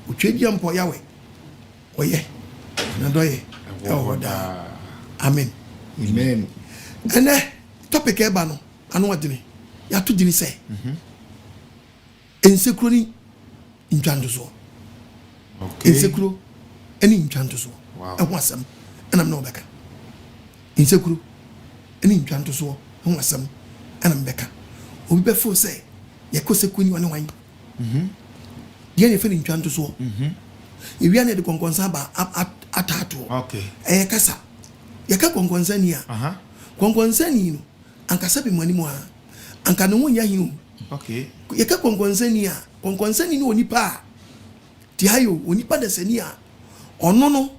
Uchedi ampo yawe. Oye. Nadoye. Amen. Amen. And topic eba no. Anu wadini. Ya tu dini say. Nsekuro ne ntwatoso. Okay. Nsekuro ne ntwatoso. Wow. Eho asem. Enam na obeka. Nsekuro ne ntwatoso. Eho asem. Enam beka. Obi befo say yekosekuni wane wan. Ye ne fe ne ntwatoso. Ewia ne de konkonsa ba atatu. Okay. Kasa. Yeka konkonsa ni a. Konkonsa ni no. Ankasa be mani mo a. Anka no nya hin. Okay. Yeka konkonsa ni no onipa. Ti hayo onipa da sani a. Ono no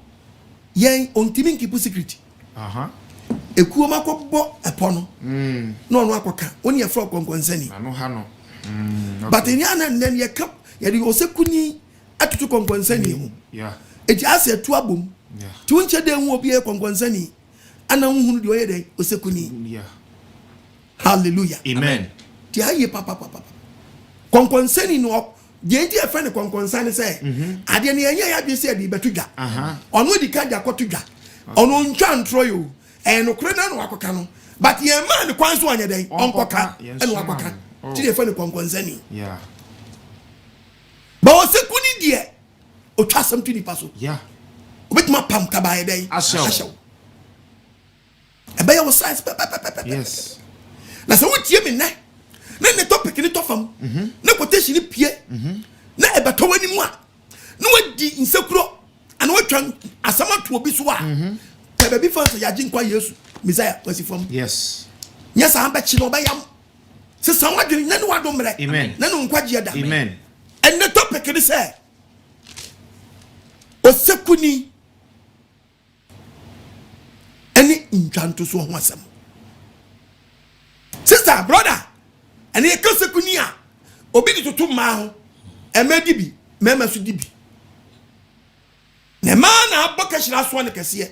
yen ontimi nkipu secret. Ekuo makobbo epo no. No ono akoka. Oni ye fro konkonsa ni. Ano ha no. But ni ana nen yeka ye de osekuni atutu konkonsa ni ho. Yeah. Eti ase tu abom. Yeah. Ti wonche de hu obi e konkonsa ni. Ana hunu de oye de osekuni. Yeah. Hallelujah. Amen. Ti aye papa. Konkonsa ni no de ndi e fe ne konkonsa ni say ade ne yenye ya dwe say de betudwa. Ono di ka ja kotudwa. Ono ntwa ntro yo. No kure na no akoka no. But ye man ne kwan so anya den onkoka e no akoka. Ti de fe ne konkonsa ni. Yeah. Ba osekuni de o twa sam tu ni paso. Yeah. Obetuma pam ka ba ye den. Ashaw. Ebe ya wo size Yes. Na so wotie me na ne topic ni tofam na quotation ni pie na ebeto wani mu a na wadi nsekuro ana watwan asama to obi so a tebe bi fa so ya jinkwa Yesu Messiah wasifam. Yes. Nyasa amba chi no bayam se san wadwin na ne wadomre. Amen. Na no nkwaje da. Amen. And the topic ni say osekuni eni ntwantoso ho asam. Sister, brother, and ye kosekuni a obi di tutu ma ho emedi bi mema su di bi. Ne ma na aboka hira so ne kese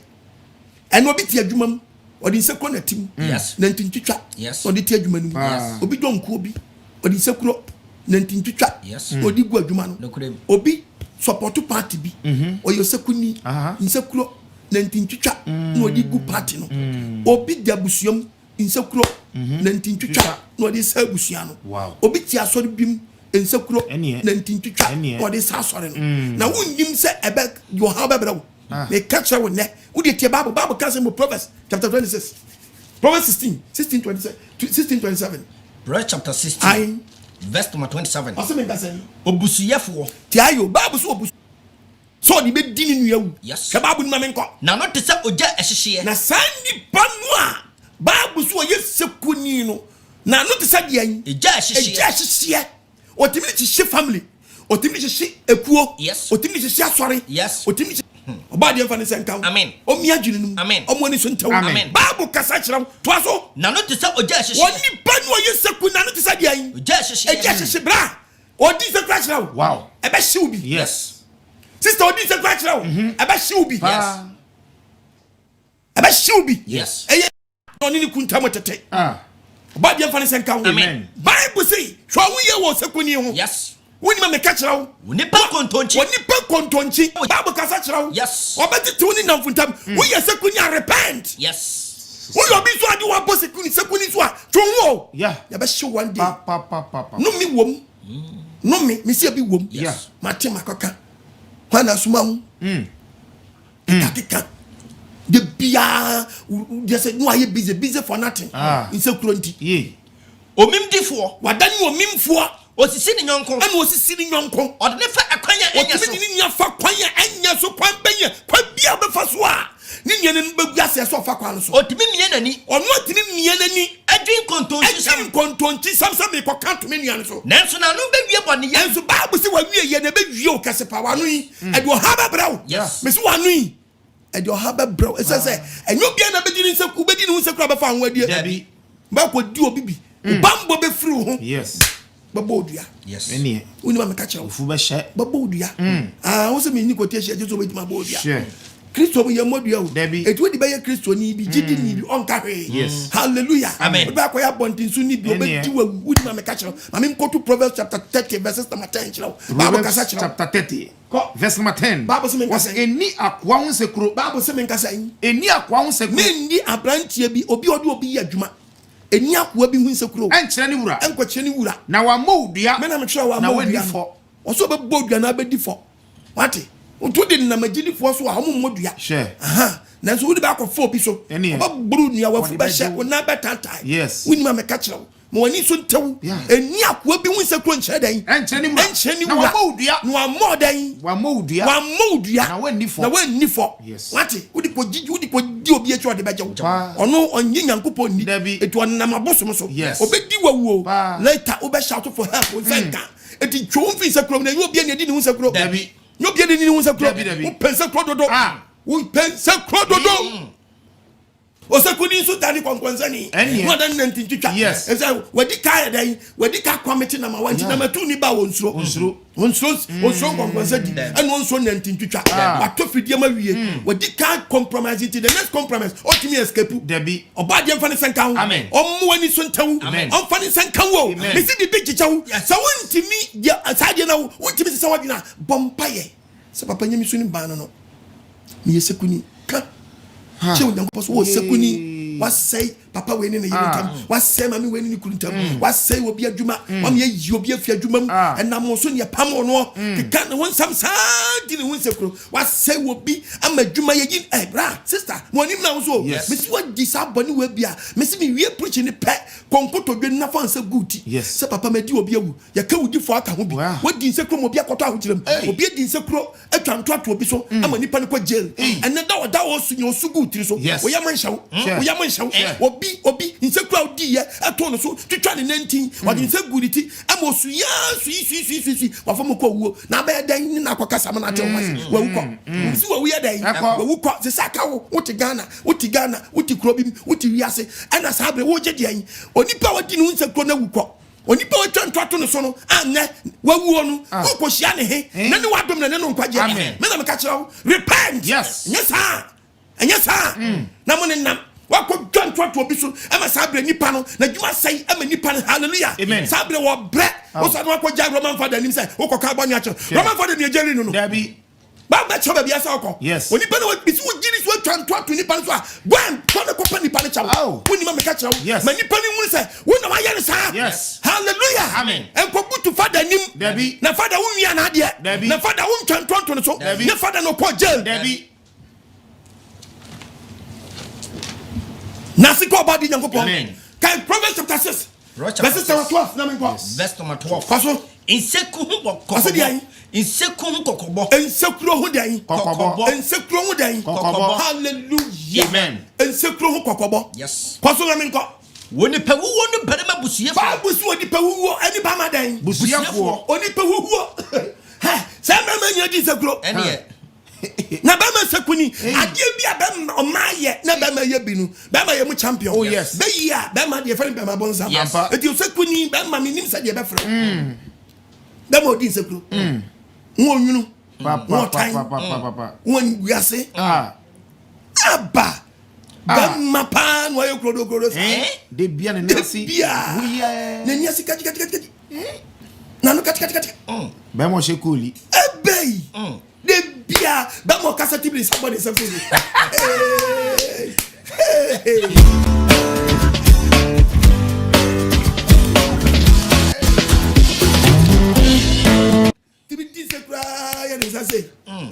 and obi ti adwuma mu odi nsekuro na tim. Yes. Na ntintwitwa. Yes. Odi ti adwuma nu. Yes. Obi donku obi odi nsekuro na ntintwitwa. Yes. Odi gu adwuma no. Obi support party bi. Oyo sekuni nsekuro na ntintwitwa na odi gu party no. Obi dabusuam nsekuro na ntintwitwa na odi sa busia no. Wow. Obi ti asori bim nsekuro na ntintwitwa na odi sa asori no. Na wunnim se ebe yo ha bebra wo. Me catch we ne. Wo de tie Bible can say mo Proverbs chapter 26. Proverbs 16:27. Proverbs chapter 16. Verse number 27. Aseme ka say obusuyefo ti ayo Bible so obusu so di be di ni nuawu. Yes. Ka Bible ni ma menko. Na no te se oja ehyehye. Na sandi panu a Bible so yesekuni no. Na no te se de an. Eja ehyehye. Otimi ni hye family. Otimi ni hye ekuo. Yes. Otimi ni hye asori. Yes. Otimi oba de mfa senka. Amen. Omi adwene num. Amen. Omo ni so ntaw. Amen. Bible kasa kiram to aso. Na no te se oja ehyehye. Oni panu yesekuni na no te se de an. Oja ehyehye. Eja ehyehye bra. Odi se kra kiram. Wow. Ebe hye obi. Yes. Sister odi se kra kiram. Ebe hye obi. Yes. Ebe hye obi. Yes. Eye oni ni kunta motete. Oba de mfa senka. Amen. Bible say hwa wo ye wo sekuni ho. Yes. Woni ma meka kirawo Wonipa kontonchi. Bible kasa kirawo. Yes. Obeti tu ni namfuntam. Wo ye sekuni repent. Yes. Wo yo bi so ade wo bo sekuni so a twonwo. Yeah. Ya be hye one day. Pa. No mi wom. No mi se bi wom. Yeah. Mate makoka. Kwana suma hu. Takika. The bia they say no aye busy for nothing. Nsekuro nti. Yeah. Omimdifo. Wadani omimfo. Osisi ni nyonko. Ana osisi ni nyonko. Odne fa akwanya enya so. Otimi ni nya fa kwanya enya so kwan benye kwa bia be fa so a. Ni nya ne begua se so fa kwan so. Otimi mie nani. Ono otimi mie nani. Adwin kontonchi sam. Adwin kontonchi sam me ko kanto me nuan so. Nanso na no be wie bone ye. Nanso Bible se wa wie ye na be wie o kase pa wa no yi. E do ha ba brawo. Yes. Me se wa no yi. E do ha ba brawo. E se enyo bia na be di nseku be di no nseku ba fa anwa die. Dabi. Ba ko di obibi. Bambo be free ho. Yes. Babodua. Yes. Eni Uni ma meka kira. Ofu be hye. Babodua. Wo se me ni quotation je so be ma bodua. Sure. Kristo mu ye modua o Debi. etu di be ye Kristo ni bi gidi ni bi on ka hwe Yes. hallelujah Amen. oba ko ya bontin su ni bi Ene. obedi wa wudi ma me ka kire ma me go to Proverbs chapter 30 verses number 10 kire Bible kasa Proverbs kire chapter 30 Ko. verse number 10 Bible say me was kasa eni akwa ho nsekuro Bible say me kasa yin eni akwa ho nsekuro me ndi abrantie bi obi odi obi ya adwuma eni akwa bi hu nsekuro enkyere ne wura enko kire ni wura na wa modua me na me kire wa na ma wadi odua fo oso be bodua na be di fo wate otu de na magidi fo so a homo modua Sure. aha na so wudi ba ko fo bi so Ene. ba buru nia wa fu Wode ba ba hye gye wo. wo na be tantai Yes. wuni ma me ka kire mo wani so ntew Yeah. eni akwa bi hu nsekuro nkyere dan enkyere ne wura enkyere ni na wura wa modua na wa modan wa modua wa modua na wani fo. na wani fo Yes. wate wudi ko gigi wudi ko di obi echi ode be gye wo Pa. ono onye nyankopon ni Dabi. etu onam abosom so Yes. obedi wawo Pa. later obe shout for help on senka eti twom fi nsekuro na yo bia ne di ne hu nsekuro Dabi. yo bia ne di ne hu nsekuro Dabi, dabi. wo pense kuro dodo Ah. wo pense kuro dodo osekuni nso tani kwankwansani Ɛneɛ. wada nanti twitwa Yes. esa wadi ka dan wadi ka committee na ma wanti na matu ni ba wonsuro wonsuro kwankwansa di and wonsuro nanti twitwa wato fidie ma wie wadi ka compromise ti the next compromise otimi escape Debi. oba de mfa ne senka wo Amen. ommo wani so ntawu Amen. omfa ne senka wo Amen. me si di big chichawu Yes. sa wontimi ya asade na wo wontimi se sawadina bompaye se papa nyami so ni ba no me yesekuni ka che wo nyankopɔ so wo sekuni wasɛe papa wei ne ne yere ntam wasɛe mame wei ne ne kuru ntam wasɛe obi adwuma wame yɛyi obi afi adwuma mu ɛnam so ne yɛpam wo no keka ne ho nsam saa di ne ho nsekuro wasɛe obi ama adwuma yɛyi bra sister mo anim na wo so Yes. mesi wadi saa bɔne wa bi a mesi mewie preach ne pɛ kɔnkɔtɔdwe no nafa nsa guti Yes. sɛ papa madi obi awu yɛka wodifo aka ho bi Wow. wadi nsekuro ma obi akɔtɔ ahokyerɛm Hey. obi adi nsekuro atwa ntoato obi so ama nipa no kɔ jail ɛnɛ da wɔda wɔ so nyɛ ɔso gu tiri so Yes. wɔyɛ ma nhyɛw Sure. wɔyɛ ma nhyɛw obi nsekura odi yɛ ɛtɔ no so twitwa ne nantin wɔde nse gu ne ti ama osu ya sui wafa mo kɔ wuo na abɛyɛ dan ne na akɔka sama na akyɛ wɔn wawu kɔ si wawu yɛ dan Ɛkɔ. wawu kɔ sisa aka wo wote Ghana wote kuro bi wote wiase ɛna saa abere wogye deɛ yi onipa wadi ne ho nsekuro na wu kɔ onipa watwa ntoato no so no anɛ wawuo no wokɔhyia ne he na ne wadom na ne no nkwagye Amen. me na meka kyerɛ wo repent Yes. ɛnyɛ saa na mo ne nam wakɔ dwa ntoato bi so ama saa berɛ nipa no na dwuma sɛe ama nipa no hallelujah Amen. saa berɛ wɔbrɛ wo sa no wakɔ gya roman fada anim sɛ wokɔka bɔne akyerɛ roman fada ne agyari no no Debi. baba kyerɛ baabi asa wokɔ Yes. onipa no bisi wo gyiri so atwa ntoato nipa no so a gwan tɔ ne kɔpa nipa no kyɛ Oh. wo wonima meka kyerɛ wo Yes. ma nipa no hunu sɛ wo na wayɛ no saa Yes. hallelujah Amen. ɛnkɔbutu fada anim Dabi. na fada wo nwia na adeɛ Dabi. na fada wo ntwa ntoato no so Dabi. ne fada no kɔ jail Debi. na se kɔ ɔba di nyankopɔn Amen. kan Proverbs chapter 6 Proverbs chapter verses 6. 12 na menkɔ Verse number 12. kɔ so Nseku ho Ɔse deɛ kɔkɔbɔ. Nseku ho kɔkɔbɔ. nsekuro ho dan Kɔkɔbɔ. nsekuro ho dan Kɔkɔbɔ. hallelujah Amen. nsekuro ho kɔkɔbɔ Yes. kɔ so na menkɔ Wonipa wuwo no barima busuafo. Bible so onipa wuwo anipa ma dan Busuafoɔ. onipa wuwo sɛ mɛma nya di nsekuro Ɛneɛ. na bɛma sekuni adeɛ bi a bɛma ɔma yɛ na bɛma yɛ bi no bɛma yɛ mu champion Oh, yes. bɛyi a bɛma deɛ fɛn bɛma bɔnsam Yes. eti sekuni bɛma mi nim sɛ deɛ bɛfrɛ bɛma odi nsekuro wɔn nwunu wɔn tan wɔn wiase aba bɛma paa na wɔyɛ kurodo saa Debia ne nasi. bia Wuye. na ni asi kati na no kati Bɛmo hye koli. ebei de bia bɛma ɔkasa tibiri somebody sɛ fo tibi di se kura yɛ ne nsa se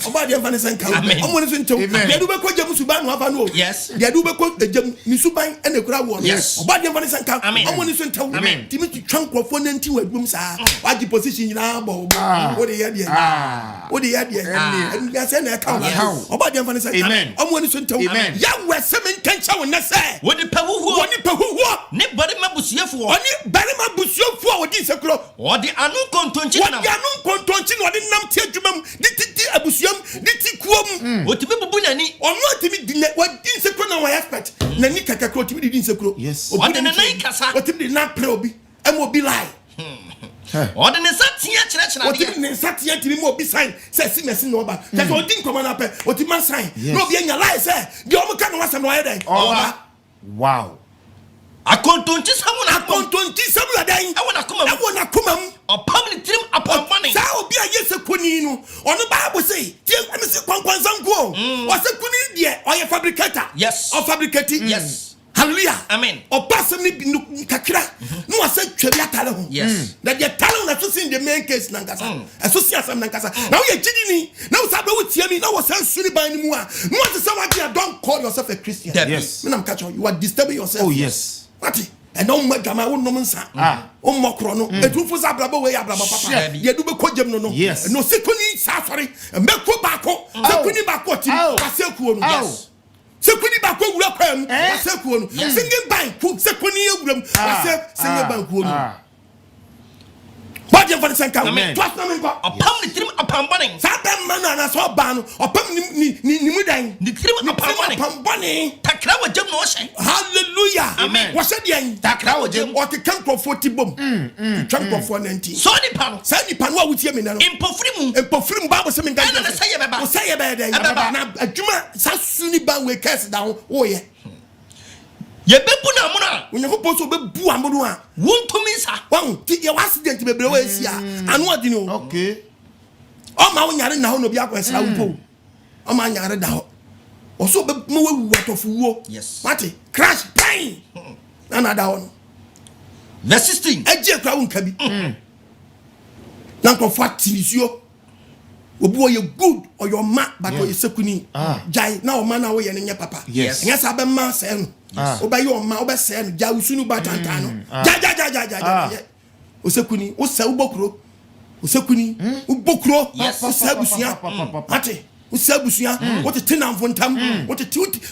ɔba deɛ mfa ne sɛ nka Amen. ɔmo ne so ntew Amen. deɛ de wobɛkɔ gya mu suban no afa no o Yes. deɛ de wobɛkɔ gya mu ne suban ɛna kura wɔ no Yes. ɔba deɛ mfa ne sɛ nka Amen. ɔmo ne so ntew Amen. timi twitwa nkurɔfoɔ no nti wɔ adwum saa wagye position nyinaa bɔ wo bo wode yɛ deɛ wode yɛ deɛ ɛnuasɛ na ɛka wo ɔba deɛ mfa ne sɛ Amen. nka ɔmo ne so ntew Amen. yɛwɛ sɛ menka nkyɛ wo nnɛ sɛ Wonipa wuwo. wɔnipa huhuɔ Ne barima busuafo. ɔne barima busuafoɔ a wɔdi nsekuro Ɔde ano nkontonkye nam. wɔde ano nkontonkye na ɔde nam te adwuma mu de titi abusuam de ti kuom Otumi bubu n'ani. ɔno atimi di wadi nsekuro na wɔyɛ expert n'ani kakakura ɔtumi de di nsekuro Yes. Obi Ɔde de ne ne nan ti- kasa. ɔtumi de nan pere obi ɛma obi lie ɔde ne nsa tia kyerɛkyerɛ what adeɛ in Satia to more be sign says Messi no but that's what didn't come on up what man sign no be in your life say the omo kan was some way Wow. akontonti samu na akontonti samu la dan ɛwɔ n'akoma ɔpam ne tirim apɔmpɔne saa obi a yese kuni no ɔno Bible say tie me se kwankwansan ko o se kuni de ɔyɛ fabricator yes or fabricating yes hallelujah amen ɔpasem ni kakra no wase twɛbi atale ho yes that the talent na so in the main case nankasa ɛso si asam nankasa now you gidi ni now sabe wo tie mi now was suni ban ni mu a no want to say what don't call yourself a Christian yes me nam catch you are disturbing yourself oh yes what and no madama wo nom nsa o mokro no etufo za brabo we abrabo papa ye du be kogem no yes no sekuni sa sorry mbeko bako sekuni bako ti wasekuo no yes sekuni bako wura kwam wasekuo no singing bank sekuni ewuram wase singing bank wo no what you for the second trust na me ko ɔpam ne tirim apɔmpɔne sa ba man na so ba no ɔpam ni mu dan ne tirim apɔmpɔne takra wɔ gyam na ɔhyɛ hallelujah amen wɔhyɛ deɛ takra wɔ gyam ɔte kan krɔfo ti bom twam krɔfo na nti so nipa no sa nipa no a wotie me na no mpofiri mu Bible say me nka ɛna ne sɛ yɛ bɛba wo sɛ yɛ bɛɛ dɛn na adwuma sa suni ba we curse da ho wo yɛ yɛbɛbu na amono a Onyankopɔn so bɛbu amono a wontumi nsa wɔn ti yɛ accident bebree wɔ esia ano adi no okay ɔma wo nyare na ho no bi akwɛsra wo po ɔma nyare da ho ɔso bɛ mo wu atɔfo wuo yes mate crash pain na da ho no verse 16 agye kra wo nka bi na nkɔfo atirisuo obi oyɛ good ɔyɛ ma but ɔyɛ sekuni jai na ɔma na wo yɛ ne nya papa yes nya sa bɛ ma sɛ no obɛyɛ ɔma obɛsɛ no ja usunu batanta no ja osekuni o sɛ ubokuro osekuni ubokuro o sɛ busua ate o sɛ busua o te tenamfo ntam o te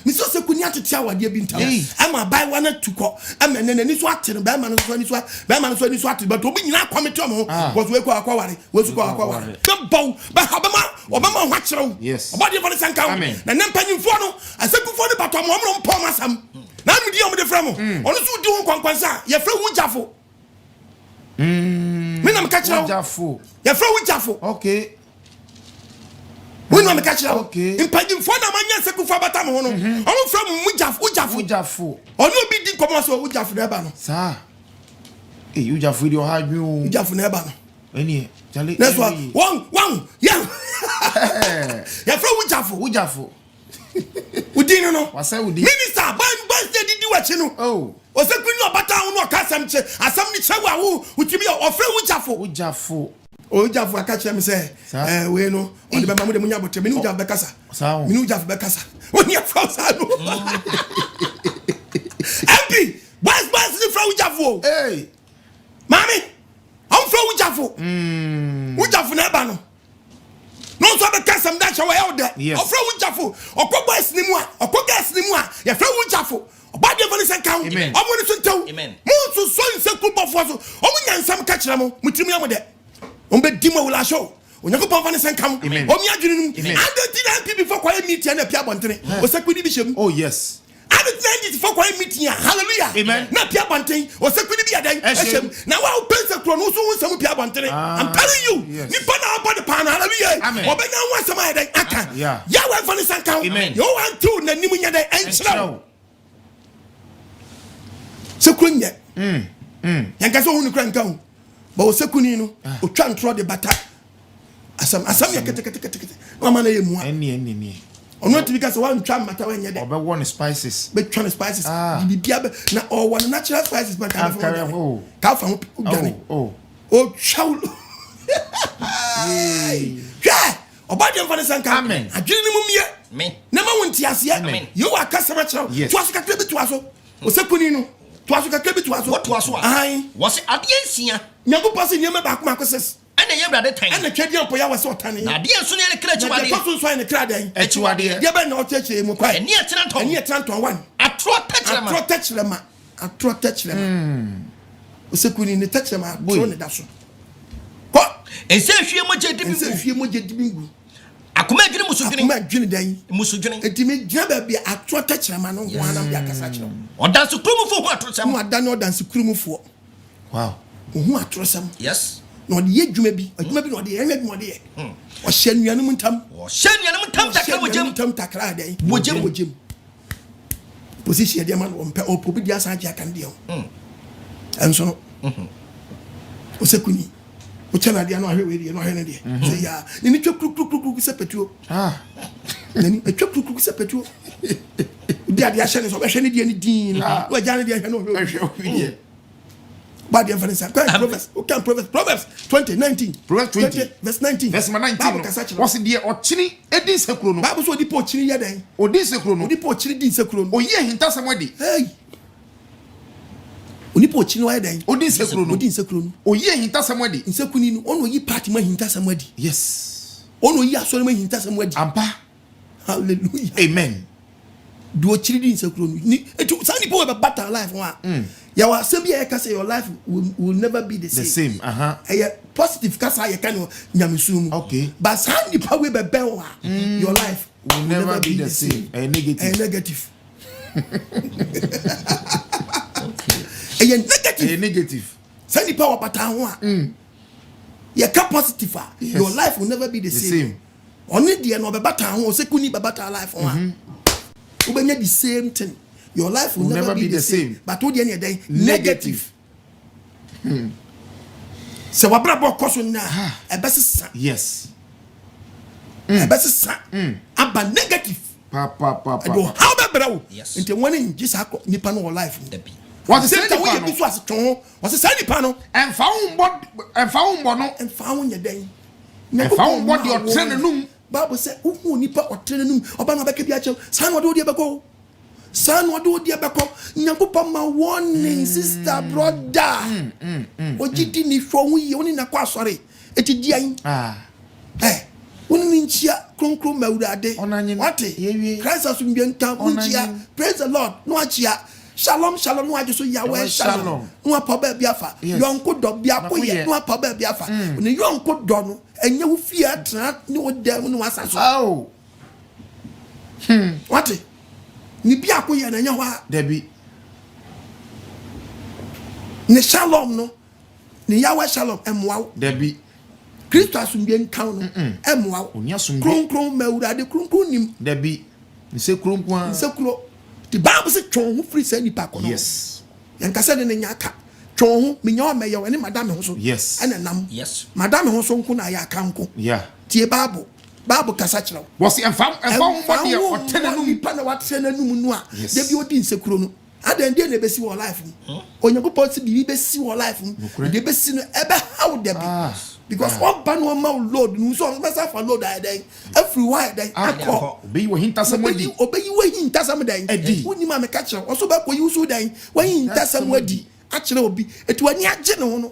mi so sekuni atete awade bi ntam ama bai wana tukɔ ama nani so ate no bai ma no so ani so ate but obi nyina komete omo was we kɔ akwaware the bow ba habama obama ho akyerɛw obade fo ne sanka na nempanyimfo no asekufo ne bato mo mo mpɔ masam na no di omde fra mo ono so di ho kwankwansa ye fra wu jafo me na me ka kyerɛw jafo ye fra wu jafo okay we no me ka kyerɛw okay impanyimfo na manya asekufo bata mo ho no ono fra mu jafo ono obi di komo so wu jafo na ba no sa wu jafo di o ha dwu wu jafo na ba no eni chale next one yeah ye fra wu jafo udin no wasa udin minister ban didi wachi no o se kwini obata hu no ka asam che asam ni chewa wo utimi ofre wu jafo aka che me se we no o de be mamu de munya botre me ni ujafo bekasa oni afro sa no MP bas ni fra wu jafo mami am fra wu jafo na ba no no so be kasam da chewa e de ofra wu jafo okogbo asini mu a ye fra wu jafo obade fo ni se kan omo ni so ntew mu so nseku bofo so omo nyansam ka kire mo mutimi am de on be dimo wala show Onyankopɔn fa ne se kan omi adwene num and the NPP for quiet meeting na pia bontere o sekudi bi shem oh yes and the for quiet meeting hallelujah na pia bonten o sekudi bi adan eshem na wa pensa kro no so nsam pia bontere I'm telling you ni pa na abode pa na hallelujah obenya wan sam adan aka ya wa fa ne se kan you want to na nim nya dan enchira sekunya yanka so hunu kra nka ho ba o sekuni no o twa ntro de bata asam ya kete no ma na ye mu a eni ono tibi ka so wan twa mata wan ye de obe won spices be twa spices bibia na o won natural spices but ka fa ho udane o twa yeah obade mfa ne sanka amen adwene ni mumie me na ma won tiase you wa kasama kyerɛw to aso kakra bi to aso o sekuni no to aso kakra bi to aso what to aso ai was ade nsia nyago pase niema ba kuma akoses ana ye brade tan ana twedi ampo ya wase otane na ade nso ne kra chiwade na to so ne kra dan chiwade ye ba na oteche mu kwa eni atranton wan atro techlema o sekuni ne techlema atro ne daso ko ense hwie moje dibingu akoma adwene dan musudwene etimi gina ba bia atro techlema no ho anam bia kasa kyerɛ odanse krumufo ho atro sam mu adane odanse krumufo wow ho atro sam yes no de adwuma bi no de enwe bi no de o hye nuanum ntam takra wojam takra den wojam position de man on pe o probi dia san ja kan de o enso no o sekuni o chana dia no ahwe we de no ahwe ne de say ya ni twa kruk se petuo ni twa kruk se petuo dia dia hye ne so be hwe ne de ni din wa ja ne de hwe no hwe but the inference Proverbs 20:19 Proverbs 20 verse 19 verse 19 what's the ochini edi Nsekuro no Bible so di po ochini ye den odi Nsekuro no odi po ochini di Nsekuro no oye hintasem wadi hey oni po ochini wa den odi Nsekuro no oye hintasem wadi Nsekuni no ono yi party ma hintasem wadi yes ono yi asore ma hintasem wadi ampa hallelujah amen do ochini di Nsekuro no ni etu san ni po be battle life wa ya wa se bia ka say your life will never be the same positive ka say ka no nyamesum okay but san ni pa we be wa your life will never be the same negative negative san ni pa wa pata ho a ya ka positive your life will never be the same oni de no be bata ho se kuni be bata life ho a ubenya the same thing. Your life will never be the same. But what you day negative. So what about caution now? A best yes. A best about negative. Papa. How about yes. Into one in just nipa no life. What is it? What's the sunny panel? And found your day. And found what you're training room. Bible said, who nipa or training room or banana back son what do you ever go? Son what do you bako nyankopɔ ma warning sister brother ogidi ni fo wi oni na kwa sɔre eti dian woni nchia kronkron mawurade wate Christ asumbi nka nchia praise the Lord no achia shalom no ajeso yawe shalom no apa ba biafa yonko do bia koye no apa ba biafa ni yonko do no enye wo fia tra ni wo dem no asaso wate ni bia koye na nya wa debi ni shalom no ni yawe shalom emwa debi Kristo asumbi nka no emwa kronkron mawurade kronkron nim debi Nsekuro the Bible says twon ho free say nipa kono yes yanka say ne nya aka twon ho me nya o meyo ene madam ho so yes ene nam yes madam ho so nko na ya aka nko yeah tie Bible kasa kira was enfam body o tenenu nipa na wat tenenu nu a de bi odi Nsekuro no adan de na besi wo life mu onyankopɔ si bi besi wo life mu de besi no ebe how de bi because one ban one man load no so must for load that day everywhere then akọ obey wo hintasam wadi obey wo hintasam dan woni ma me catch also ba ko yusu dan wo hintasam wadi akire obi etu ani age ne ho no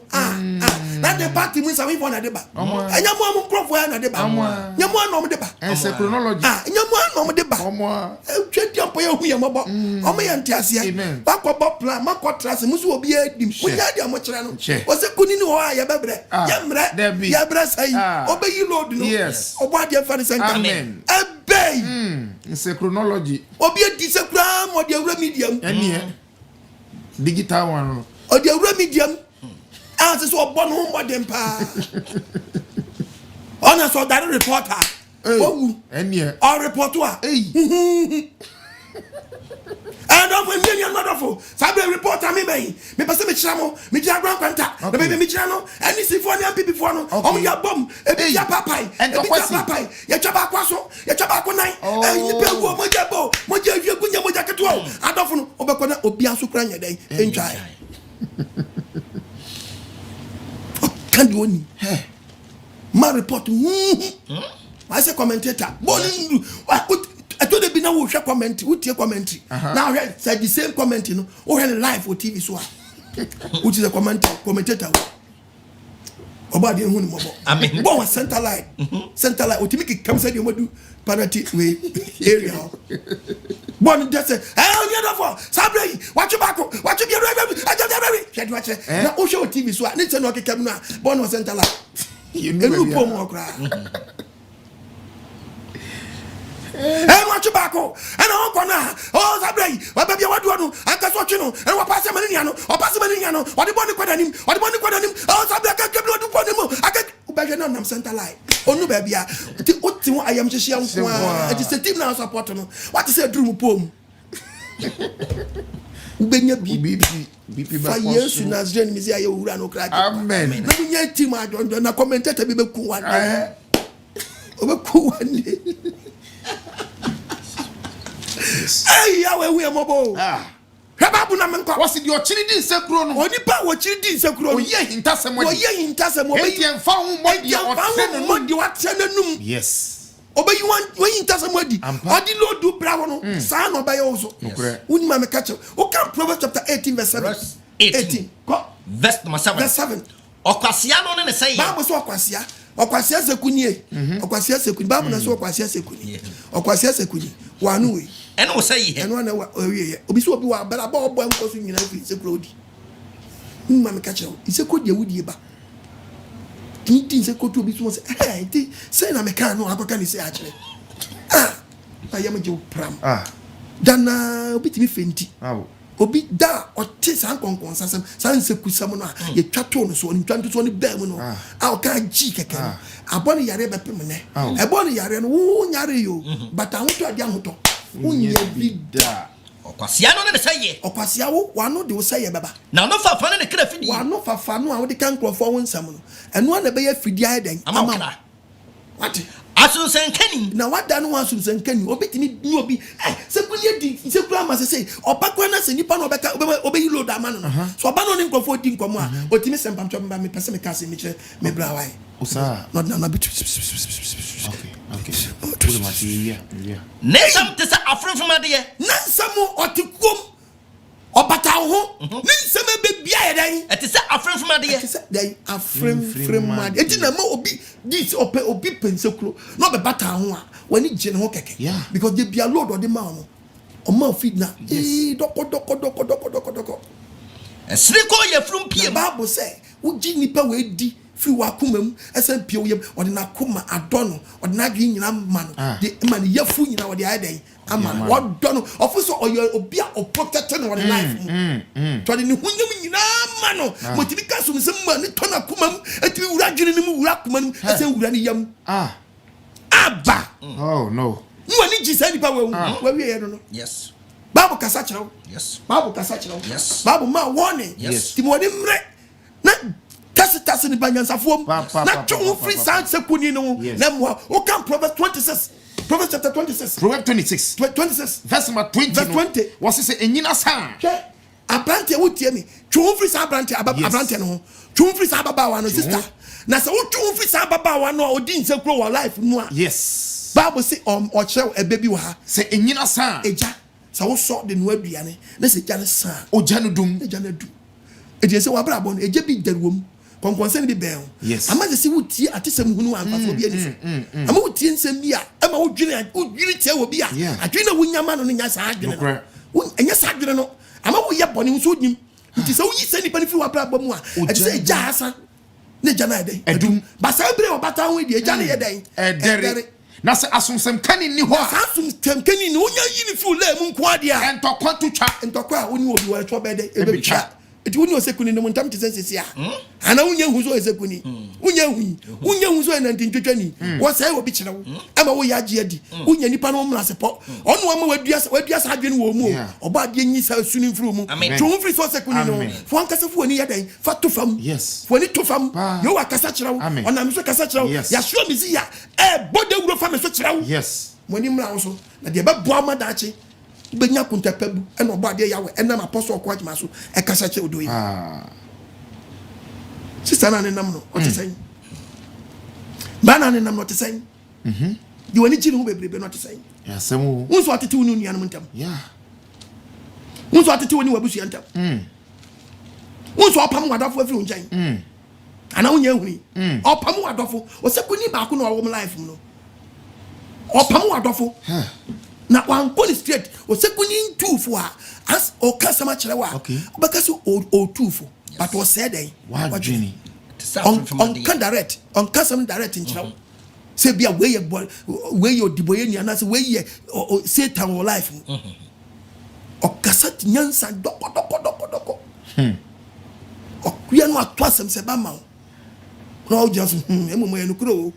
na the party mun sa we for na de ba anyamo am crofo ya na de ba nyamo anom de ba chronology nyamo anom de ba twedi ampo ya hu ya mabo omo ya ntiase ba ko bo plan ma ko trase musu obi edim kunya de mo kire no wo se kuni ni ho a ya bebre ya mre ya bre sai obeyi load no obo ade fa ni center ebey chronology obi edi sekura mo de awura medium digital one o de awura medium as so obo no mo dem pa ona so that reporter owu or reporter and of me you not of sabe reporter me pese me kira mo me kira grand kwanta na be me kira no any si for na people for no o ya bom e bi ya papai ya chaba kwaso ya chaba konan ni pe wo mo ja bo mo ja hwie gunya mo ja keto adofo no obekọ na obi aso kura nya den entwa kan di oni ma report I say commentator boni I told the now we share comment, we take commentary. Now I said the same comment, you know, or live or TV so which is a commentator. About the Amen. Bon center line. Center line. Ultimately comes at you do parity way area. One just say, "Hey, you know for Sabre, watch your back, watch your baby. Can't watch it. Now we show TV so I need to know the camera. Bon center line. You know more cry. Hey, watch your back. baako and on corner oh sabre wa baby wa do no aka so twe no and wa pass mani nya no o pass mani nya no o de boni kwadanim oh sabre aka keblo do boni mo aka ubehwe na nam center line onu ba bia oti ho ayam hyehye nko a it is a team now support no what is a drum pom ubenya BP ba yesu nazren mi ya wura no kra amen na bunya team adon na commentator bi be ku wan obeku wan ay ya we mobo Hababu na menko. What's your chiri Nsekuro no? Oni pa wo chiri Nsekuro. Oye hintasem wadi. Oye hintasem wo. Etian fa hu modi otrenanum. Yes. Obe you want we hintasem wadi. Odi lo do bra wo no. Sa no ba ye ozo. Uni ma me catch. O kan Proverbs chapter 18 verse 7. 18. Verse number 7. Verse 7. Okwasia no ne say. Bible so okwasia. Okwasia sekuni. Okwasia sekuni. Bible na so okwasia sekuni. Okwasia sekuni. Wanu we. And o say he and one obi so obi wa bala ba obo enko so nyina fi Nsekuro di ma me catch o Nsekuro di ewudi ba tin Nsekuro to obi so say ti say na me kan no akoka ni say a kire ayam je pram dana obi ti mi fenti obi da o ti san konkon sasem san Nsekusam no ye twato no so ni twanto so ni ba mu no o ka ji keke no abone yare be pem ne ebone yare no wo nyare yo but ahoto ade ahoto unye bida okwasia no ne say okwasia wo wano de wo say baba na no fafa ne kra fidi wano fafa no a wo de kan krofo wo nsam no eno na be ya fidi aden amaka what asun senkani na wada no asun senkani obetimi ni obi sekuni di Nsekuro ama say obakwa na se nipa no obeka obeyi load amano no so oba no ne krofo di nkomo a otimi sempam chom ba me pese me kase me kire me bra wai osa na bit okay put my yeah nesam tesa afrem from ade nansam otikom obata ho nsem be bia yedan etesa afrem from ade etesa dai afrem ade enti na ma obi this obi Nsekuro no be bata ho a wani gene ho keke because they bia lord of the man o ma feed na doko esriko ye from pie Bible say uji nipa we di fi wa kumam esen pie wo yem ode na kuma adono ode na gwi nyina ma no de ma ne yafu nyina ode adan ama no odono ofuso obi a protect no ode life to de ne hunyam nyina ma no motivika so nsem ma ne to na kumam ati wura dwene ne mu wura kumam esen wura ne yam aba oh no no ani jisa nipa wa wi ye no yes Bible kasa chirawo yes Bible kasa chirawo yes Bible ma warning yes timodi mre na tasi ni banyansafuom na twu free san sekuni no na mo o kan Proverbs 26 Proverbs chapter 26 Proverbs 26 verse number 20 was say enyina san abrante wotie mi twu free san abrante no twu free san baba wa no sister na se wo twu free san baba wa no odi Nsekuro wa life no a yes Bible say o chew ebebi wa ha say enyina san eja sa wo so de no aduane na se ja ne san o ja no dum eja na du eje se wa bra bon eje bi daruom konkonsen bi ben yes ama se wutie atesem hunu anfafo bi ani ama wutie nsem bi a ama wudwene tie wo bi a adwene wunyama no nya sa adwene no enya sa adwene no ama wo ye bone nso dim nti se wunyi se nipa ni fi wa bra bom a ati se ja asa ne ja na eden edum ba sa bre obata ho di ja ne ye den edere na se asumsem kani ni ho asumsem kani ni onya yi ni fi ule mu nko ade a entokwa to twa entokwa a woni obi wa twa bede ebe twa eti woni Osekuni ne montam te sense a ana wonya hu so Osekuni wonya hu so na ntintwetwa ni wo sai obi kire wo ama wo ya age adi wonya nipa no mra sepo ono ama wadua sa adwene wo mu oba ade nyi sa suni mfuru mu to mfiri so Osekuni no fo ankasa fo ani yadan fa to fam fo ni to fam yo wa kasa kire wo ona mi so kasa kire wo ya sure mi ya bode wuro fa mi so kire wo mo ni mra wo so na de ba bo amadachi benya kuntapabu ena oba de yawe ena apostle OKOH maso e kasa che odoyi sister na ne nam no o te sen ba na ne nam no te sen di wani jiri hu bebrebe no te sen ya semu unso atete woni nuanum ntam unso atete woni wabusu ntam unso opam wadafo afiri unjan ana unya huni opam wadafo Osekuni ba ko no wo life mu no opam wadafo na wankoni straight Osekuni ntufo a as o kasama kire wa obakase o tufo but o said dey what journey on can direct on kasam direct in kire say be a way your diboyeni and as way Satan or life. Or cassette nyansa doko. We are not twice and Sebama. No, just Emo and Kuro.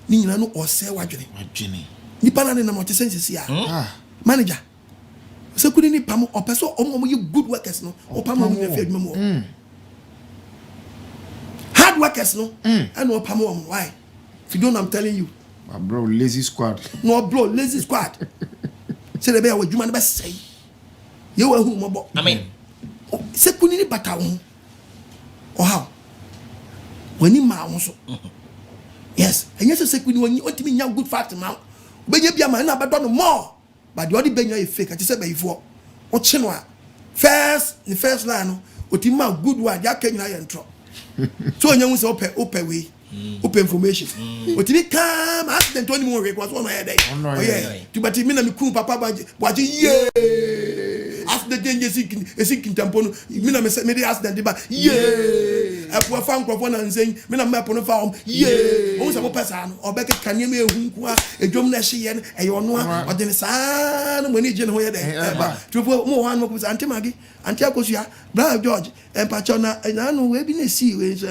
Nina no or say what Jenny. Nipana in a multi-senses here. Manager. So couldn't you pam or person or you good workers no or pam on your field more. Hard workers no and no pam on why? If you don't, I'm telling you. My bro, lazy squad. No, bro, lazy squad. Say the bear what you man best say. You were whom about. I mean, say couldn't you back out or how? When you also. Yes, and yes, I say when you want to be good fact now. But you be a man, but don't more. But the only ben you fake, I just said before. What chinwa? The first line, what you man good word, ya can I enter. So when you say open way. Open information. What if come ask them 20 more was one head? Oh yeah. To but me na me kun papa baji yeah. Ask the danger seeking tampon. Me na me ask them ba yeah. I put fan crofon and saying me na me pon farm yeah. Who some person or back can you me hu a drum na hye and e yo no or den sa no money je no here there. To mo wan mo anti magi anti akosua bra George and pachona na no we bi na see we so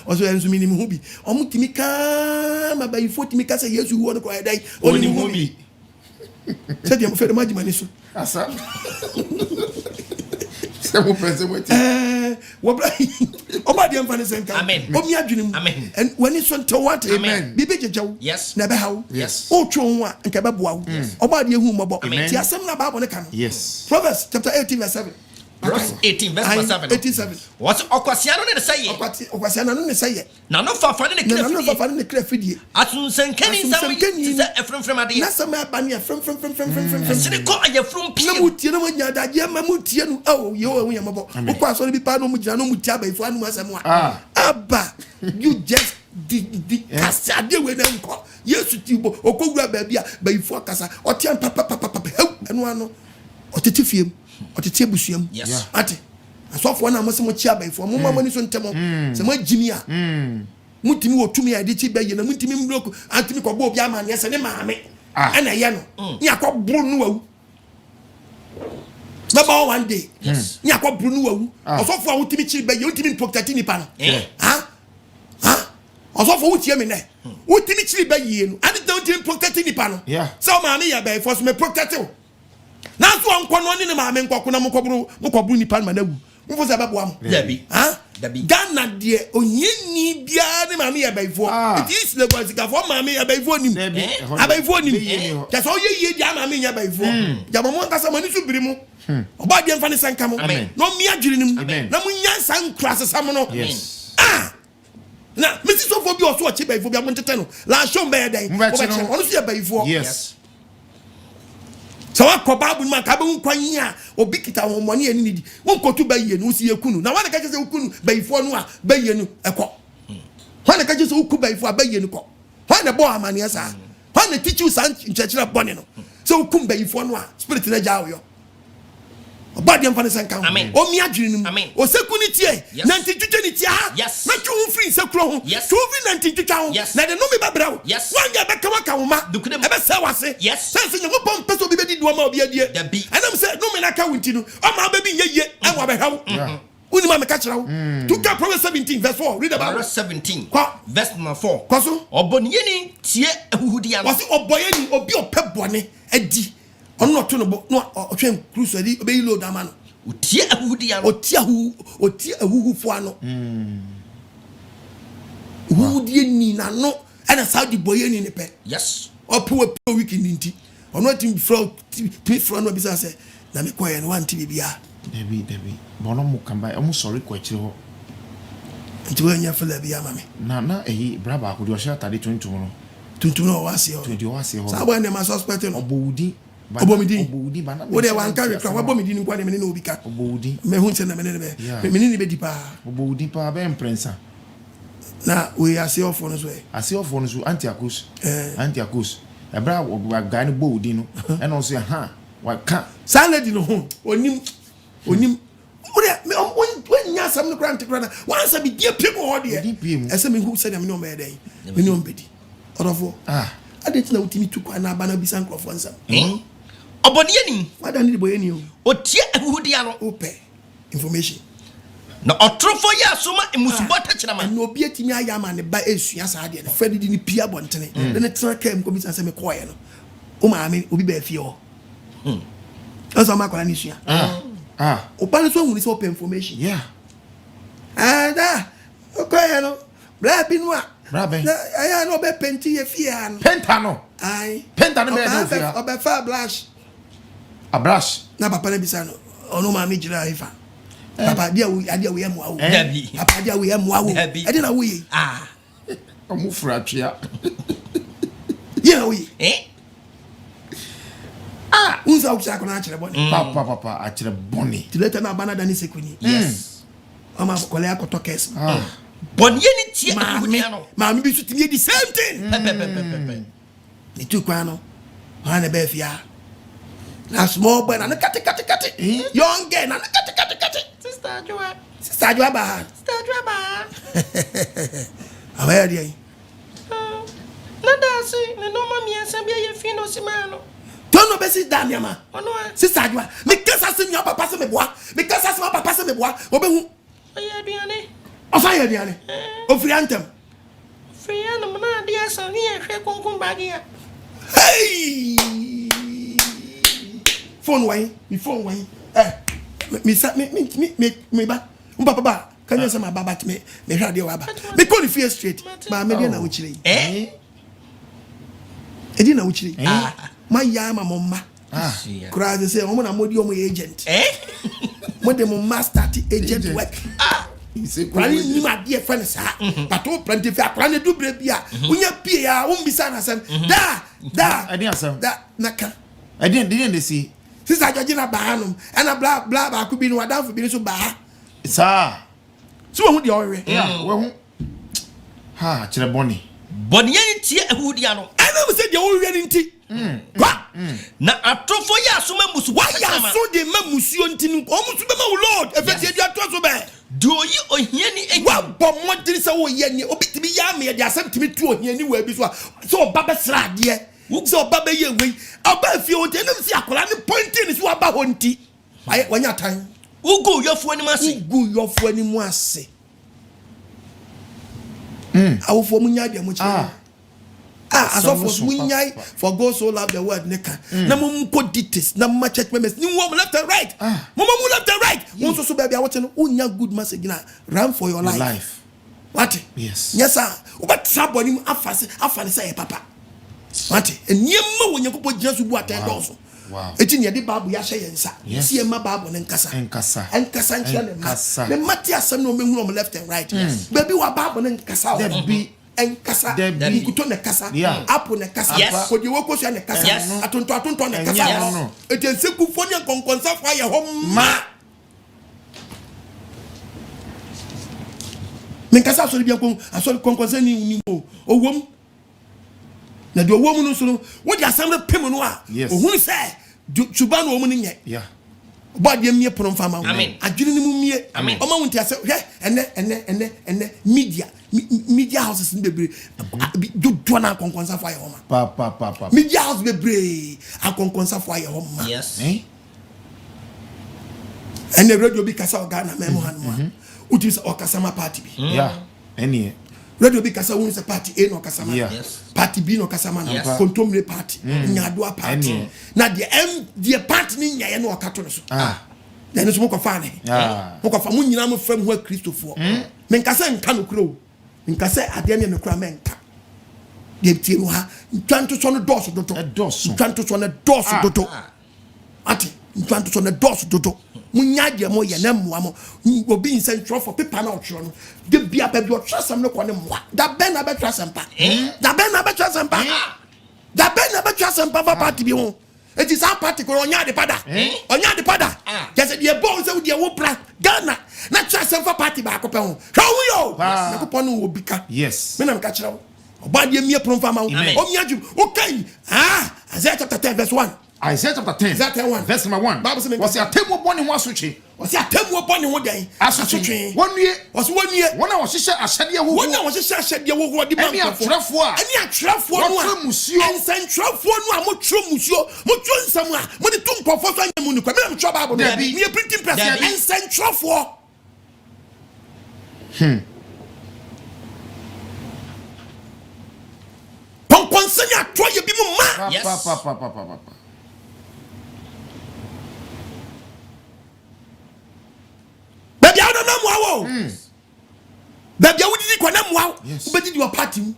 or so enso minimum hu bi omutimi ka ma ba ifo timi ka say Yesu wo no kwa dai oni hu bi say dem fe ma jimani so asa se mo pense mo ti wo bra oba dem fa ne senka omi adwunim and when it's on to what amen bibi jejew yes na be hawo yes o twon ho a nka be boa wo oba de hu mo bo ti asem na Bible ne ka no yes Proverbs chapter 18 verse 7 Verse 18 verse 7 87 what okwasiano ne say okwasiano ne say na no fafa ne kra fidie atunsenkani say efremfrem ade na sama ba ne frem sene ko ayefrum pie na mutie na manya da je ma mutie no oh ye wo hu yamabo okwa so bi pa no mu gina no mutie aba ifu anu asem a aba you just the kasade we na nko Yesu tibo okowura ba bia ba ifu akasa otian papa enu ano otete fiem otete busuam ate asofo na mo se mo chia ba ifu mo mama ni so ntemo se mo jimi a mutimi wotumi a de chi ba ye na mutimi mbloko antimi ko bo bia ma ne se ne maame ana ye no ni akobro no wawu Number one day, yes. Ni akwa brunu wawu. Osofo a wutimi chi be ye wutimi protect ni pa no. Osofo wutie me ne. Wutimi chi be ye no. Ani don wutimi protect ni pa no. So ma me ya be for so me protect o. Na so anko no ni ma me nkoko na mokobru ni pa ma na wu. Mfo se bebo am. Dabi. Dabi. Ghana de onyeni bia ni ma me ya be fo. It is the boys ka for ma me ya be fo nim. Abai fo nim. Ja so ye dia ma me ya be fo. Ja mo nkasa mani so biri mu. Oba de mfa ne sanka mo no mi adwiri nim na mo nyansa nkrase sam no na mesi so fo bi oso oche bai fo bi amontete no la show be dai ono so bai fo yes so akoba bu man ka be nkwan a obi kita ho mone ani nidi won kotu bai ye no si yakunu na wan ka je se ukunu bai fo no a bai ye no eko wan ka je se uku bai fo a bai ye no ko wan na bo amane sa wan na teach you san nchechira bone no so ukum bai fo no a spirit na jawo yo Obadi amfane sanka o mi adwiri nim o security na ntitwitwe ni tia na twu free Nsekuro ho twu free na ntitwitwa ho na de no me babra ho wanga be kama ka homa e be se wase sense nyo pom peso bi be di do ma obi adie anam se no me na ka wunti no o ma ba bi yeye e wa be hawo uni ma me ka kira ho to ka Proverbs 17 verse 4 read about Proverbs 17 verse 4 kwaso oboniyeni tie ahuhudia no wase oboyeni obi opebone adi ono to no otwen cruise adi be load ama no otie ahuhudia no otie ahuhufo ano ahuhudie ni na no ana Saudi boyeni ne pe yes opo weekend nti ono tim fro no bisa se na me koye no wanti bibia debi bono mu kamba o sorry ko akire ho nti we nya fela bia mame na ehi braba akodi o sha tade 20 no 20 no wase ho 20 wase ho sabo ne ma suspect no obodi bana wo de wan carry kwa obomidi ni kwa ne me no obika obodi me hu nse na me ne be me ni be di pa obodi pa be imprensa na we ase ofo no so antiacus ebra guy no bodi no e no so wa ka salad no ho onim wo de me on nya sam no grant grant wan sa bi die people ho de ese me hu se na me no me dey me no mbedi Orofo. I didn't know Timmy took an abana bisan crop once. Oboniani. Why don't you boy any? Otia Hudiano. Ope information. No, Otrofo ya soma emusubota chama. No be at me I am and by Asias idea. Freddy didn't peer bontene. Then the truck came commit and semi choir. Oh, mammy, will be bare feel. That's a macronisha. Open so is open information. Yeah. Okay, no. Blapping what? Rabbi. I know be penti a fear. Pentano. Aye. Pentano be a far blush. A brush. Na papa bisano. Ono mami jira ifa. Papa dia we am wow. Papa dia we am wow. I didn't we. Omufratia. Yeah we. Unsa uksa kona achire boni. Papa achire boni. Tileta na bana dani sekuni. Yes. Ama kole akoto kes. Boni ni tie Hudiano. Mami bi sutimi the same thing. Ni tu kwano. Hana be fia. Na small boy na kati. Young girl na kati. Sister Joa ba. Aware dey. Na dasi, ne no mami ansam ye fino simano. Don't be sit down yama. Sister Joa, me kasa se mi papa se me boa. Me kasa se papa se me boa. Obehu. Oya aduane. Ofa ya aduane. Ofri antem. Free na mana dia san ni ehwe konkon bagia. Hey! Phone way, me phone way. Me ba. Papa ba. Can you say my baba to me? Me hwa de wa ba. Me call the fear straight. Ba me dey na wo chire. Edi na wo chire. My yama mama. Kura they say omo na modi omo agent. Mo dem master agent work. Kwani ni ma die friend sa. Pato plenty fa kwani du bre bia. Unya pie ya wo mbisa na sem. Da. Edi asem. Da naka. Edi dey see. Sister George na ba hanum. Ana bla ba ku bi no wadan fu bi so ba. Sa. So who dey already? Yeah, we hu. Ha, chire boni. Boni ni tie Hudiano. I never said they already nti. Wa. Na atrofo ya soma musu. Why ya so dey ma musuo nti no. O musu be ma Lord. Efeti adu ato so be. Do yi ohiani eni. Wa bo modiri se wo ye ni obitimi ya me de asem timi tu ohiani wa bi so ba be sra de. So ba be ye we. Aba fie o de nem si akola ni pointing so aba ho nti. Wanya tan. Ugu yofu ani mase. Ugu yofu ani mu ase. Awofo munya de mu chi. Asofo munya for God so love the world neka. Na mum ko details na ma church members ni wo left and right. Mum left and right. Won so baby awot no unya good message na run for your life. What? Yes. Yes sir. Oba trouble ni afane say papa. What? Eniyema wo nyakopo gina so bu atendo. Wow. Eti ne de Bible ya hye yensa. Si e ma Bible ne nkasa. Enkasa nchia ne ma. Ne mati asem no mehu no left and right. Baby wa Bible ne nkasa. There be enkasa. Nkuto ne kasa. Apo ne kasa. Kodi wo kosia ne kasa. Atonto ne kasa. Eti enseku fo ne konkonsa fa ye ho ma. Me nkasa so bia kon asori konkonsa ni o. Owom. Na de owom no so no wo de asam pem no a ohun se chuba no omu nye oba de mie pono fama adwene ni mu mie oma wonti ase hwe media houses ni bebre do na konkonsa fo aye homa pa media house bebre akonkonsa fo aye homa yes ene radio bi kasa Ghana memo hanwa uti se okasama party bi ene radio bi kasa won se party A no kasama party B no kasama na control party nyadoa party na the party ni nyaye no okato no so na no so mo kofa ne mo kofa mo nyina mo fam ho Christopher men kasa nka no kro men kasa ade ne kro men nka de tie no ha ntwanto so no doso ntwanto so no doso dodo ati ntwanto so no doso dodo munyade mo ye na moa mo obi insen for paper na otro no de bia ba bi otro sam no kone moa da ben na be trasam pa da ben na be trasam pa pa party bi ho eti sa party ko onya de pada just de bo se de wo pra Ghana na trasam for party ba ko pe ho hwo yo na ko ponu obi ka yes me na mka kire wo oba de mie pro fa ma wo o miaju o kai Isaiah chapter 10 verse 1 Isaiah chapter 10. Isaiah 1. Verse number 1. Bible says, was a table born in one switch. Was a table born in 1 day. Assume 1 year. Was 1 year. One I was share a shadia who was a shadia who were the any a trafwa. Any a trafwa. Monsieur. And send trafwa. Mucho monsieur. Mucho somewhere. When the tongue for fire munuka. I'm trouble. There be a printing press. And send trafwa. Consenya try you be ma. Yes. Baby, I don't know wow. Baby, I wouldn't go na wow. But did your party?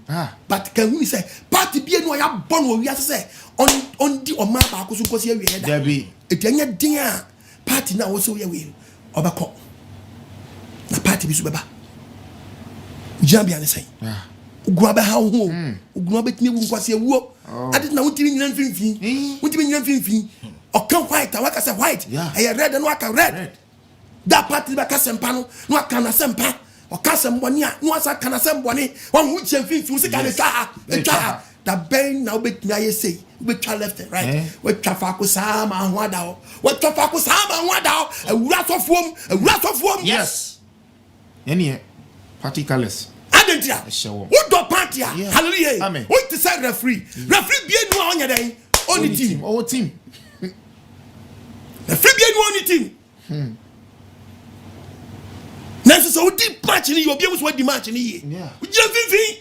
But can we say party be no ya born we say on the on my back so cause here we head. There be. It anya din party na wo so we we obako. Na party bi so beba. Ujambia ne say. Uguabe ha ho uguabe tini wu nkwase wuo ade na wutimi nyina mfimfin wutimi nyina mfimfin oka white awaka say white e red no aka red that party be ka sempa no aka na sempa oka semboni a no asa kana semboni won wu che mfimfin se ka ne twa that ben na obetimi aye say obetwa left and right we twa fa ko sama ho ada ho we twa fa ko sama ho ada ho awura sofuom Yes. Any party colors. What do party? Hallelujah. Amen. What to say referee? Referee be no on your day. Only team. Oh team. Referee be no only team. Now so deep match in you be able to the match in here. Yeah. We just fin.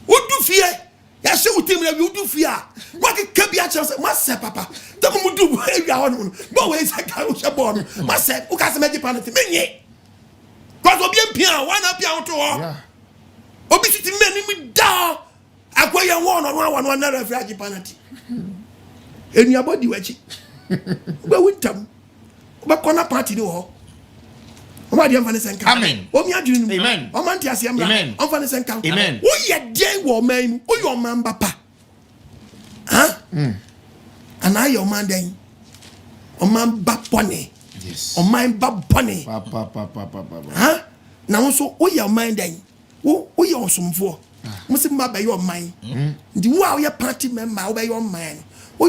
What do fear? Ya say team we do fear. What can be a chance? Must say papa. Tell me do we are on. But we say can we born. Must say who can make penalty me. Cause obi empia one up here to Yeah. Obi siti meni mi da akwaya one na referee penalty. Enu abodi wachi. Oba wintam. Oba corner party do ho. Oba dey amfane senka. Amen. Omi adwunu mu. Amen. O man tiase amra. Amen. Amfane senka. Amen. Wo ye den wo man mu. O yo man papa. Ha? Ana yo man den. O man ba pone. Yes. O man ba pone. Papa. Huh? Now so o your mind then. O your somfo. Musi ma ba your mind. The wa your party member o ba your mind. O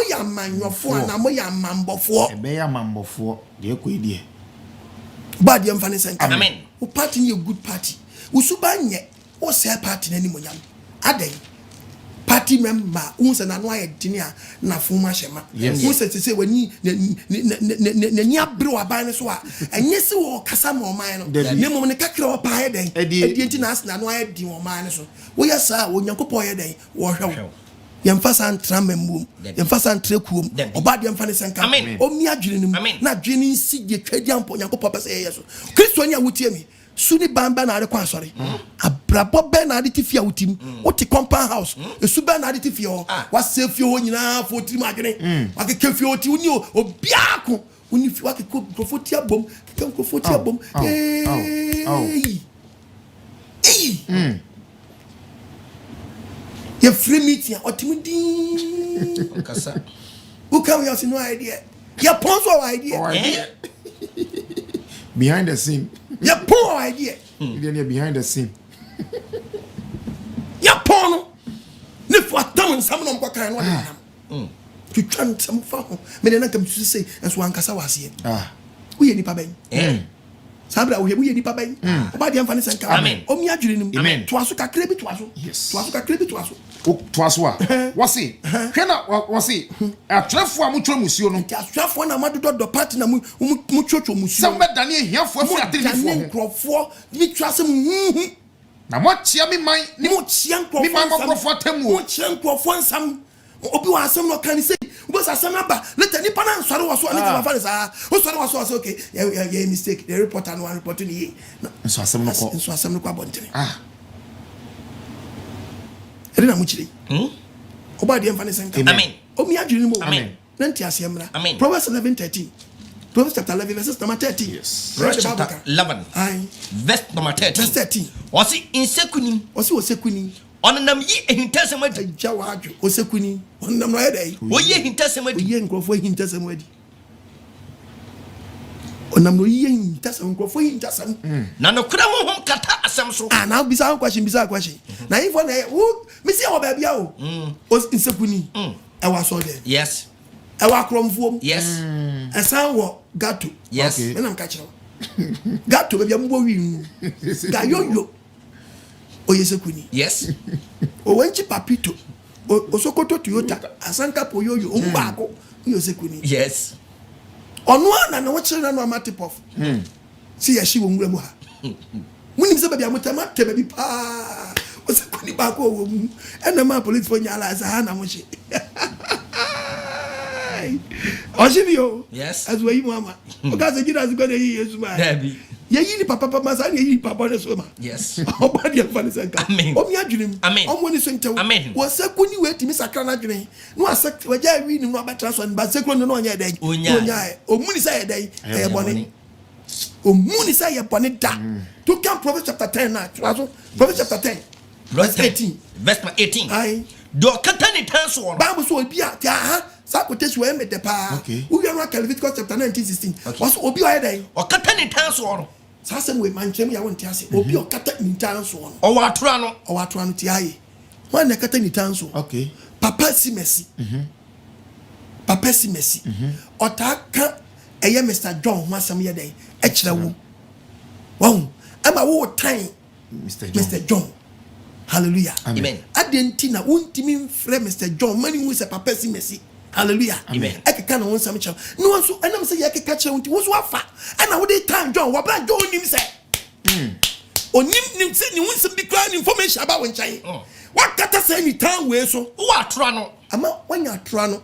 ya man your phone na mo ya mambofo. E be ya mambofo de ko edie. Ba de mfane senka. Amen. O party ni a good party. O suba nye o say party na ni mo yam. Aden. Party member unse na no ayedinia na fuma hema unse se wani na ni abre waban so a enye se wo kasa mo man no ne mom ne kakra wo pa den edi enti na na no ayedi wo man so wo yesa wo nyankopɔ ye den wo hwew yemfa san tramambum yemfa san trekuom oba de yemfa ne senka omi adwene nim na adwene nsi de twadi ampo nyankopɔ pese ye so kristo ni a wotie mi suni bamba na ade kwa sori abrabo be na ade tifia wutim oti compound house esu be na ade tifia ho wa sefie ho nyina fo tirim adwene wa ke kefie oti uni obiako uni fi wa ke krofoti abom ke krofoti abom ye free meeting otimi din Kasa. who come here no idea ya ponso idea behind the scene. Ya poor idea. You're behind the scene. Ya pono. Ne fo atam nsam no mkwa kan no de. Tu twan nsam fa ho. Me de na kam tu say enso ankasa wase. Wo ye nipa ben. Sabra wo ye nipa ben. Oba de amfa ne senka. O mi adwiri nim. To aso kakra bi to aso. Yes. To aso kakra bi to aso. O to aso a. Wase. Hwe na wase. Atrefo a mutwa musuo no. Ti asoafo na madodo party na mu twotwo musuo. Some bed dane hiafo afi atrefo ho. Nkrofo mi twase mu. Na mo chia mi man ni mo chia nkrofo. Mi man nkrofo atamu. Mo chia nkrofo nsam. Obi wa asem no kan say we say asem aba later ni pana nsore wo so ani ti fa sa o sore wo so okay yeah mistake the reporter no report ni ye so asem no ko abontere eri na mu chiri oba de mfa ne senka Amen. o mi adwene mo Amen. na nti asem ra Amen. Proverbs 11:13 Proverbs chapter 11 verse number 13 Yes. Proverbs chapter 11 verse number 13 verse 13 wasi insekuni wasi osekuni onam yi ehintasem adi ajawa adwo osekuni onam no yedai oyi ehintasem adi oyi nkrofo ehintasem adi onam no yin tasam nkrofo yin tasam na no kura ho kata asem so now bisa question na if one me see oba bia o Nsekuni e wa so there yes e wa kromfo yes esan wo gato yes me nam ka kire gato be bia mbo wi ga yoyo o Nsekuni yes o wenchi papito o Sokoto Toyota asanka po yoyo o mbako Nsekuni yes onu ana na wo kire na no amate pof si ya shi wo nwura mu ha munim se bia mutama te ba bi pa Nsekuni ba ko wo mu ena ma police for nyala za na mo shi Oshibio yes as we mama o ka se jira zugo de yi Yesu ma Dabi ye yi papa papa sa ye yi papa ne so ma yes o ba dia fa ne sanka amen o mi adwunim amen o mo ni so ntew amen Nsekuni we timi sakra na dwene no asak we ja wi ni no abatra so ba Nsekuni no onya den onya o mu ni sa ye den e bone o mu ni sa ye bone da to come Proverbs chapter 10 na Proverbs chapter 10 verse 18 ai do kata ni tanso Bible so obi a ha sa quotation we me de pa we no Leviticus chapter 19:16 was obi o hedan o kata ni tanso no sa sem we manchem ya won ti ase obi o kata ni tanso no o wa tora no ti aye wan na kata ni tanso papa si mercy papa si mercy o ta ka eye Mr. John ho asem ye den e kire wo won ama wo tan Mr. John hallelujah amen adenti na wontimi mfre Mr. John mani hu se papa si mercy hallelujah amen ekeka na won sam cha no so enam se ye keka cha wonti wo so afa ana wo dey time John wo bra John nim se onim nim se ni won sam bi kra information about won chai wakata se ni time we so wo atora no ama wanya atora no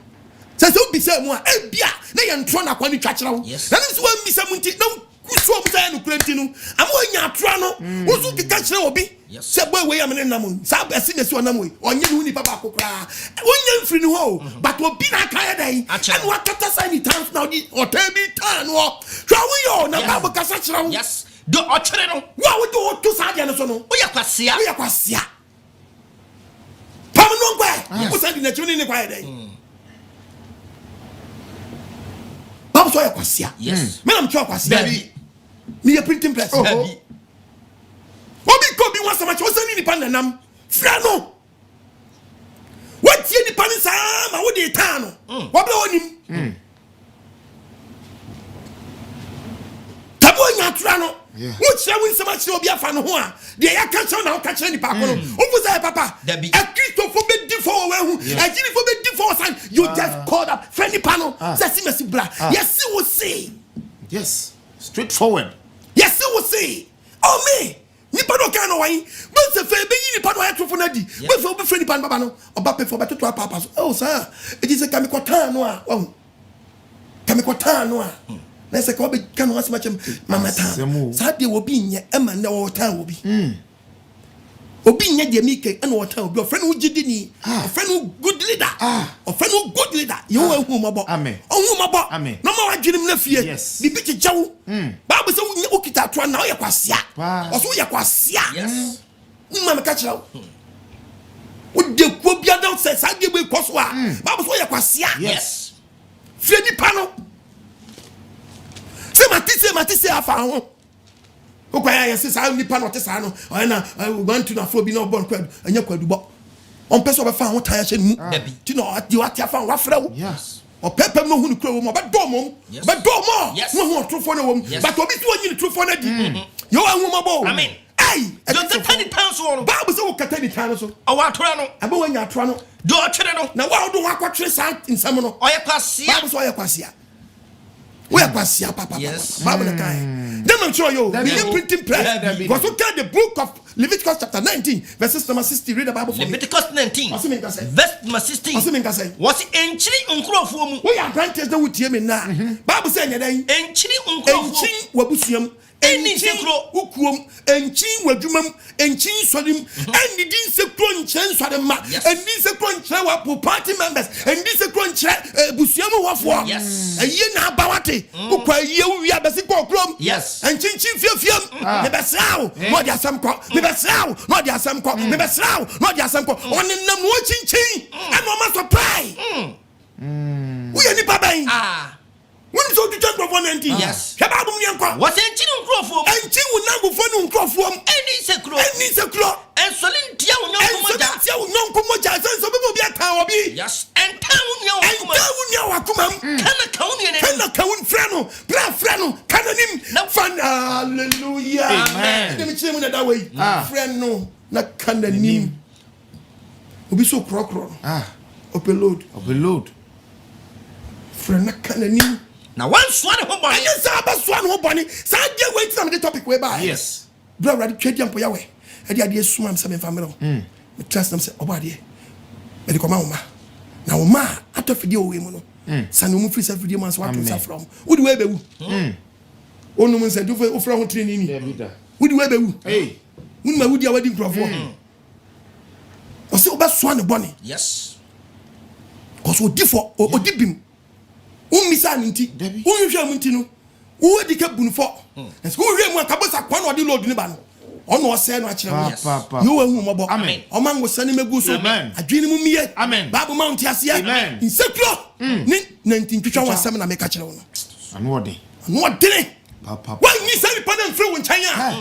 se se obi se mu a ebia na ye ntro na kwa ni twa kira wo na nim se wo mi se munti na kuso mu se no krenti no ama wanya atora no wo so keka kira obi se boy we am nam sa esi na si onam we onye ni papa akokra onye mfiri ni ho but obi na kan dai and what kata say ni times now di otabi tan wo twa we yo na baba kasa kira wo yes do ochire no wa wo do to sa dia no so no wo yakwasia pam no ngwa wo sa di na chuni ni kwa dai baba so yakwasia yes me nam chwa kwasia me a printing press obi ko bi wasa ma cho sani ni pan nanam fra no watie ni pan sa ma wo de ta no wo bla onim tabo nya tra no wo kire wo nsema kire obi afa no ho a de ya ka kire na wo ka kire ni pa ko no wo fu say papa a Christopher be di for we hu a jini for be di for san you just called up friendly panel say si mesi bra yes we say yes straightforward yes we say oh me nipa do kan no wan but se fe be yi nipa do ayetofo na di be fe be friend nipa baba no oba pe for beto to papa so oh sir it is a kamikotan no a oh kamikotan no a na se ko be kan no asema chem mama tan sa de obi nye e ma na wo tan obi obi nye de mike e na wo tan obi friend wo gidi ni friend good leader friend good leader you hu mabo amen hu mabo no ma wadwenem na fie bi bi chichawo Bible say wo kita to na wo yakwasia oso yakwasia yes mama ka chirawo wo de ko bia down say sa de be koso a Bible say yakwasia yes fie ni pano se matise afa ho o kwa ya se sa ni pano te sa no o na want to na fo bi na born kwadu anya kwadu bo on person be fa ho tire hye mu ti no ati wati afa wa fra wo yes o pepem no hu ni kro wo mo be do mo wo hu trofo na wo but obi ti onyi trofo na di yo wa hu mo bo amen ai do the tani tanso no Bible say wo kata ni tan so o wa tora no aba wanya atora no do ochire no na wa do wa kwatwere sa nsam no o yakwasia Bible say o yakwasia we yakwasia papa yes Bible na kai dem am sure yo we printing press because we carry the book of Leviticus chapter 19 verses number 60 read the Bible for Leviticus 19 verse number 16 was enchiri nkrofo mu we are granted that we tie me na Bible say nyadan enchiri nkrofo enchin wabusuam eni sekro ukuom enchin wadwumam enchin sodim eni din sekro nchen sodem ma eni sekro nchen wa party members eni sekro nchen busuam wofo aye na abawate ukwa aye wi abesi ko krom enchin fiafiam me besrawo no dia sam ko me besrawo no dia sam ko me besrawo no dia sam ko onenam wo chinchin eno ma supply we ani baban wọ́n sọ tuntun gbọ́ nkrofo 19 yes heba bum ne nkwa was enchini nkrofo enchi unangufo no nkrofo eni sekuro ensoli ntia unyanko moja senso bibo bia kan obi yes enta unya wakuma kana kaun freno kananim fan hallelujah amen dem chemu na that way freno na kananim obi so krokro overload freno na kananim na one swan ho boni yes aba swan ho boni sa je wait na the topic we ba yes bro ready twedi ampo yawe ade ade suma am se me family me trust them say obade me de koma uma na uma atofide owe mu no sanu mu free self video man so what to from wodi we bewu onum nse do ofra ho training ni wodi we bewu woni ma wodi awadi nkrofo o se oba so an boni yes cause odi for odi bim misa nti unhwe mu nti no wodi ka bunfo nso unhwe mu akabosa kwa no odi load ni ba no ono ose no akire mu yo wahu mobo amen omango sane megu so adwini mu miye babu mount ase Nsekuro ni 19 twitwa wasam na meka kire wo no anu odi papa wan ni sane pa na mfre wo nchanya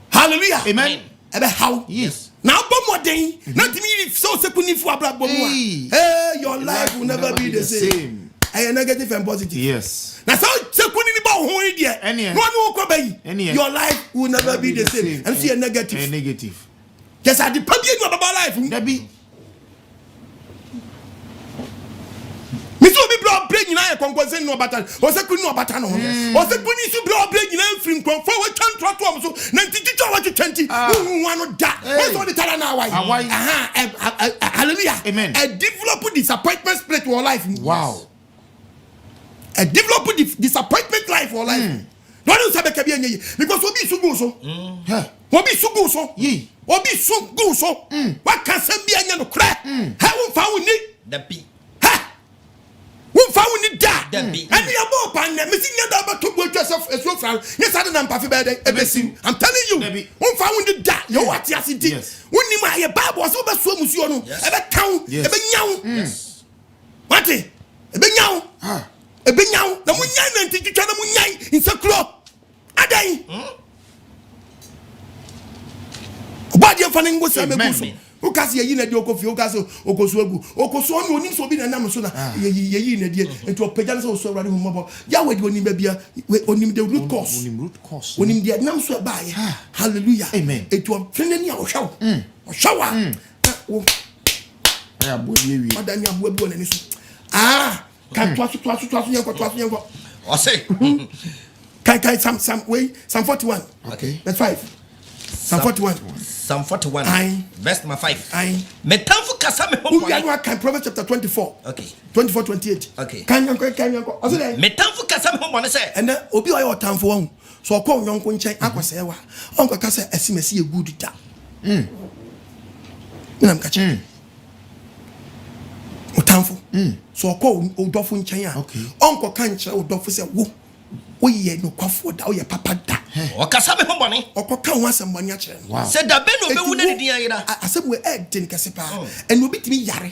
hallelujah amen ebe how yes na bomoden na timi so sekunifu abrabo mu hey your life will never be the same a negative and positive yes na so sekuni ni ba ho ide no no ko bayi your life will never be the same and see a negative just at the pabie no baba life dabi mi so bi bro break nyina e konkonsen no batan o sekuni no batan no o sekuni su bro break nyina mfiri konfo we twan trotto so na ntitito wa 20 one da o so the tala na why hallelujah amen a develop disappointment spirit in your life wow a develop disappointment life or life. Don't say be enye because obi sugu so. Obi sugu so. Obi sugu so. What can say be enye no kra? Ha won fa woni da bi. Ha. Won fa woni da. Bi. And you bo pan na me sinya da ba to bo twese eso fra. Yes ade na mpafe be dey ebesim. I'm telling you. Won fa woni da. You what asidi. Woni ma ye bible so be so musuo no. Ebe kan, ebe nyawo. What? Ebe nyawo. Ebenyaw na munyai na ntitwa na munyai Nsekuro adai obadi afane ngosa meguso ukasi yeyi na di okofi ukasi okosu egu okosu onu onim so bi na nam so na yeyi na di enti opagya so so awrade humobo ya wadi onim ba bia onim the root cause onim di nam so ba ye hallelujah amen enti ofrene ni a ohwawo ohwawa wo ya bo wi odani abo na ni so can twasu yanko o say kai some way some 41 okay that's 5 some 41 verse number 5 metamfo kasa me ho who can Proverbs chapter 24 okay 28 okay kan yanko o say metamfo kasa me ho bone say and obi oyo tamfo won so okọ yonko nchen akwese wa onko kasa asimesi ye good da nam kache otamfo so okọ odofo nchen a onko kan kire odofo se wo ye no kwafo da wo ye papa da o kasa me ho bone okọ kan wa asem bone a kire se da be no be wu na di ayira asem we din kase pa and obi timi yare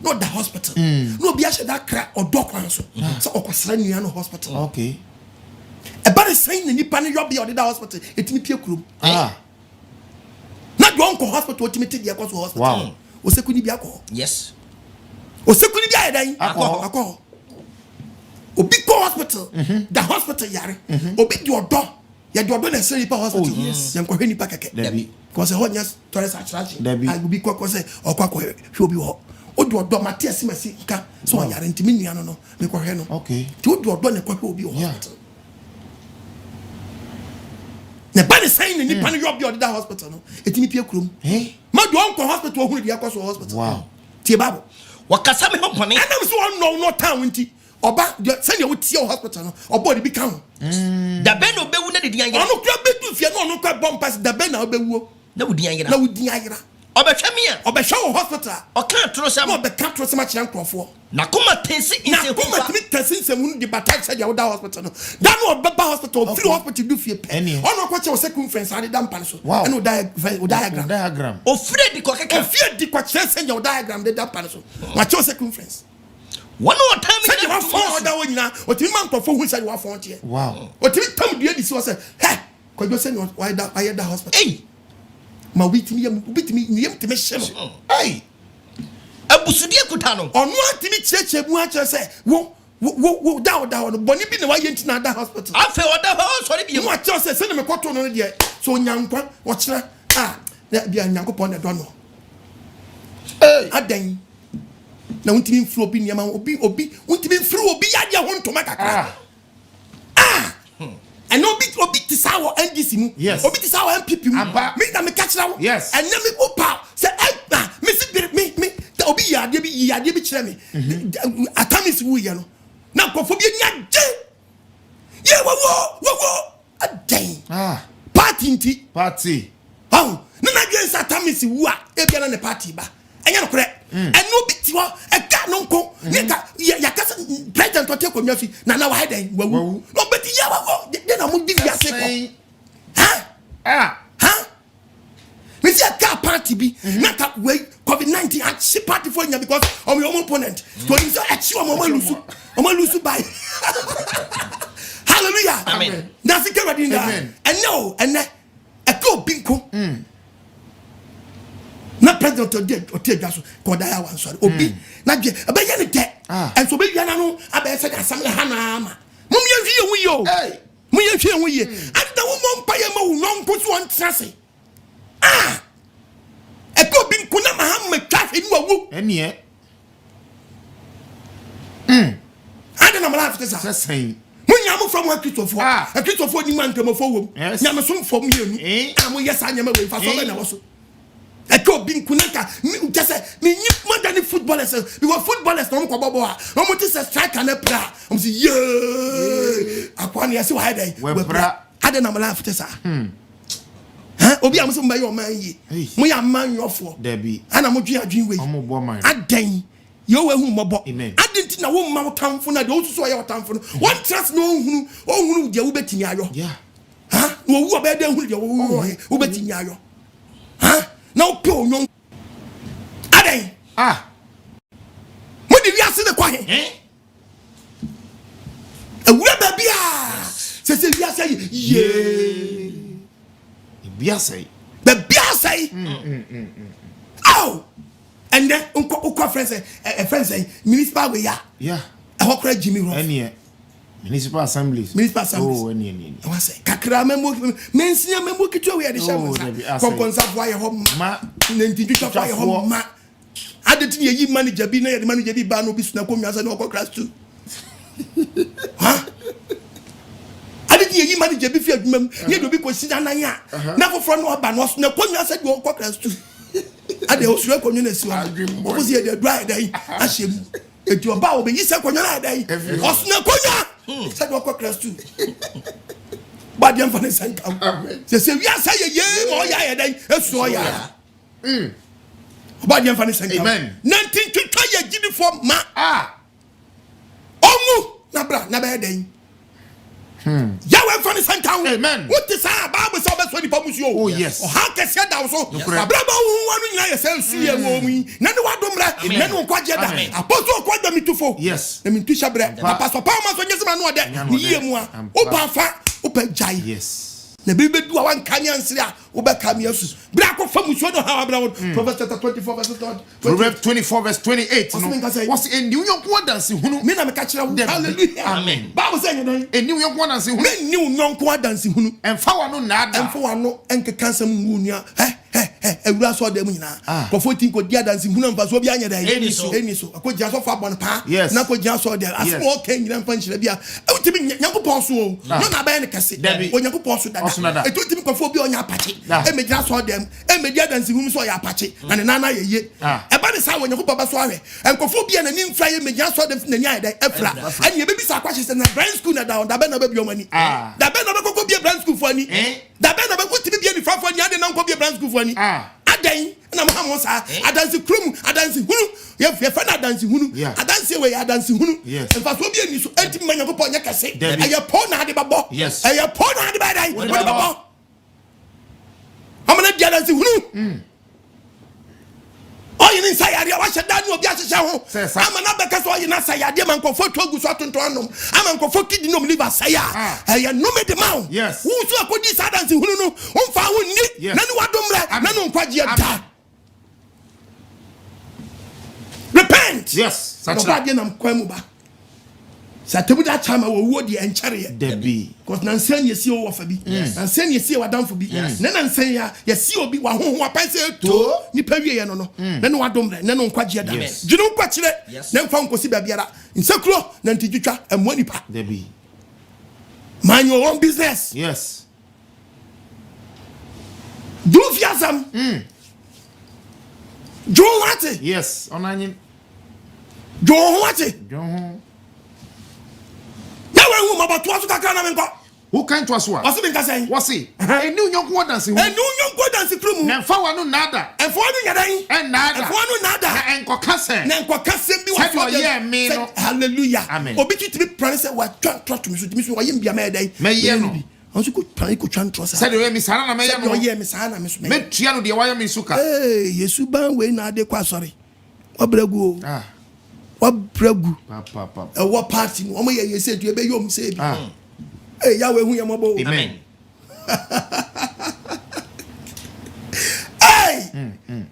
no the hospital no bi a she da kra odokwan so so okosra nua no hospital okay e ba de saying ni nipa ne yobi o da hospital etimi pie kurom na do onko hospital otimi te dia kwaso hospital Osekuni bi akọ yes Osekuni bi ayedan akọ obi go hospital the hospital yare obi di odo ya di odo na seri pa hospital yan ko hwani pa keke ko se honya tourist attraction I go bi ko se okwa ko hwe obi ho o di odo mate asimasi ka so yare ntimi nua no me ko hwe no okay ti o di odo na ko hwe obi ho hospital na ba de sign ni pa no yobi odo da hospital no etimi pie kurom ma do onko hospital ohunu dia kwaso hospital wow tie babo wakasa me ho bone anam so no town nti oba send you tie hospital no obo de bi kan da be no be wu na de dia yira ono kra bedu fie no ono kra bompas da be na obewu na wu dia yira obehwe me a obehwe hospital o kan tro sam no be kan tro sam a kire nkrofo na kuma tensi inse na kuma tensi inse mu di batak said you da hospital no da no obeba hospital free hospital du fie pe ono kwa che o circumference ade da mpa so and o diagram o free di kwa keke o free di kwa che say you diagram de da mpa so ma che o circumference one more time say you want phone that one na o ti man kofo hu say you want phone tie wow o ti tam dua di si o say hey ko go say why that hospital hey ma bitimi yam timi hye hey abusudie kuta no ono atimi cheche mu a che say wo da no boni bi na wa yenti na da hospital afa oda ho sorry bi mu a che say na me kwoto no de so nyankwa o kire na bia nyankopon na do no adan na untimi mfro obi niam obi untimi mfro obi yade ho ntoma kakra and obi tisawo NDC mu obi tisawo MPP mu me na me catchra wo and na me opa say me si me obi yade bi kire me atamis wu ye no na kofo bi nya je ye wo adan party na gye atamis wu a e bia na ne party ba enya no kore eno bi ti ho e ka no nko nika ya kasa president to take onyafi na wa head wawu no beti ya wa de na mo di ya se ko we see a car party bi na ka we COVID-19 at she party for nya because of your opponent so you say achi o mo lusu by hallelujah amen na se ke ready na and no and e ko binko na president odi so ko da ya wan sorry obi na dwe e be ye ne te en so be wi na no abe se ka sam ha na ama mum ye hwie hu yo mum ye hwie hu ye anda wo mom pa ye ma wu non ko so on trase e ko bi nku na ma ha ma twa fe ni wawu enie anda na mala afite sa say munya from one Christopher ni man kemo fo wom nya me so fo mienu mo yes anya ma we fa so be na wo so e ko bi nkunaka just say me nyi more than footballers because footballers no ko bobo a no mo ti say striker na pra mo say yeah akwani ase wa dai we pra ade na mala afite sa obi am so mba yo man yi mo ya man yofo debi ana mo dwen adwen we omo bo man adan yo we hu mobo amen adenti na wo ma tamfo na de o susu ya tamfo no one trust no ohunu de wo betimi ayo no wu oba de hunu de wo betimi ayo na o pe onyon adan mo di wiase de kwa he ewura ba bia se wiase ye biase be biase and then unko friends municipal we ya e hokra Jimmy Rough enie municipal assemblies oh enie I was say kakra memo mensia memo kitwa we ya de shama konkonsa fo aye ho ma ntintu twa aye ho ma adeti ye yi manager bi na ye manager bi ba no bi suna ko miasa na okokra stu adeti ye yi manager bi fi adwuma ye do bi ko sida nan ya na foforo no ba no suna ko miasa de okokra stu ade osure konyo na siwa obuzi de dry dai ahyem eti oba obe yise konyo na dai osuna konyo said okokra stu bad yam fane sankam se wi asa ye mo ya ye dai esu o ya bad yam fane sankam amen 19 twitwa ye gidi for ma omu na bra na ba dai Yahweh fani sankam amen what is our bible say be so ni pamusu oh yes o ha kese da so abraba hu wanu nyina ye se nsu ye wo mu na ne wadomra na ne nkwaje da apostle kwada mitufo yes na mintu shabre na pastor Paul ma so nyesema no de ni ye mu a opa fa opa jai yes na bibe du a wan kanya nsire a oba kam yesu bra ko famusu do ha abra Proverbs chapter 24 verse 20 Proverbs 24 verse 28 no what's in new yonko adanse hunu me na me ka kire wo hallelujah amen bible say you know new yonko adanse hunu me new yonko adanse hunu emfa wano na ada emfa wano enkeka sam ngunia ewura so dem nyina kofo tin ko dia dansi hunu mfa so bi anya da eni so akogia so fa bon pa na kogia so de asmo okay nyina mfa nhyira bia ewutimi nyankopon so no na ba ne kase onyankopon so dada etutimi kofo bi onya apache emegia so dem emedia dansi hunu so ya apache na ne nana ye e ba ne sa onyankopon ba so ahwe enkofo bi na ni mfra ye megia so dem na nya da efra anya ye bebi sa kwahye se na brand school na da ba na ba bi omani da ba na ba kokko bi brand school fo ani da ba na ba kutimi bi ni fa fo ani ade na nko bi brand school fo ani adan na mo sa adansi krum adansi hunu ye fa na adansi hunu adansi we adansi hunu en fa so bi ani so enti manyankopon nya kase aye po na ade babo aye po na ade ba dai wo babo amana dia adansi hunu o yin sayade wa hyeda no obi ahyehye ho ama na beka so ye na sayade man kofo togu so atonto anom ama nkofo kidi no liver saya ya no me de ma wo so akodi sadanse hunu no omfa ho ni na ni wadomre na no nkwagye da repent yes such that na mkwemu ba satebu da chama wo di enchare debi because nansan yesi wo fa bi nansan yesi wa danfo bi na nansan ya yesi obi wa ho apanse to ni pawie ye no no na no wadomre na no nkwagye da dwunu nkwakire na mfa nkosi ba biara Nsekuro na ntidwitwa emo nipa debi mind your own business yes do fiasam jo wate yes onanyin jo wate jo who about was kakana menko who can't was what was been saying was he a new young one dancing a new young go dancing crew na fa wanu nada and for no yadan and nada and for no nada and kokase na kokase bi wa yeah me no hallelujah amen obi to be promise what trust me so wa yim bia me dai me ye no once you could plan ko trust said we me sana na me ye no ye me sana me so me tua no de wa ye me suka yesu ban we na de kwa sorry obragu wabragu papa what party no omo ye say to e be yom say bi Yahweh hu yamobo amen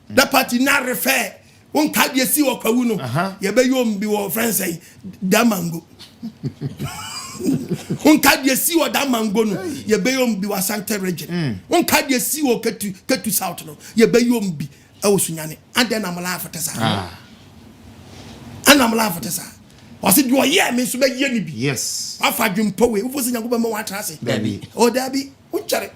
the party na refer won ka de si wo kwawu no ye be yom bi wo friend say damango won ka de si wo damango no ye be yom bi wa Santa region won ka de si wo ketu south no ye be yom bi e wo sunyane ande na mala afotesa anam la afotesa wasi do ye me so be ye ni bi yes afa dwempo we wo fosi nyakoba ma wa trase dabi o dabi unchare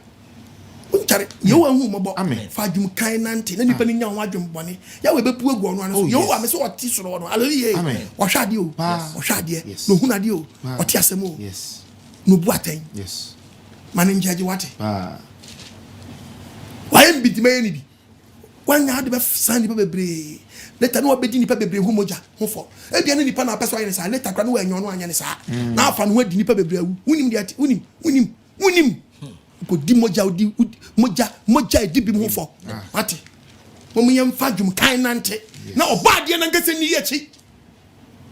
ye wa hu mo bo fa dwum kan nante na nipa ni nya wa dwum bone ya we bepu egu onu anu ye wa me so oti soro no hallelujah o hwa de o no hu na de o oti asem o yes no bu aten yes manenjaji wate wa em bitime ni bi wanya de be san ni bebre later no obedi nipa bebre hu moja hu fo e bia nipa na peso ayen sa later kra no wanyo no anya ne sa na afa no adi nipa bebre awu unim de ati unim ko di moja odi moja edi bi hu fo ati mo yem fa dwum kan nante na oba de na ngase ni yechi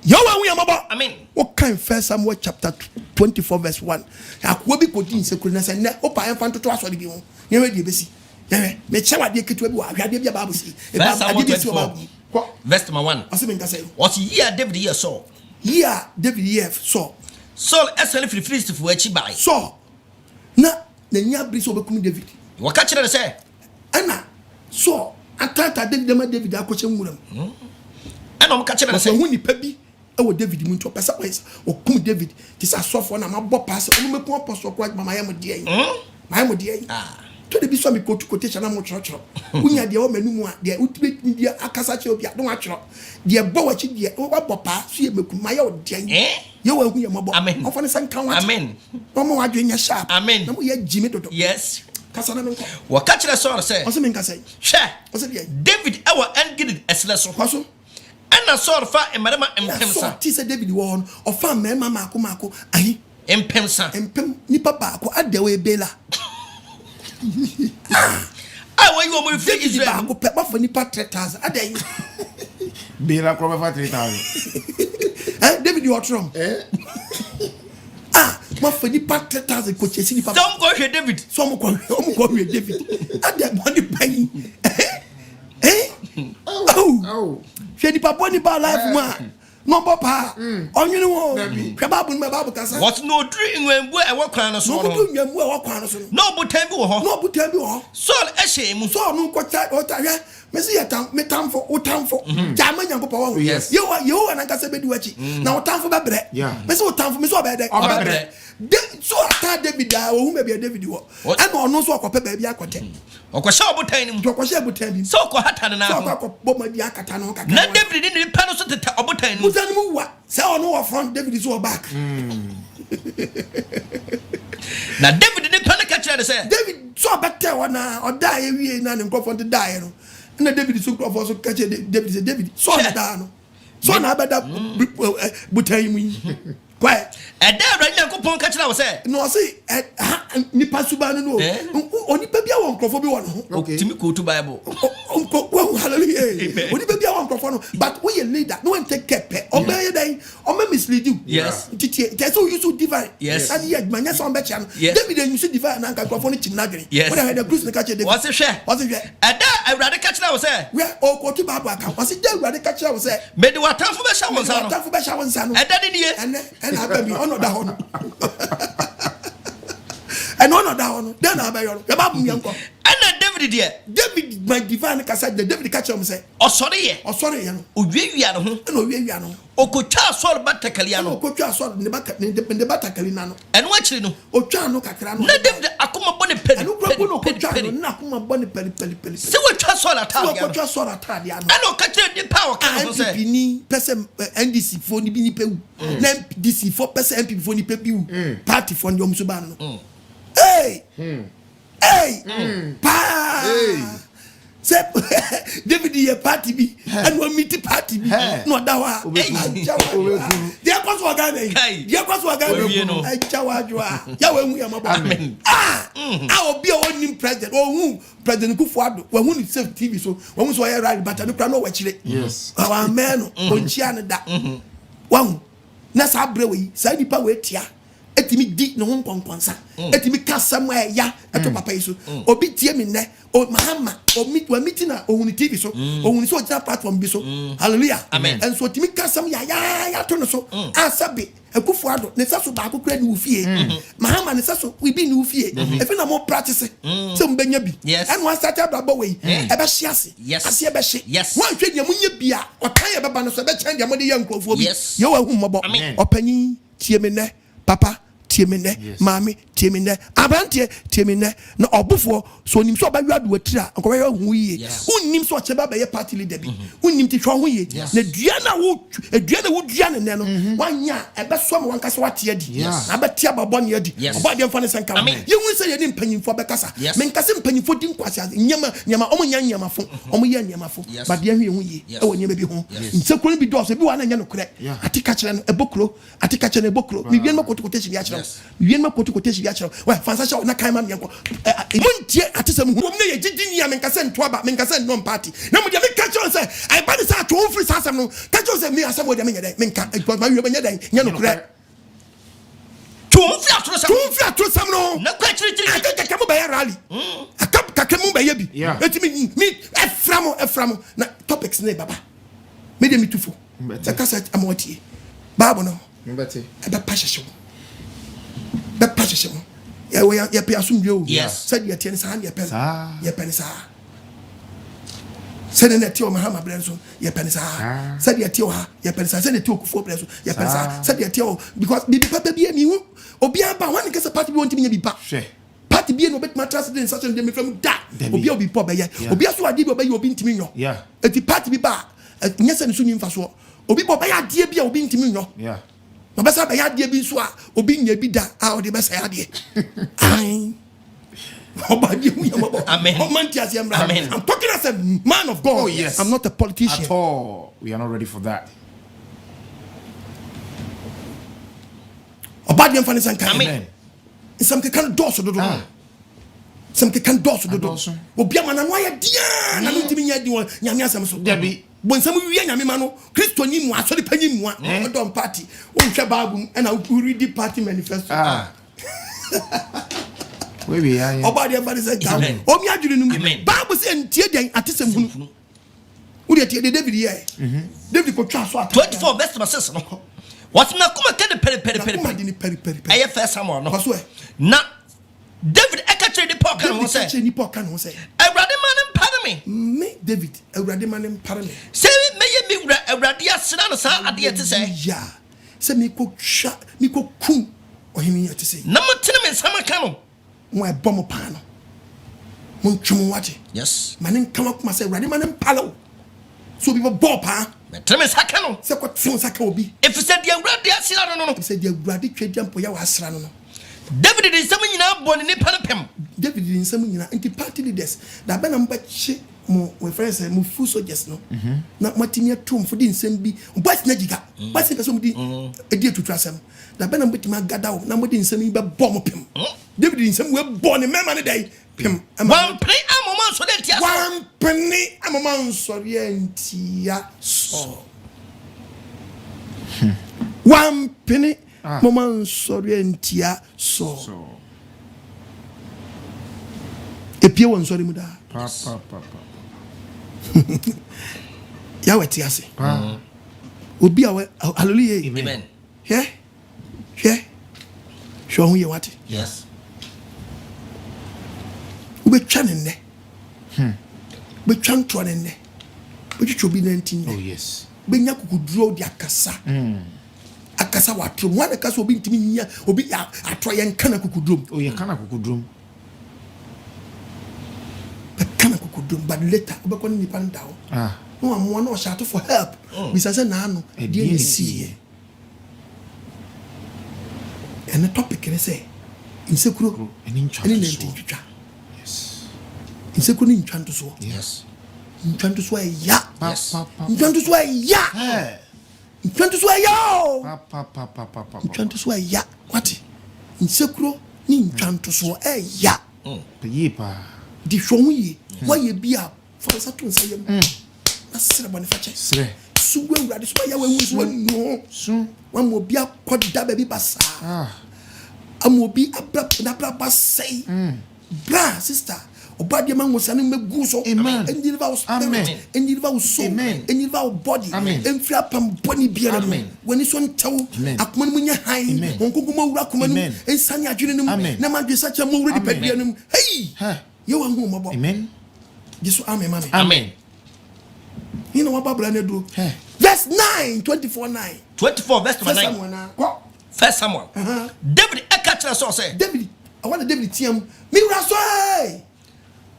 yawa hu yamaba amen what kind First Samuel chapter 24 verse 1 akwo bi ko di Nsekuro na se ne opa en fa ntoto aso de bi hu ye we de besi ye me chewa de ketu bi wa hwade bi Bible si e ba verse 1 what year David year Saul Saul actually free for echi bai Saul na nya bri so bekum David waka kire say ana Saul atata David akoche nwuram ana mo ka kire say hu nipa bi e wo David mu nto pesa o kum David ti sa sofo na mabọ pass o me kum apostle ko mama ya mo de yi mama mo de yi to de bi so me quotation na mo choro unya de o manum a de utube de akasa che obi adon achoro de bo wachi de o bọ pa so ye mekum ma ya o de yi ye wa hu ye mabo ofa ne san kan wa amen no mo wadwenya sharp amen na mo ye jimi dodo yes kasa na me ko waka kire Saul say o se me nka say she o se de David awa engid esle so kwaso ana Saul fa emarama empemsa so ti se David wo on o fa mema mako ayi empemsa nipa ba ko adewe bela when you are free Israel go pepper for nipa 3,000 aday bela ko ba 3,000 David you trom ma for nipa 3,000 ko chesi nipa some go hear David some go hear David aday money bang she nipa boni ba life ma no papa onwini wo hwe Bible kasa what no dream when we e wakwan no so no nwambu e wakwan no so no butan bi wo ho Saul ehye mu Saul no kwata hwe mesi yetam metamfo utamfo jama nyankopɔ wo yewa na kasa bedi wachi na utamfo bebre mesi utamfo mesi obede so ata David a wo hu me bia David wo ana ono so akope ba bia akote okɔhyɛ obotan nim okɔhyɛ obotan nim so ɔkɔhata ne na ho so akɔbɔ ma bia akata no kakra na David ni pa no so teta obotan nim mutan mu wa sɛ ono wo front David so back na David ni pa no ka kyerɛ sɛ David so better wana oda ye wie na ne nkɔfo de die no na David so nkɔfo so ka kyerɛ David sɛ David so na da no so na abeda botan mu quiet ɛda awurade nyankopɔn ka kyerɛ wo sɛ no say nipa suba no onipa bia wɔ nkrɔfo bi wɔ no timi ko to Bible hallelujah onipa bia wɔ microphone, but we a leader, no one take care. Obey day, or may mislead you. Yes. That's all you should divide. Yes. And yet, my yes on Betchan. Yes. David, you should divide and microphone in Nagari. Yes. When I had a cruise to catch it. What's the share? What's it? And that I rather catch now, sir. Where all go to Baba. Was it there? Rather catch I was there. Made what time for the showers on. Time for Basha and San. And that in here. And I baby honor that one. And honor that one. Then I buy your uncle. And then David, dear. David, my divine cassette, the David catcher say, Oh, sorry, oh, sorry, Uviano. no, we are no. Okocha saw Batacaliano. Okocha saw the Batacalino. And watching no. Ochano Cacrano. Let them the Akuma Bonnie Penny. Nakuma Bonnie Pelly. See what you saw at Okocha saw a Tadiano. I don't catch the power. Can say, person NDC for the Binipe, then DC 4% MP for the Pepu, party for Yom Subano. Hey! Hey! Pa! Say, David, your party be, and one meet party be. No, that one. Dear Coswagane, dear Coswagane, I Chawajua, Yahweh, we are my I will be a winning president, or whom President Kufuado, when we save TV, so when we saw a ride, but I don't know what you yes. Our man, Ponchiana, that one. Nasa Brewy, Sadi Pawetia. Etimi di no hon konkonsa etimi ka somewhere ya eto papa yeso obi tie me ne o mahama o meeting na o huni TV so o huni so jina platform bi so hallelujah amen and so etimi ka some ya to no so asabe ekufo ado ne saso ba akokura ni ufie mahama ne saso we bi ni ufie efi na mo practice so mbenya bi and one start ababo we e be hye ase ase e be hye wan hwe dia munye bia otan ye beba no so be chan dia mo de ye nkrofo bi ye wa hu mobo opanyi tie me ne papa tiemene mami tiemene abantie tiemene na obufo so nim so ba wiado atira ankowe hu yiye unnim so cheba ba ye party leader bi unnim ti hwo hu yiye na dua na wo dua ne no wanya ebe so ma wanka so wate adi na betia babọ ne adi obade mfa ne senka ye hu se ye ni mpanyimfo be kasa men kase mpanyimfo di nkwase nyama omo nyama fo omo ye nyama fo ba de hu yiye e wo nyama bi ho Nsekuro bi do so bi wa na nya no kure atika kire no ebokro atika kire no ebokro mi bien makotokote bi a kire bien makotokote bi a kire wa fansa sha na kan ma mienko muntie atesem hu ne ye gidi nia men kase nto aba men kase no party na mo de me ka kire say I ba de sa to free sasem no ka kire say me asem wo de me nyeda men ka ma wi nya dan nya no kure Tumfi atro sam no na kwa chiri akaka mo ba ya rally akaka mo ba ya bi etimi mi eframo na topics ne baba me de mi tufo e ka sa amoti babo no mbete e ba pasha show ya pe asumdwe o said ya tiene sa ya pen sa said na ti o mahama brenso ya pen sa said ya ti o ha ya pen sa said na ti o kufo brenso ya pen sa said ya ti o because bibi papa bi emi hu obi aba wan nke se party bi wonti nya bi ba party bi no bet matras den such dem from da obi po be ye obi aso ade bi obi obi ntimi nyo eti party bi ba nya se nso ni mfa so obi po be ya ade bi obi ntimi nyo no besa be ya ade bi so a obi nya bi da a ode besa ya ade ai obadi mu yamabo amen I'm talking as a man of God. Yes. I'm not a politician at all. We are not ready for that. Obadi mfa ne sanka amen some can do so do some can do so do obi amana no ya dia na no timi nya di won nyame asem so debi bonsam wiye nyame ma no Kristo ni mu asori panyi mu a don party won hwe bible and I read the party manifesto we are obadi mfa ne sanka o mi adwene no bible say ntie den atesem hunu wo de tie David here David ko twa so at 24 verse 6 no what na kuma kede peri aye first Samuel no na David ekatre di poka no say Awurade man mpare me David Awurade man mpare me say meye mi wura Awurade asira no sa ade ete say ya say mi ko kum ohimi ete say na motene me nsama ka no mo e bom pa no mo ntwum wate yes man nkama kuma say Awurade man mpale so people ball pa meteme saka no se ko tun saka obi if said the Awurade asira no se the Awurade twedampo ya wa asira no David did some nyina boni ne panapem David did some nyina anti party leaders da be na mbachi mo we friends mo full soldiers no na matimi atum fo di nsem bi boys na giga boys na so mo di edi atutrasem da be na mbatima gada na mo di nsem bi be bom pem David did nsem we born mema ne dai pim one penny a moment so that one penny a moment sorry entia so one penny moment sorry entia so epie won sorry mu da ya weti ase obi awe hallelujah amen show hu ye wati yes ube twane ne be twan to ne be twitwo bi 19 oh yes be nya kukuduro di akasa akasa watro mo na kasa obi ntimi nya obi atro ye nkana kukuduro oh ye kana kukuduro be kana kukuduro but later obe ko ni pan dawo no am one shout for help we say na no die ni see and the topic is say Nsekuro Ne Ntwatoso yes Nsekuro Ne Ntwatoso yes Ntwatoso ya yes Ntwatoso ya Ntwatoso ya Ntwatoso ya what Nsekuro Ne Ntwatoso ya yepa di hwoyi wa ye bia for sato nsayem na sere bone fache sere suwe urade so ya wewu so no su wa mo bia koda ba bi basa amobi abra basai bra sister obade man wosa ne megu so and deliver us spirit and deliver us soul and deliver our body and free up body biara when this one tell akoma mu nya han onkoguma wura akoma nu ensane adwene nu na madwe sacha mo wura di padua nu hey you wan go mobo amen Jesus amen amen you know what Bible na do verse 9 24 verse 9 First Samuel David ekatra so say David I want David tiam mi raso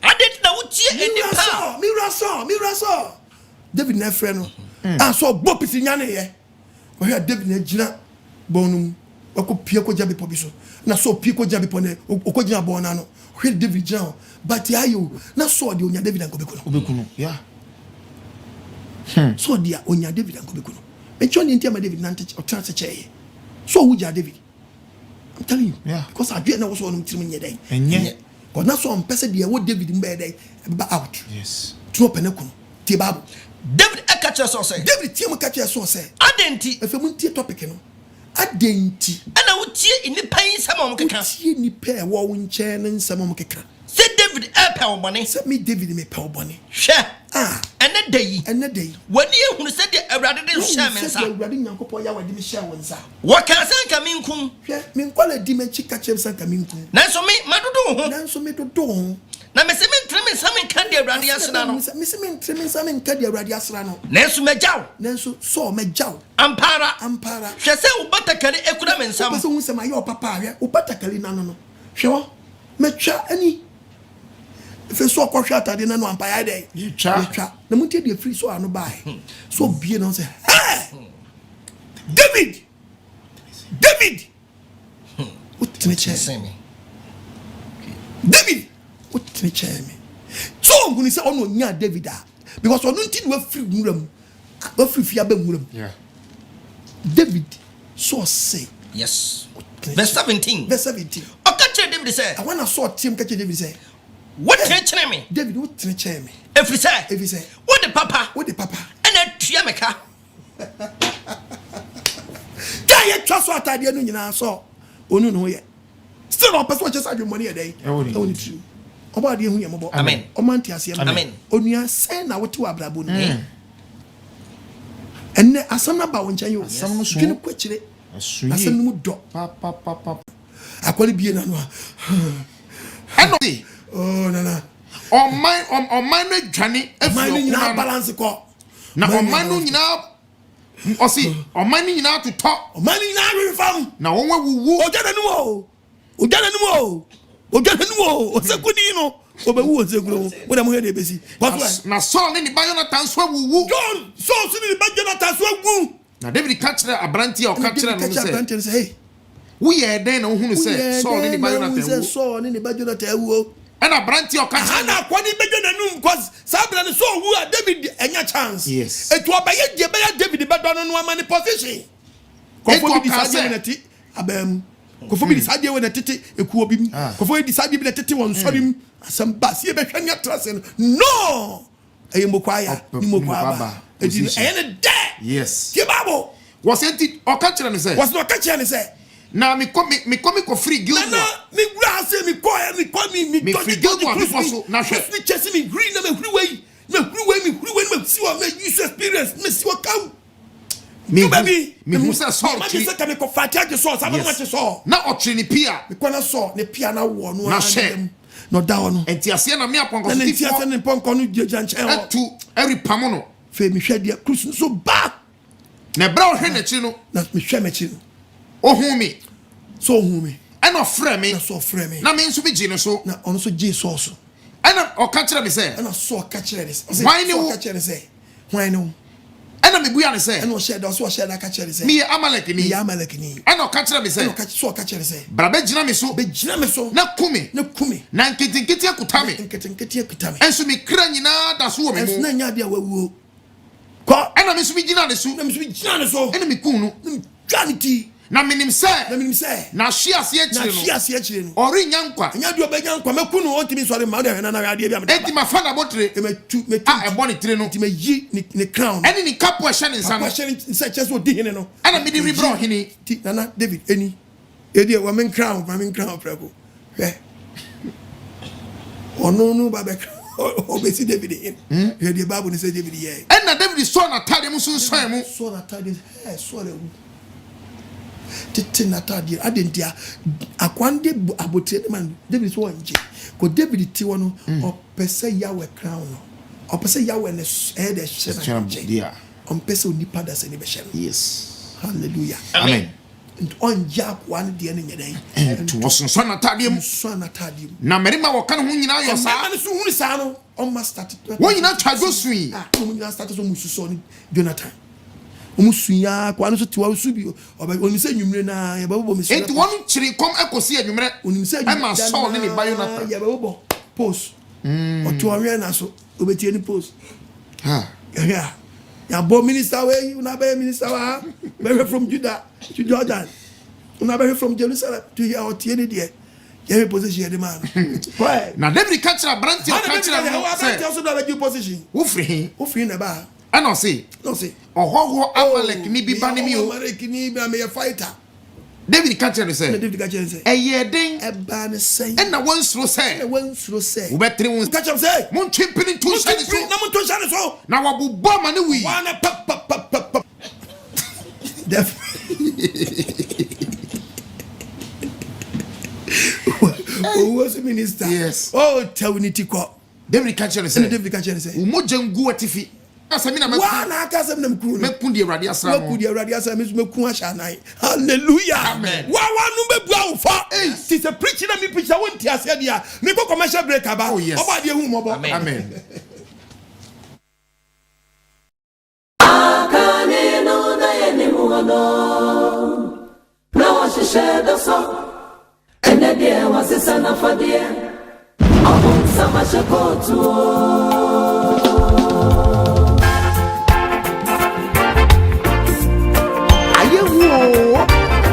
adit na wutie enipa mi raso David na frɛ no so gbo piti nyane ye o hia David na gina bonum ko pie ko jabe po bi so na so pie ko jabe po ne o ko gina bon na no hwe David gina but ayo na so de onya David anko bekuno yeah so dia onya David anko bekuno e choni ntia ma David nante o tra se cheye so wuja David I'm telling you because I get na was one trim nye day enye because na so on person dey wo David mbe day be out yes to open ekun ti Bible David ekatra so say David tie mo catch so say adenti efe mu tie topic no adenti ana wutie enipa yin sama mo keka tie ni pe wo wo nche ne nsama mo keka say David epe obone say me David me pe obone hwe ene day wani ehunu say de awrade de hwe mensa awrade nyankopɔ ya wadi me hwe wonsa waka san ka minkum hwe me nkwala di me chika chem san ka minkum nanso me madodo ho nanso me dodo ho na me se me ntreme sa me kan de awrade asra no me se me ntreme sa me kan de awrade asra no nanso mejaw nanso so mejaw ampara hwe se ubatakari ekura mensa mo so hu se ma ye opapa hwe ubatakari na no hwe wo metwa ani fe so ko hwa atade na no ampaya dey twa na mutie de free so anu bai so bie no say David what me David what me so nguni say ono nya David because ono nti we free muram we free fia ba muram David so say yes verse 17 okache David say I want to sort team catch David say what tension me David what tension me if you say what the papa and a tua meka guy trust what I did no so onu no ye still no person just have money a day only true oba de hu ye mobo amen o man ti asem amen onua say na wote wa brabo no enne asam na ba won chan yo asam no so ko kire asam no mu do papa akwali bie na no eno oh na on my dwane afro na balance ko na on my no nyina o si on my nyina to talk on my nyina refam na won wuwu ojana numo osekuni no obewu osekuro wo dem he de besi na Saul ni ba Jonathan so wuwu John Saul ni ba Jonathan so wuwu na David catcher abranti o catcher no say hey we ye den na hunu say Saul ni ba Jonathan wu Saul ni ba Jonathan wu and abranti o catcher na kwani be Jonathan cause sabra ni so wu David enya chance yes etu obaye de be David be do no amani position ko bi saje na ti abem ko fo bi saje we na tete ekuo bi ko fo di saje bi na tete won sorim Some bass, you better not trust him. No, a Mokwaya, Mokwaba, and dead. Yes, Yababo was it or catcher and say, was not catching and say. Now me comic free guild. Me grass, me quiet, me call me free guild. Now, me chasing me green, me way, me see what make you experience, me see what come. Me baby, me who says so. I just can go fight the sauce. I don't want to saw. Now, or Trini Pia, the corner saw the piano one, no shame, no down. And Tiasiana me upon and Tiasian and Ponconu Janch to every Pamono. Fame shed their cruising so bad. Ne brown henechino, not me shemachin. Oh, homie, so homie, and not frame, so frame. Now means to be genius, so now also Jesus. And or catcher me say, and I saw catcher this. Why no catcher say? Why no? And I'm going to say, and no shed also shed a catcher say. Me Amalekini, Amalekini. And no catcher me say, so catcher say. Brabejina me so, na kumi, Nankitia Kutami, and Ketia Kutami. And so me cranina, that's what I'm not there. Will and I'm speaking on the soup, I'm speaking so, enemy Kunu, Janity. Na minim say, na she asie no, ori nyankwa, nya do be nyankwa mekunu otimi sori ma de na radio bia me. Enti ma fa na botre, me eboni tire no, ti me yi ni crown. Eni ni kapo ehye ne nsa no. Ehye nsa chese odi hene no. Ana me di rebro hene. Ti nana David eni. Edi wa men crown preko. Hwe. Ono no ba be obesi David in. The Bible ni say David ye. Ena David so na tade mu so nsan mu. So na tade, so le wu. Tete na tade adentia akwande abotre man David so wanje ko David ti wono opese yawe crown no opese yawe ne head e shena opese onipa da se ne be shena. Yes, hallelujah, amen. And on jak one de ne nyedai and was so na tade mu na merima wo kan ho nyina yo sa na so hunu sa no on ma start wo nyina twago sui mo nyina start so mususo ni Jonathan omusuya kwa no so tiwa usubi oni se nwumre na ya babo me so enti wonu chiri kom ekosi anwumre oni se e ma so ne bayo na ya babo post oto awe na so obetie ni post ya bo minister we una be minister wa be from Judah to Jordan una be from Jerusalem to here otie ni de ya position de man why na David catch branch ya catch na say also do be position wo free na ba and no say ohoho Amalek ni bi bani mi o Amalek ni bi am a fighter. David catch say eye den e ba ne say and na wansuro say wo betre won catch am say mon chimpini to share so na mon to share so na wabubo ma ne wi wana pap def was minister. Yes. Oh, tell me to David catch say umojengu atifi asamina me wana akasem na mkuru mekundi awrade asra mo mekundi awrade asra me meku asha nan hallelujah amen wa nu be bua wo fa ti se preaching na me preacher won ti ase dia me go commercial break aba oba de hu mo bo amen akane no na yene mu no na wa shishe do so ene dia wa sisa na fadie abun sama shekotu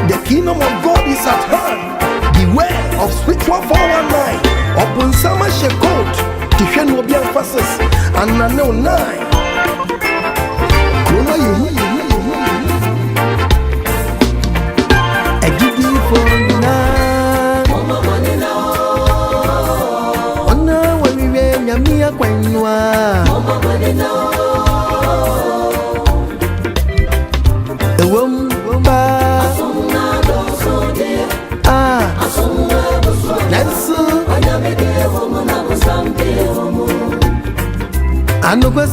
the kingdom of God is at hand. Beware of spiritual 419. Open summer shekot. Tifyan will be emphasis. And I know 9. Kuna you. I give you for now. Mama money now. Ona we nyamia kwenwa. Mama money now. AGYEMANG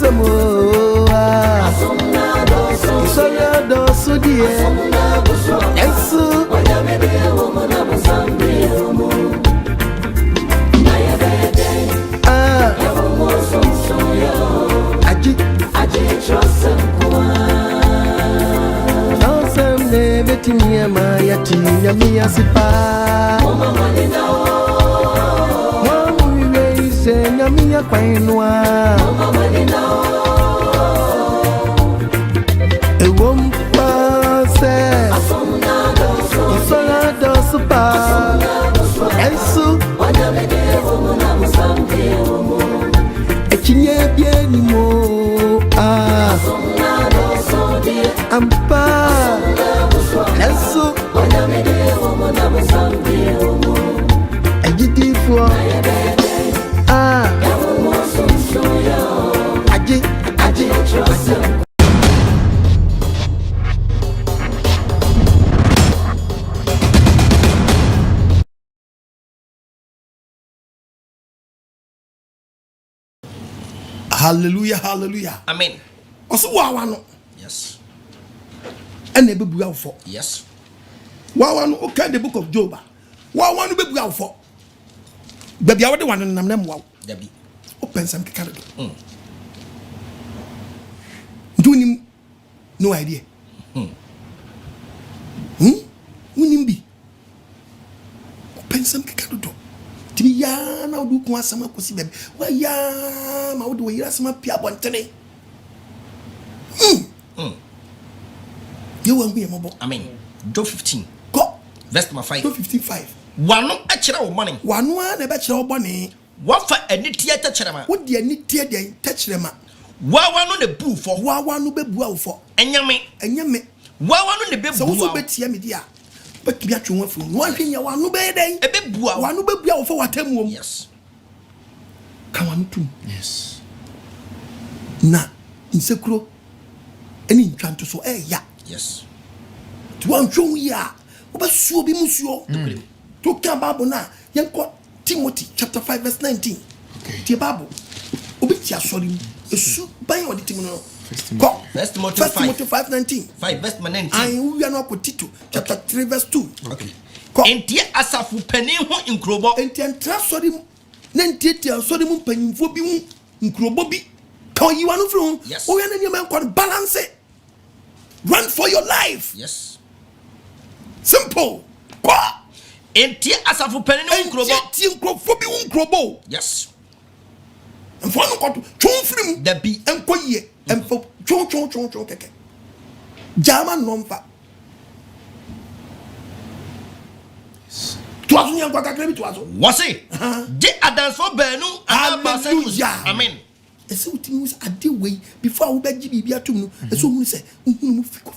Hallelujah. Amen. Also, wow, yes. And the baby out for. Yes. Wow, okay, the book of Job. Wow, one baby out for. Baby, I want one and I'm wow. Debbie. Open some calendar. Doing no idea. Winimbi. Open some calendar. Tiya na do kwa sama kosi bebe. Wa ya ma wo do yira sama pia bontene. You want me mobo. Amen. Job 15. Go. Verse number 5. Job 15:5. Wano achira wo morning. Wano a na be chira wo bone. Wa fa ani tie ta chira ma. Wo de ani tie de ta chira ma. Wa wano ne bu fo. Wa wano be bu awfo. Enyame. Wa wano ne be bu. So wo be tie me dia. But be atwe wafu. No ahwenya wano be den. E be bu awo. Wano be bu awfo watamuom. Yes. Ka wano tum. Yes. Na Nsekuro eni ntwantoso ya. Yes. Tu wan hwo ya. Wo ba suo bi musuo. To kan Bible na yenko Timothy chapter 5 verse 19. Okay. The Bible. Obi ti asori mu. Esu ban odi timu no. First Timothy 5:19. 5 verse 19. And we are not Tito chapter 3 verse 2. Okay. Entie asafu pani ho nkrobo. Entie entra sori mu. Na entie sori mu panimfo bi mu nkrobo bi. Kan yi wanu fro. Yes. O ya na nyama kon balance it. Run for your life. Yes. Simple. Kwa. Entie asafu pani ho nkrobo. Entie nkrobo bi nkrobo. Yes. Enfo no ko twon frim. Da bi enko yie. Enfo twon keke. Jama nomfa. Tuazo ni enko kakra bi tuazo. Wase. De adansfo banu abasa. Amen. Ese utimi us ade wey before we beji bibia atum no ese ohunu se ohunu mu fiko.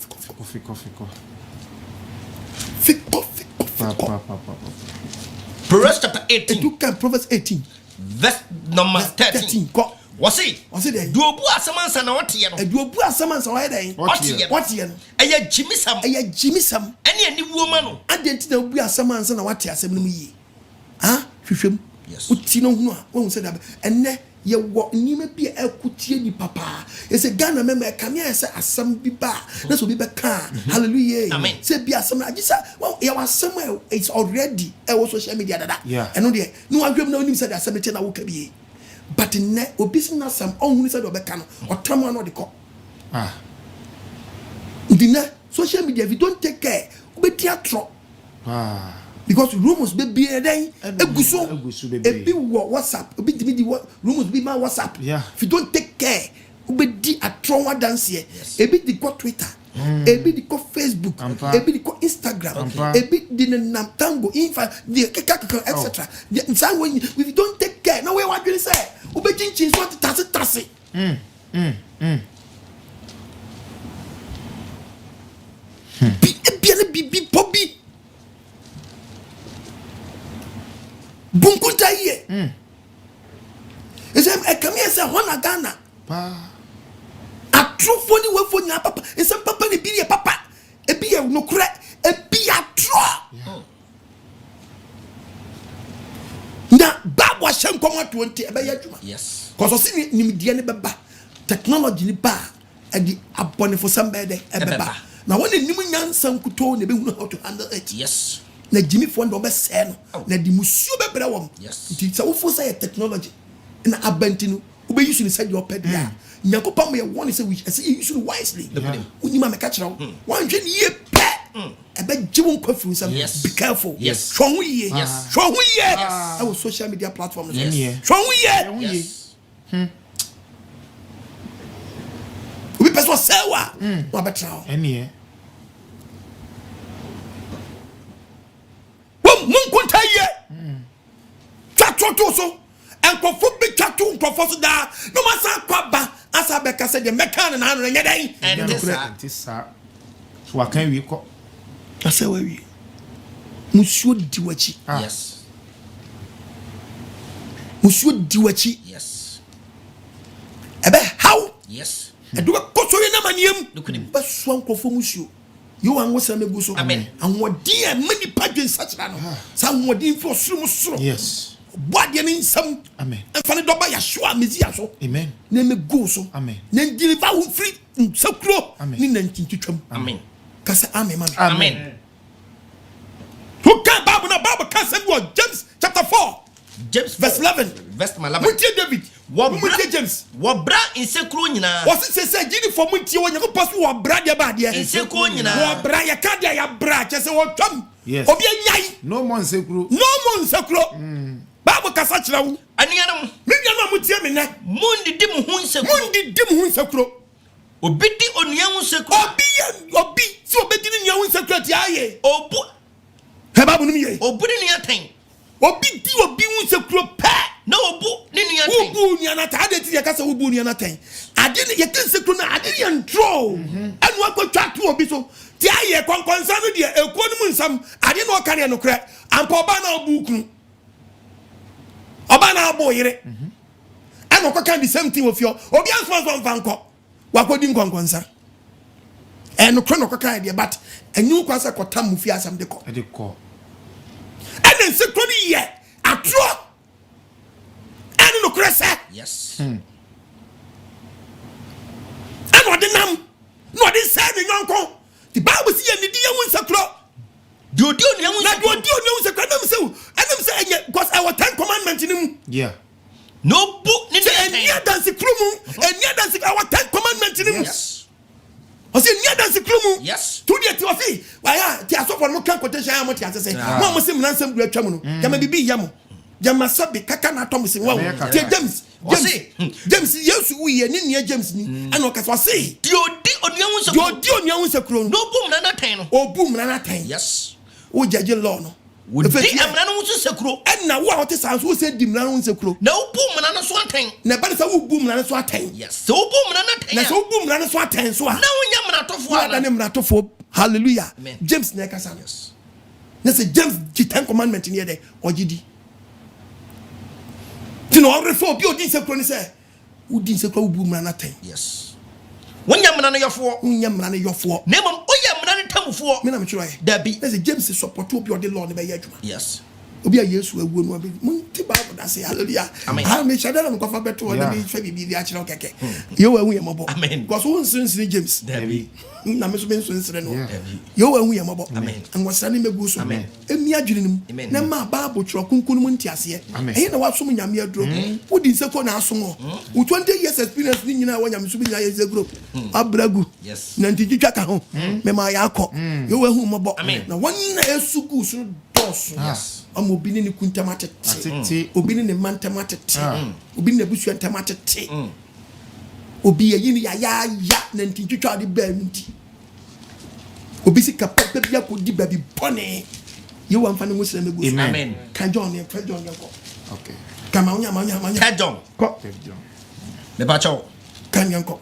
Proverbs chapter 18. It took Proverbs 18. Verse number 13. Wase there. Do obu asamansa na wote ye no. Do obu asamansa wa dey. Wote ye no. Eya jimisam. Ene ani wuoma no. Adenti na obu asamansa na wote asem no mu yi. Ah, hwehwem. Yes. Uti no hunu a wo se da enne ye wo nima bi akutie ni papa. Ese Ghana mema e kamia ese asam bi ba. Na so bi be ka. Hallelujah. Amen. Se bi asam agisa ye wasam it's already e wo social media dada. Yeah. Eno de no adwem na onim se da asam che na wo ka bi. But ne obisi na sam onhunu se do be ka no. Otam na de ko. Ndina social media if you don't take care, obeti atro. Because rumors be then eguso ebi wo WhatsApp obi di rumors be my WhatsApp. Yeah. If you don't take care, obedi atro wa dance here. Ebi di ko Twitter, ebi di ko Facebook, ebi di ko Instagram, ebi di na tango infa the etc. If you don't take care, now what you say? Obedi chin so tase. Bi pobi. Bunkunta ye. Esem ekami ese hona Ghana. Atrofo ni wefo nya papa. Esem papa ne bi ye papa. Ebi ye nokure, ebi atro. Na babu asem komo 20 ebe ye adwuma. Yes. Cause osi ni die ne beba. Technology ni ba e di abone for somebody ebeba. Na when nim nyansa nkuto ne be hu how to handle it. Yes. Na Jimmy Fondo be say no na di musuo be bere wom. Yes. It is wo say technology na abantinu wo be use ni say your pet dia. Nyakopam ye won say we say use it wisely. Unima me ka kira wo. Wan hwe ni ye pe. E be jiwo kwafu say be careful. Yes. Hwo hu ye. Yes. Hwo hu ye. Our social media platforms. Hwo hu ye. Yes. We person say wa. Wa betra. Enie. Munkunta ye. Twatoso. Enkofo bi twatu nkofo so da. No masa kwaba asa beka se de meka na anu nye den. Entisa. So wakan wi ko. Asa wa wi. Musuo di wachi. Yes. Musuo di wachi. Yes. Ebe how? Yes. Edu ko so ye na maniem. Nukunim. Ba so nkofo musuo. You want to say me so. Amen. And what dear many pages such that. Some what in for sum. Yes. Body in some. Amen. And find it by Yeshua Messiah. Amen. Name go so. Amen. Then deliver who free so close. Amen. Amen. Kasa amen. Amen. Who can Bible can say what? James chapter 4. James verse 11. Verse 11. Muntie David. Muntie James. Wabra Nsekuro nyina. Was it say gini for muntie wo nyako pass wabra dia ba dia. Nsekuro nyina. Wabra ya ka dia ya bra che say wo twam. Yes. Obi anyai. No more Nsekuro. No more Nsekuro. Bible kasa kira wo. Anianam. Me nyama muntie me na. Mundi dim hu Nsekuro. Mundi dim hu Nsekuro. Obi di onua hu Nsekuro. Obi si obedi ni hu Nsekuro ti aye. Obu. He Bible nim ye. Obu ni aten. Obi hu Nsekuro pa. Na obu ni ni aten. Obu ni anata ade ti ya kasa obu ni anaten. Ade ni ye kan Nsekuro na ade ni ntro. Anu akotwa to obi so. Ti aye konkonsa no de ekuo no nsam ade no kare no kra. Ampa oba na obu kunu. Oba na abo yire. Anu ko kan the same thing of your. Obi answer vanko. Wakodi nkonkonsa. Enu kro no ko kan de but enyu kwasa kotam mu fi asam de ko. E de ko. And Nsekuro ni ye atro. Enu no kra say. Yes. And what the nam? No, they said in Yonko. The Bible says, "You need to Nsekuro." Do you know Nsekuro? And I'm saying, because our 10 commandments in him. Yeah. no book ni And near Nsekuro, and near our 10 commandments in him. Yes. I say near Nsekuro. Yes. To the Tiwafi. Why, I saw for no quotation. I'm what I say. One Muslim Nansam Great Chamuno. Yamabi Yamu. Yamasabi Kakana Thomas. James, yes, we and near James. And what I say. Do you know Nsekuro. no boom na ten. Oh, boom, Nanatain. Yes. O judge law. Would be Amrano Nsekuro. And now what is who said Dimran Nsekuro? No boom na so ten. Never say who boom and swatting. Yes. So boom na ten. Na so boom and swatting. So now yamna to what the name not for hallelujah. Amen. James Nekasan. Yes. Let's say James the 10 commandment in here there or GD. You know, reform you didn't say say who didn't say boom and nothing. Yes. When yamna your for Yamana your for name yamna tamu for me na me try. Debbie. Let's say James is support to be the Lord be yaduma. Yes. Obi a Yesu ewu no be munti Bible that say hallelujah. Amen. Ha me shada na ko fa beto na me fa bibi a kire keke. Yo ewu yemabo. Amen. Because won sinsin James. Debbie. Na me so me sinsin no. Debbie. Yo ewu yemabo. Amen. And wasane megu so. Amen. Emi adwene nim. Amen. Na ma Bible tro kunkun mu ntiase. Ehe na wasom nyame aduro. Wodi Nsekuro na asom ho. Wo 20 years experience ni nyina wa nyame so bi nya Nsekuro. Abragu. Yes. Na ntijwa ka ho. Me ma ya akọ. Yo ewu mabo. Amen. Na wonna esugu so dos. Yes. Amo bini ni kuntamatete obini ni mantamatete obini na busu antamatete obi yini ya na ntintwitwa de ba nti obi si kapapa bia ko di ba bi bone ye wa mfa ne mo sira megu Amen. Kan John ko Okay. kama onya John. ko Me ba chaw. kan yanko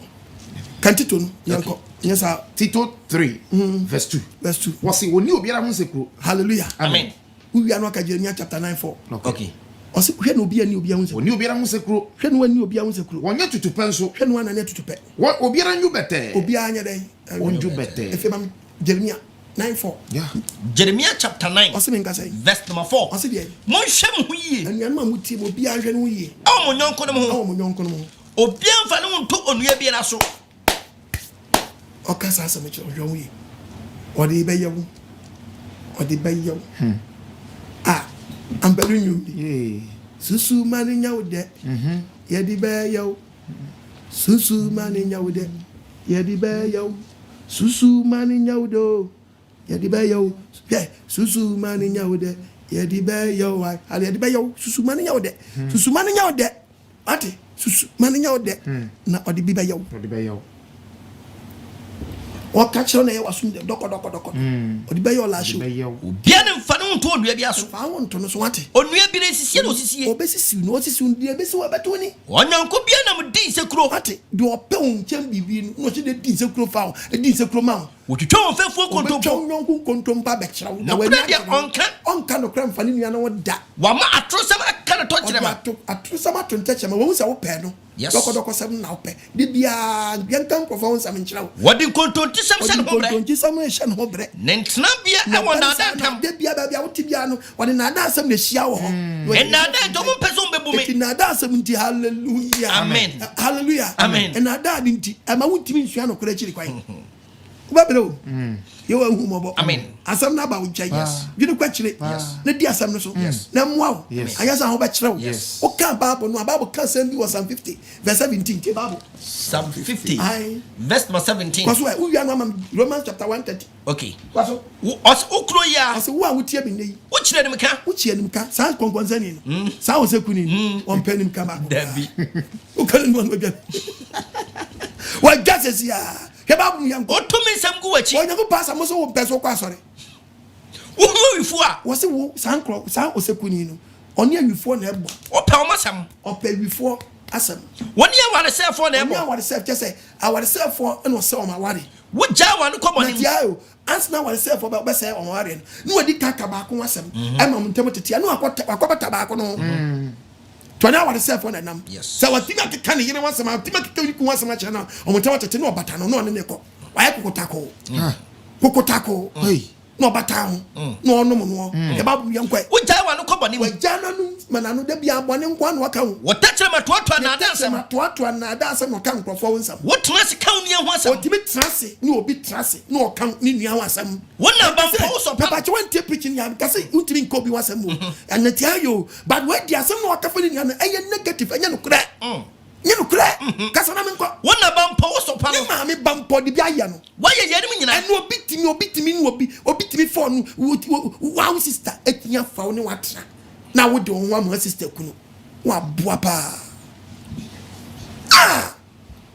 kan Tito no yanko yesa Tito 3 verse 2. verse 2 Was it oni obiara hu Nsekuro? hallelujah Amen. we are no ka Jeremiah chapter 9:4 Okay. osi hwe no obi ani obi hu Oni obiara hu Nsekuro. hwe no ani obi hu Nsekuro Wonye tutupe nso. hwe no ana ne tutupe Obiara nyu bete. obi anya dai Onju bete. efe mam Jeremiah 9:4 Yeah. Jeremiah chapter 9 osi menka say verse number 4. osi de Mon hwem hu yie. anu anu amuti obi ahwe no yie Aw mo nyonko no ho. awo mo nyonko no Obi amfa no nto onua bi na so. okasa asame che ohwe yie odi be yewu ambelu nyumbi susu mani nyawde yedi be yewu susu mani nyawde yedi be yewu susu mani nyawdo yedi be yewu susu mani nyawde yedi be yewu ali yedi be yewu susu mani nyawde ati susu mani nyawde na odi bi be yewu o kachiro na ye wasum de doko odi be yewu la shu Obi an mfa no nto onua bi aso. fa won to no so ati Onua bi re sisie no sisie. obesisi no osisi ndie besi wa beto ni Onyanko bi na mdi Nsekuro. ati de ope un chem bibi no si de di Nsekuro fa di Nsekuro ma Would you tell faithful control? Now, when onka no kram fani nua na woda wama atrosa ma kana to kire ma atrosa ma to ntache ma wo se wo pe no doko sem na wo pe de bia yankan kofo nsam nkyira wo wodi kontonti sem se no bre kontonti sem ehye no bre nentna bia e wona da tam de bia bia wo ti bia no wodi na da sem na hia wo ho na da to mo person bebu me na da sem nti hallelujah amen hallelujah amen na da nti ama wo ti nsua no kora kiri kwan Babelo, you are whom amen. Asam na ba uncha yes. You know kwachire yes. Na di asam no so yes. Na mwa ayasa ho ba kire yes. O kan Bible no Bible kan sem bi was Psalm 50 verse 17 ke Bible Psalm 50 verse 17 kwaso we wi anu Romans chapter 130 okay kwaso os okro ya as wo a wo tie bi nei wo kire nim ka wo tie nim ka sa konkonzani no sa wo sekuni on pe nim ka ba dabi o kan no no bia wa gases ya kebabu yango otumi nsam gu wachi onyango pasa mo so wo peso kwa sore wo wifu a wo se wo sankro san osekuni no oni awifo na ebo o pe o masam o pe wifo asem woni aware selfo na ebo oni aware self just say aware selfo no se o ma ware wo ja wa no komo ni tiayo ans na aware selfo be se o ma ware no wadi kaka ba ko asem e ma mtem tetia no akobata ba ko no Twana wa self on nam. So what think I can hear once my Timothy ku once my channel. O mo tawata no bata no ne ko. Wa ya kokotako. Kokotako. Hey. No bata ho. No no no. E ba bu yankwa. Wo jai wa no ko boni mu. Wa jana no manano da bia bone nkwa no aka ho. Wo tachere matoato na ada asem. Matoato na ada asem no kan krofo wonsam. Wo trase kan nua ho asem. O timi trase ni obi trase no o kan ni nua ho asem. Wo na ba mpo so pa. Papa che wan preaching ya kasi utimi nko bi wasem mo. Anati ayo but when dia asem no aka fa ni nua no eye negative enya no kra. Nyenu kra kasa na me nko wona bampo so pa no ma me bampo de bia ya no waye ye nim nyina eno obitimi no obitimi phone wow sister etinya fa wo ne watra na wo de won wa sister kunu wa boa pa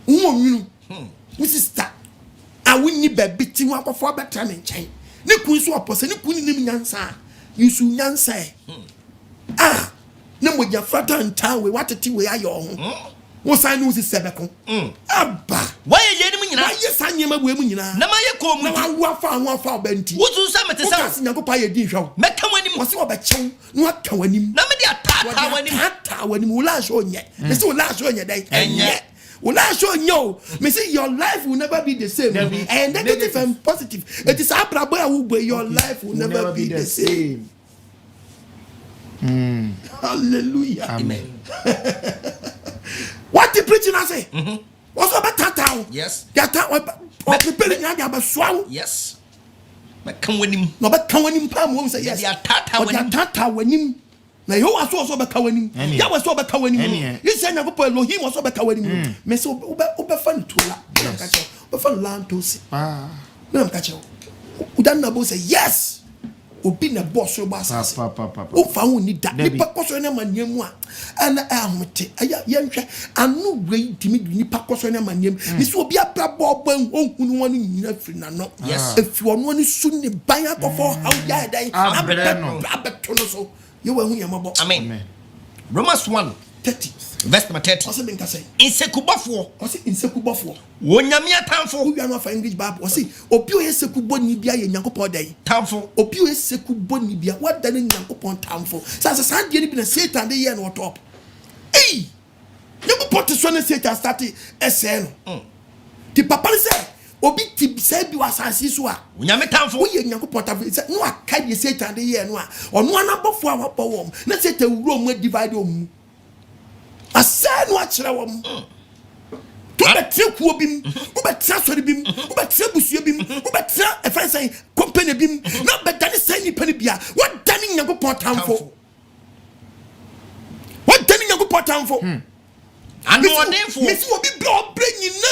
wo nwunu wo sister a wonni ba biti wo akofo betra ne nchen ne kun so opose ne kun nim nyansa yusu nyansa ne moja frata ntawe watete we ayo ho wo san no si sebeko aba waye ye nim nyina waye sanyema bu emu nyina na maye ko mu na wa fa obanti wo tun sa mete sa wo kasi nyakopa ye din hwa meka wanim wo se obechew no aka wanim na me dia tata wanim wula so nye me se wula so nye dai enye wula so nye me say your life will never be the same and negative and positive it is abrabo ya wo your life will never be the same. Hallelujah. Amen. What the preaching I say? What's about tata? Yes. Yata o prepare nya dia ba swao. Yes. Ma kan wanim. No ba kan wanim pa mo say yes. Dia tata wanim. Na yo aso ba ka wanim. Ya wa so ba ka wanim. You say na go po Elohim so ba ka wanim. Me say oba fan tola. Na ka che. Oba fan lantosi. Na ka che. Udan na bo say yes. Obi na boss yo boss o fa hu ni da nipa koso na maniam a ana ahote aya yenhwe anu wei timi nipa koso na maniam mi so obi aprabo ban ohunu wonu nyina firi na no efi onu ni su ni ban akofo how ya dan abeto no so ye wa hu yamabo amen Romans 1:30 verse number 30 ose bin ka say insekubofo wonyame atamfo wo anu afa English Bible ose obi o yesekubo ni bia ye nyankopon dai tamfo obi o yesekubo ni bia wada ni nyankopon tamfo sa de ni bi na Satan de ye no top nyankopon te so na Satan start ese no ti papa say obi ti say bi wasasi so a wonyame tamfo wo ye nyankopon tamfo say no aka de Satan de ye no a ono anabofo a wapɔ wom na Satan wuro mu divide om asa no akira wom to betre kuo bim wo betre sori bim wo betre busuo bim wo betre efan say company bim na bedane say ni pani bia what dani nyankopon tamfo what dani nyankopon tamfo anu odinfo mesi obi bra obra nyina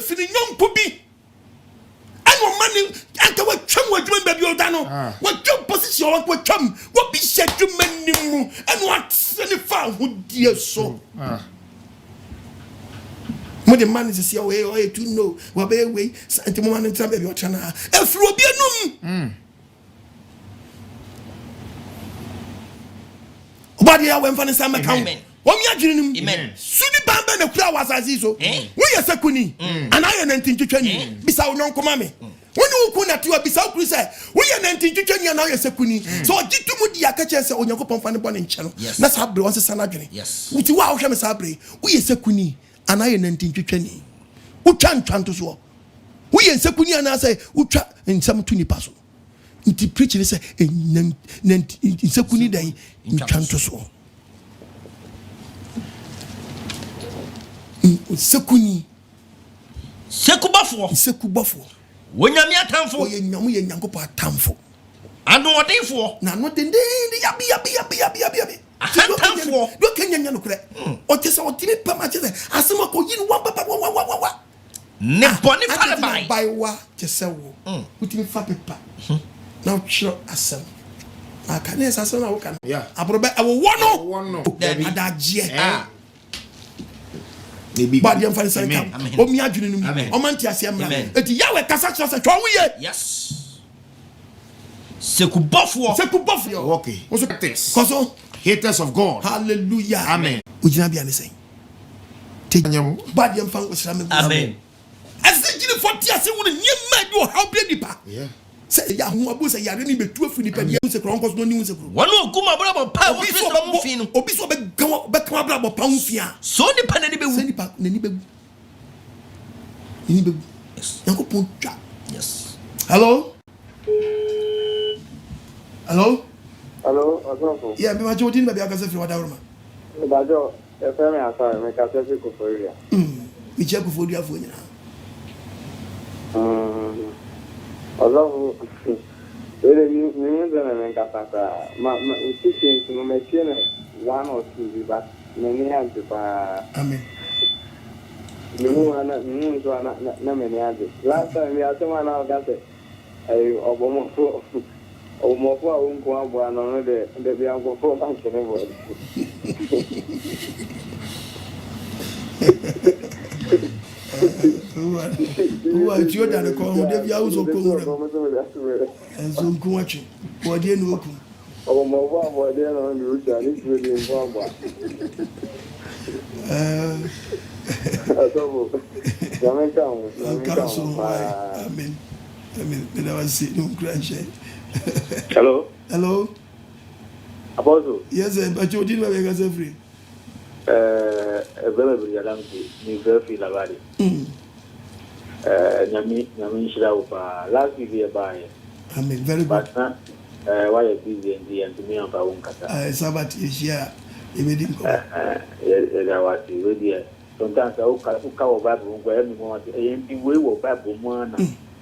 fini nyonko bi anu mani anka wa twam wa dwuma baby odano wa twam position wa twam wa bi shedwuma nimu anu atsene fa hodie so mo de man is here we to know wa be we anti mo man tram baby otana efro obi enum obadi ya we mfane sama kan Omi adwinum sudi bamba na kura wasazi so wo ye sekuni anaye na ntinchwani bisa wo nyonkoma me when you kuna tiwa bisa ukuri say we ye 19 twetwe nia na ye sekuni so ogitu mu dia ka che say onyankopon fa ne bɔ ne nche no na sabre won sesa na dwene wuti wa hwɛ me sabre we ye sekuni ana ye 19 twetwe ni utwa ntwanto so we ye sekuni ana say utwa nsam tu nipa so nti preach ni say sekuni dan ntwanto so sekuni sekubafo wonyame atamfo oye nyamu ye nyankopɔ atamfo anu odinfo na no dende yabi atamfo do kenya no kure o te se o timi pa ma che se asema ko yin wa ne boni fa bai wa che se wo utimi fa pepa na o chiro asem aka ne sa asem na wo kan abrobe awo wono adagye bad yam fan san kam o mi adwene no o man ti ase mra eti yawe kasa kasa twa wo ye yes sekubofo okay also koso haters of God hallelujah amen ujina bia ne sen te nyam bad yam fan osira me amen ase gine 40 ase wo ne nyema bi o how be nipa say ya ho abu say yare ni betu afi nipa dia se kron koso no ni se kro wono oguma brabo pa wo fi so mo fi no obi so be kan brabo pa wo fi a so nipa na ni be wu nipa na ni be yes yankopon twa yes hello Adolfo. Yeah, me majo din be akase firi wada roma. Bajo, e fe me asa me ka se ko foria. Mi je ko foria fo nyina. Adolfo. Ele ni nda me ka papa. Ma utishin no me tiene one or two but me ni ante pa. Amen. Ni mu ana na me ni ante. Last time we asema na ka se ai obomo fo o mo fo a un ko abo no de bi an ko fo ban kene bo Uwa tio da ne ko de bi awuzo ko ngure enzo nku wachi bo de no oku o mo fo abo de no ni uja ni tio de fo abo asobo jamaica amen me da wasi no crunch. Hello. Apostle. Yes, but you didn't make us free. Very brilliant. Ni very feel about it. Nyami shira upa last week by. Amen. Very good. But why you busy and to me on pa unkata. Sabbath is here. Immediately. Yeah, was really. Sometimes I uka Bible go every morning. E we wo Bible mo na.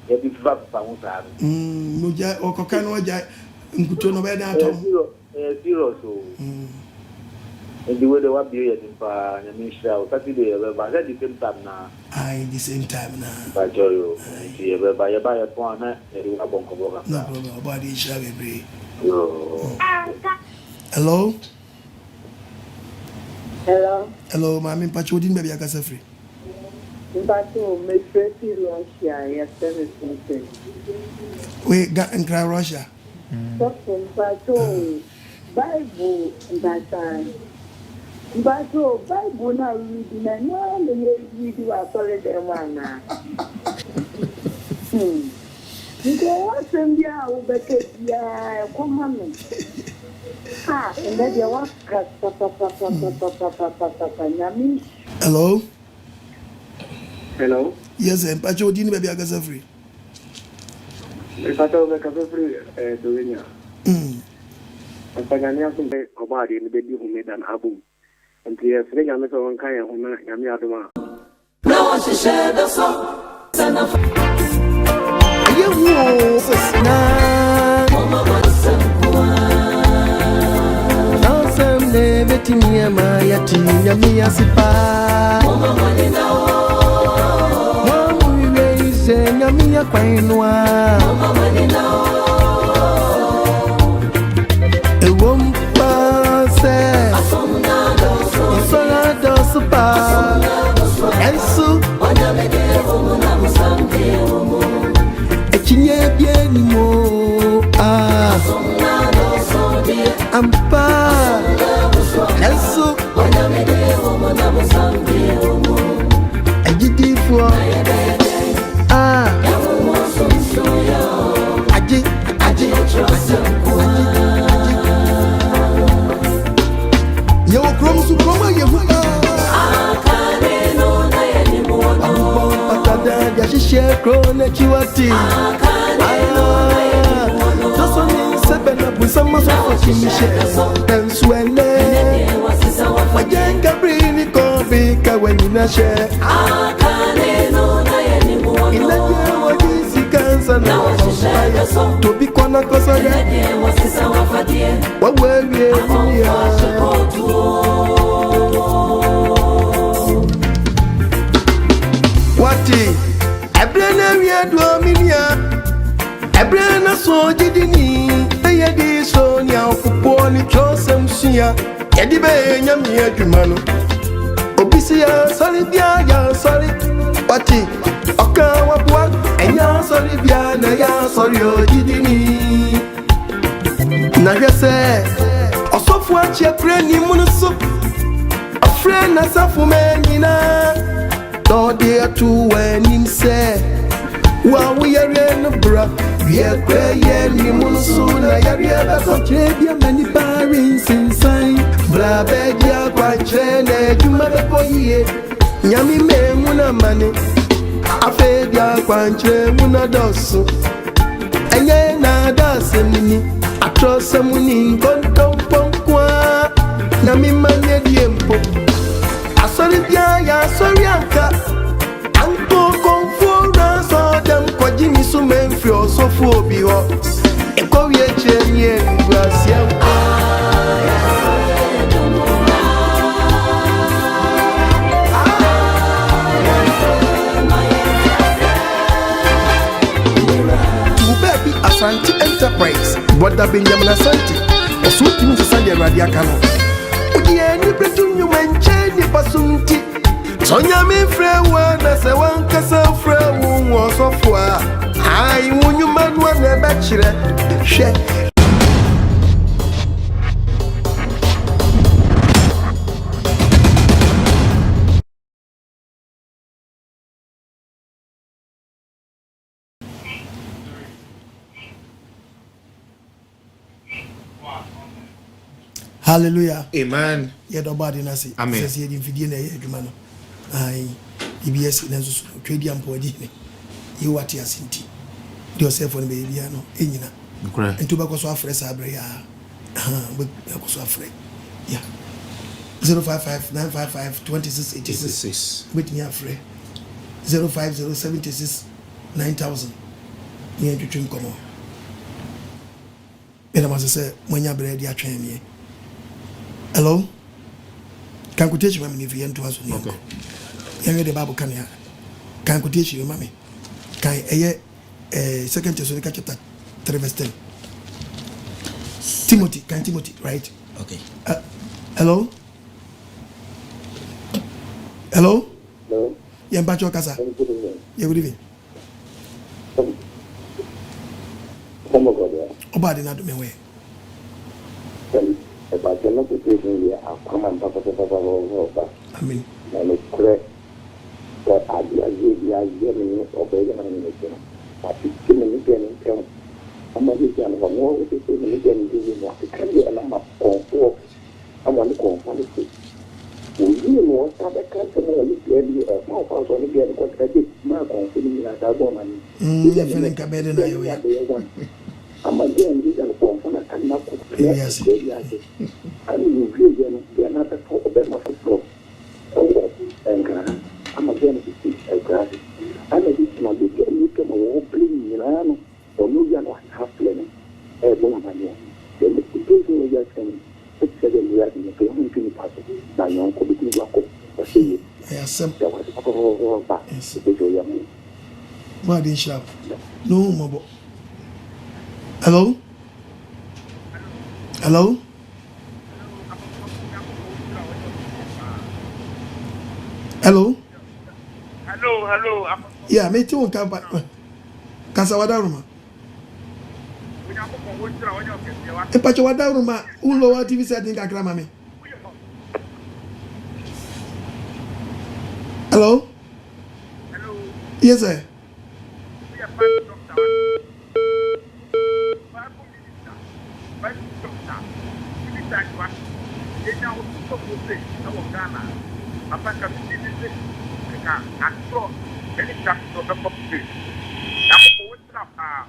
E bi fa pa unsa. No ja okoka no ja nkuto no be da atom. Zero so. And the way they were being pa nyami shira o Saturday ba at the same time na. The same time na. Ba joyo. Ye ba ya po na e ri abon ko boka. No problem. About the shira be. Hello, mami pacho din be akasa free. Mpacho me free Russia ya service. We got in Russia. So mpacho Bible Mpacho Bible na read na no le read wa sole de wana. Nko wasembia ubeke ya kwa mami. Ndio waka nyami. Hello. Yes, mpacho din be akasa free. Mpacho be ka free dowinya. Mpagania kumbe obadi ni bedi humedan abu. Ntia sire nyame so wonkan ya hona nyame adoma. Na wa shishe da so sana yewo sesna mama masankwa na semne betimi ma yati nyame asipa mama maninawo wa we se nyame yakwanwa mama maninawo ewom pase Sola do supa Ensu Onyamede homo na musampe homo Ekinye bieni mo Somna do sodi Ampa Ensu Onyamede homo na musampe homo Ejidi fo Yamu mo sumsu na chiwati Doso ni sebena busama so chimishe Penswene Wajenga brini kobika wenina she Inaje wajisi kansa na wampaya Tobi kwana kosage Wawewe Wati Ebrena wiadwa minia Ebrena so jidini Eyedi so nya okupo ni chosem suya Yedi be nyami adwumano Obisi ya sorry bia ya sorry Wati Oka wabwa Enya sorry bia na ya sorry ojidini Na yese Osofu achie preni munusu Afre na safu menina No dear to when him say While we are in the bra We are praying ni munsuna Yariaba kotrebia many parents inside Bla begia kwa chene Jumabe koye Nyami me muna mane Afedia kwa nche muna dosu Enye na dase mini Atrose muni nkontomponkwa Nyami manye diempo Asori bia ya sori anka Anko konfora so dem kwa jimi sume mfri osofu obi ho Eko wieche nye ngwasi anko Tubebi Asante Enterprise Boda Benjamin Asante Osuti msasande radiakano Ujiye ni bretu nyumenche ni pasunti Sonya mi frewa na se wankasa frewu wasofwa Ai wunyu manwa nebechire She Hallelujah. Amen. Yedo body nasi. Amen. Sesi yedi mfidie na yedwuma no. Ai DBS na nso trade ampodi ne. Yi wati asinti. Di yourself on baby no enyina. Nkura. Ntu ba ko so afre sa abre ya. Be ko so afre. Yeah. 055-955-2686. Wait me afre. 050-76-9000. Ni entwetwem komo. Ena ma se mwanya bread ya twen me. Hello? Can you teach me if you enter us? Okay. You the Bible can you? Can you teach you, mommy? Can you 2 Thessalonians chapter 3 verse 10? Timothy, can Timothy, right? Okay. Hello? Hello? Hello? Yeah, Bacho Kasa. Yeah, good evening. Obadi na do me we. About the notification here, I'll come and papa. Amen. And it's correct that I be a Germany or Belgium. But it's still in the I'm not going to more with it in the beginning. It can be a number of four. I want to call policy. We know that the country will be a small house on the game, but I did my confidence that I don't mind. Feeling better than you. I'm again, these are from a cannot cook. Yes, I mean, you are not a talk about my floor. And I'm again to see a grass. I'm a bit not be getting you come over, playing Milano, or no, you are not half playing. A woman, then the situation was just saying, it's said that we are in a family to pass. Now, your uncle be welcome. Yes, there was all back. What is sharp? No more. Hello? Hello? Hello? Hello. Yeah, me too. Kasawada Roma. Epacho wada Roma. Ulo wa TV setting kakra mami. Hello? Yes, sir.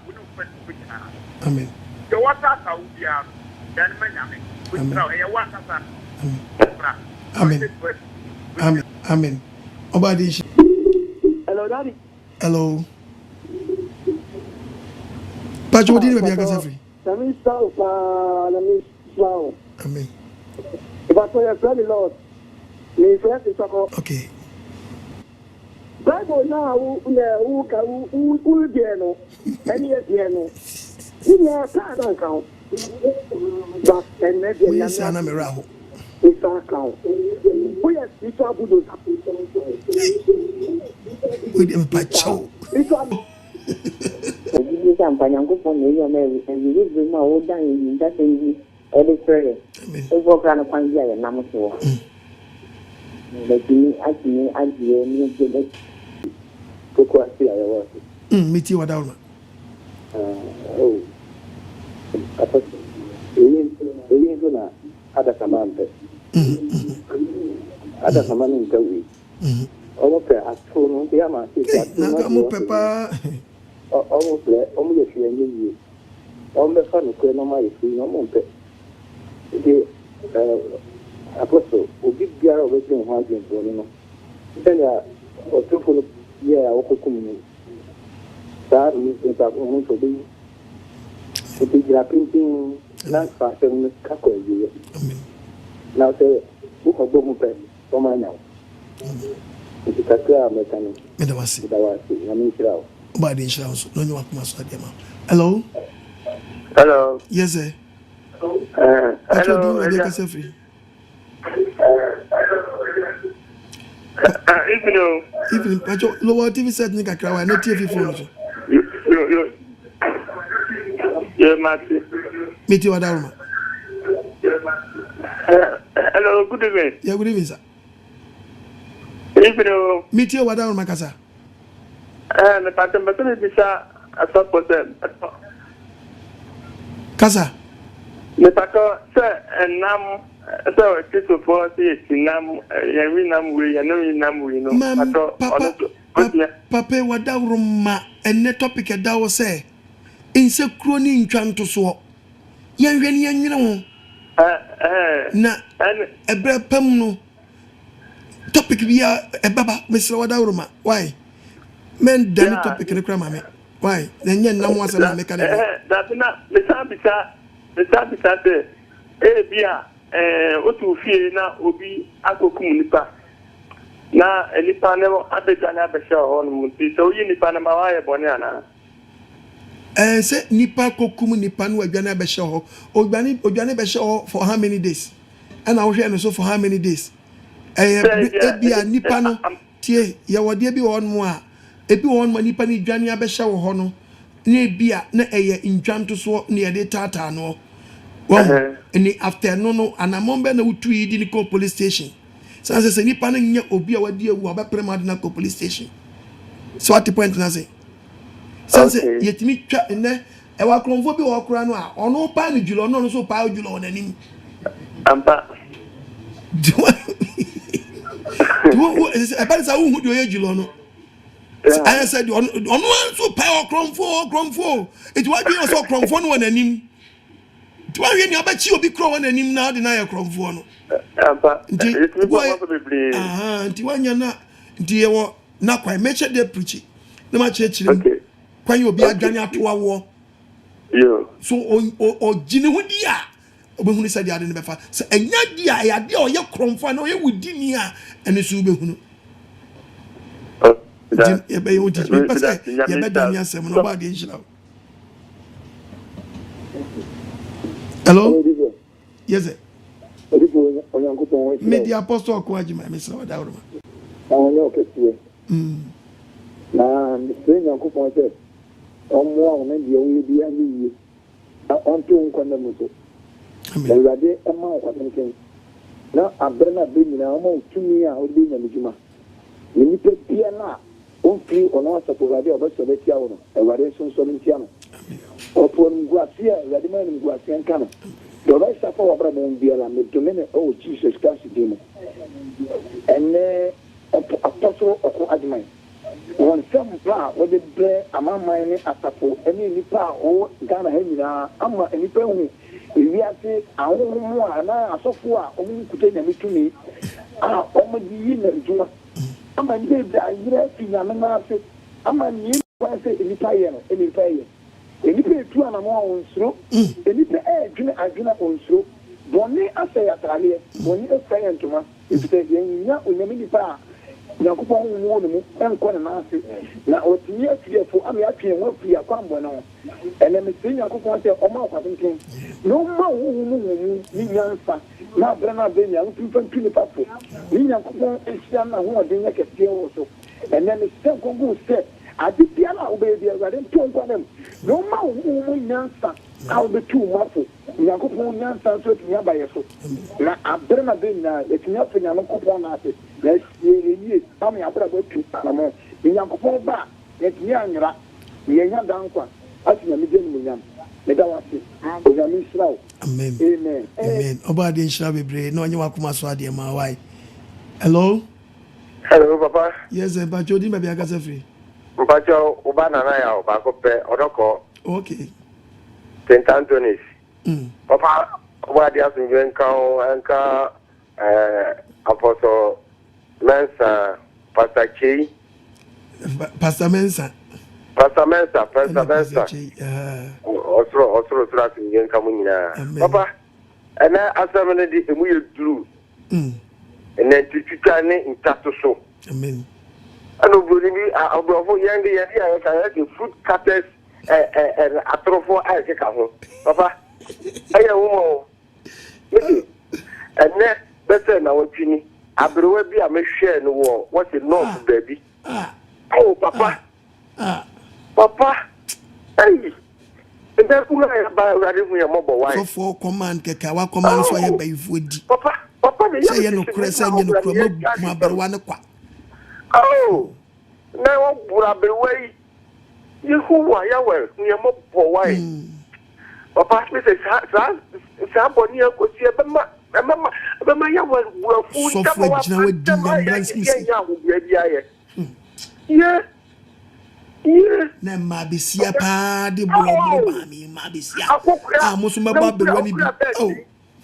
we don't put which Amen. The water we are then many. We know a water. Amen. Amen. Amen. Obadish. Hello, Daddy. Hello. Pacho, what did you make us free? Let me start. Amen. If I saw your friend, Lord, me friend is okay. Bible now, who piano, any piano. You can't count. But and maybe it's an Amiraho. It's our count. We are Buddha. With him, Pacho. Champagne for me, and you live with my old down in that every prayer. It walk around a fine day and Namaso. Let me ask me, I hear me get it. Meet you down. Oh, I thought you know, other command. Other command in the week. Okay, I told him, dear man, Pepper. Almost a few years. On the fun of my free no more. The apostle will be there of it in one. Then or two full of community. That is that only to be. It is printing land fashion caco. Now say, book of Bomupe for my now. It is a clear mechanic. It was it. I mean, By the insurance, no, you want to hello? Hello. Yes, sir. Hello. Even lower TV set, Nika Crow, and not TV phone. Yeah, Matty. Meet you at Alma. Hello, good evening. Yeah, good evening, sir. Meet you at Alma, Casa. The pattern, but it is a support. Casa. The pattern, sir, and now, so it's to force it in Nam, Yarinam, we know, Papa, what thou room, and the topic at thou say. Nsekuro Ne Ntwatoso. You know. Na, a bread pum. Topic be a baba, Mr. Wadaruma. Why? Men done topic in the crama. Why? Then you know what's a mechanic. That's not the Sabita, Bia, what you feel now will be Akokumunipa. Now, any panel, I bet I have a show on Munti, so you need Panama Bonana. Say Nipa Kokum Nipan were Gana Beshaw, or Gana Beshaw for how many days? And I'll share so for how many days? Be a Nipano, Tie, Yawadia be one more. Ebi one money Nipani Jania Beshaw Hono, near Bia, ne in Ntwatoso near the Tata no. Well, in the afternoon, and a moment no 2 in the police station. So I say Nipan or be a dear who about Premadinaco police station. So at the point, I say. Since yet me trap in there, I walk on for be walk around or no pan Julo, no so power Julo on any. Ampa. About who do you Julono? I said, on one so power crom for. It was you also crom for one and him. Do I really bet you be crowing and him now deny a crom for no? Ampa. Tiwana, dear, not quite mentioned their preaching. No much okay. When you be a Ganya to a war. So, or Ginudia, when he said the other never. So, and yet, dear, I had your cromfan or you would dinia and the Subu. Hello? Yes, sir. Made the apostle AGYEMANG, Mr. Wadauruma. Now, the stranger coupon said, on one and the only be a new on two condoms. The Rade amount of anything. Now, I'm better not being now 2 years old being a Juma. You need to be a now. On free or not support Radio of Sovietiano, a variation Solentiano. Or for Guasia, Radiman and Guasian Cannon. The rest of our brother and Biela made to many old Jesus Christ demon. And Apostle of AGYEMANG. One some bra with the bread, a man mine at a pool, any nipa or Ghana Hemina, Amma, any penny. If we are saying, I won't more, and I saw for only could take them to me. Ah, only the yin and do. I'm a dead, I hear Yamana say, I'm a new one say any fire, any fire. Any pay 2 and more on slow, any pay air, I do not on slow. Bonnie, I say at Alia, when you say to me, if you say, you're not many power. Yakupon won and con and now what's near for I'm actually one free a combo now. And then Mr. Yakupon said, Oh, my thinking, no more answer. Now, Brenna Benya, young people to the papo. Yakupon is young and who are doing like a deal also. And then the same Congo said, I did the other baby, I didn't talk on them. No more answer. I'll be too muffled. Yakupon answer to me by yourself. Now, I'm Brenna Benya, it's nothing I'm a coupon at it. Let's see, I'm about to Panama. In Yankopon back, let me angra. We are down one. I see a million. Let us see. Amen. Amen. Amen. Obadi shall be brave. No, you are Kumaswadi, my wife. Hello? Hello, Papa. Yes, but Jody may be a gasefree. Mpacho, Ubana Naya, Bacope, Odoko. Okay. St. Anthony's. Papa, what do you have in Anka, Apostle Mensa, Pastor Chi? Pastor Mensa. Pastor Mensa. Also, trusting young Kamina. Papa, and I asked them the wheel blue. And then to Chitane in Tatoso. Amen. I don't believe me. I'll go for young I can fruit cutters and a trophy. I take a home. Papa, I am woman. And then, better now, Pini. I will be a share in the war. What's it not, baby? Oh, Papa. Papa. Hey. And then, who I buy a mobile wife? For command, Kakawa command, so I buy food. Papa, say no crescent, you know, my one. Oh, now, Burabe way. You who are you well, near mobile wife. Papa, Mrs. Somebody could see a man. Remember, you were full yeah. Then maybe see a party, maybe see a Musumaba. Oh,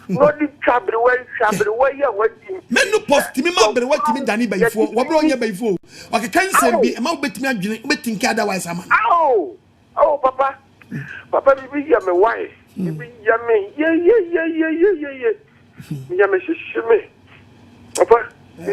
not the trouble way you're working. Men no post me, but what me Danny by before, what brought you before? Okay, can't say be a mouth bet me, betting otherwise. Oh, Papa, be my wife. Be yummy, yeah. Yummy, shimmy. Papa, and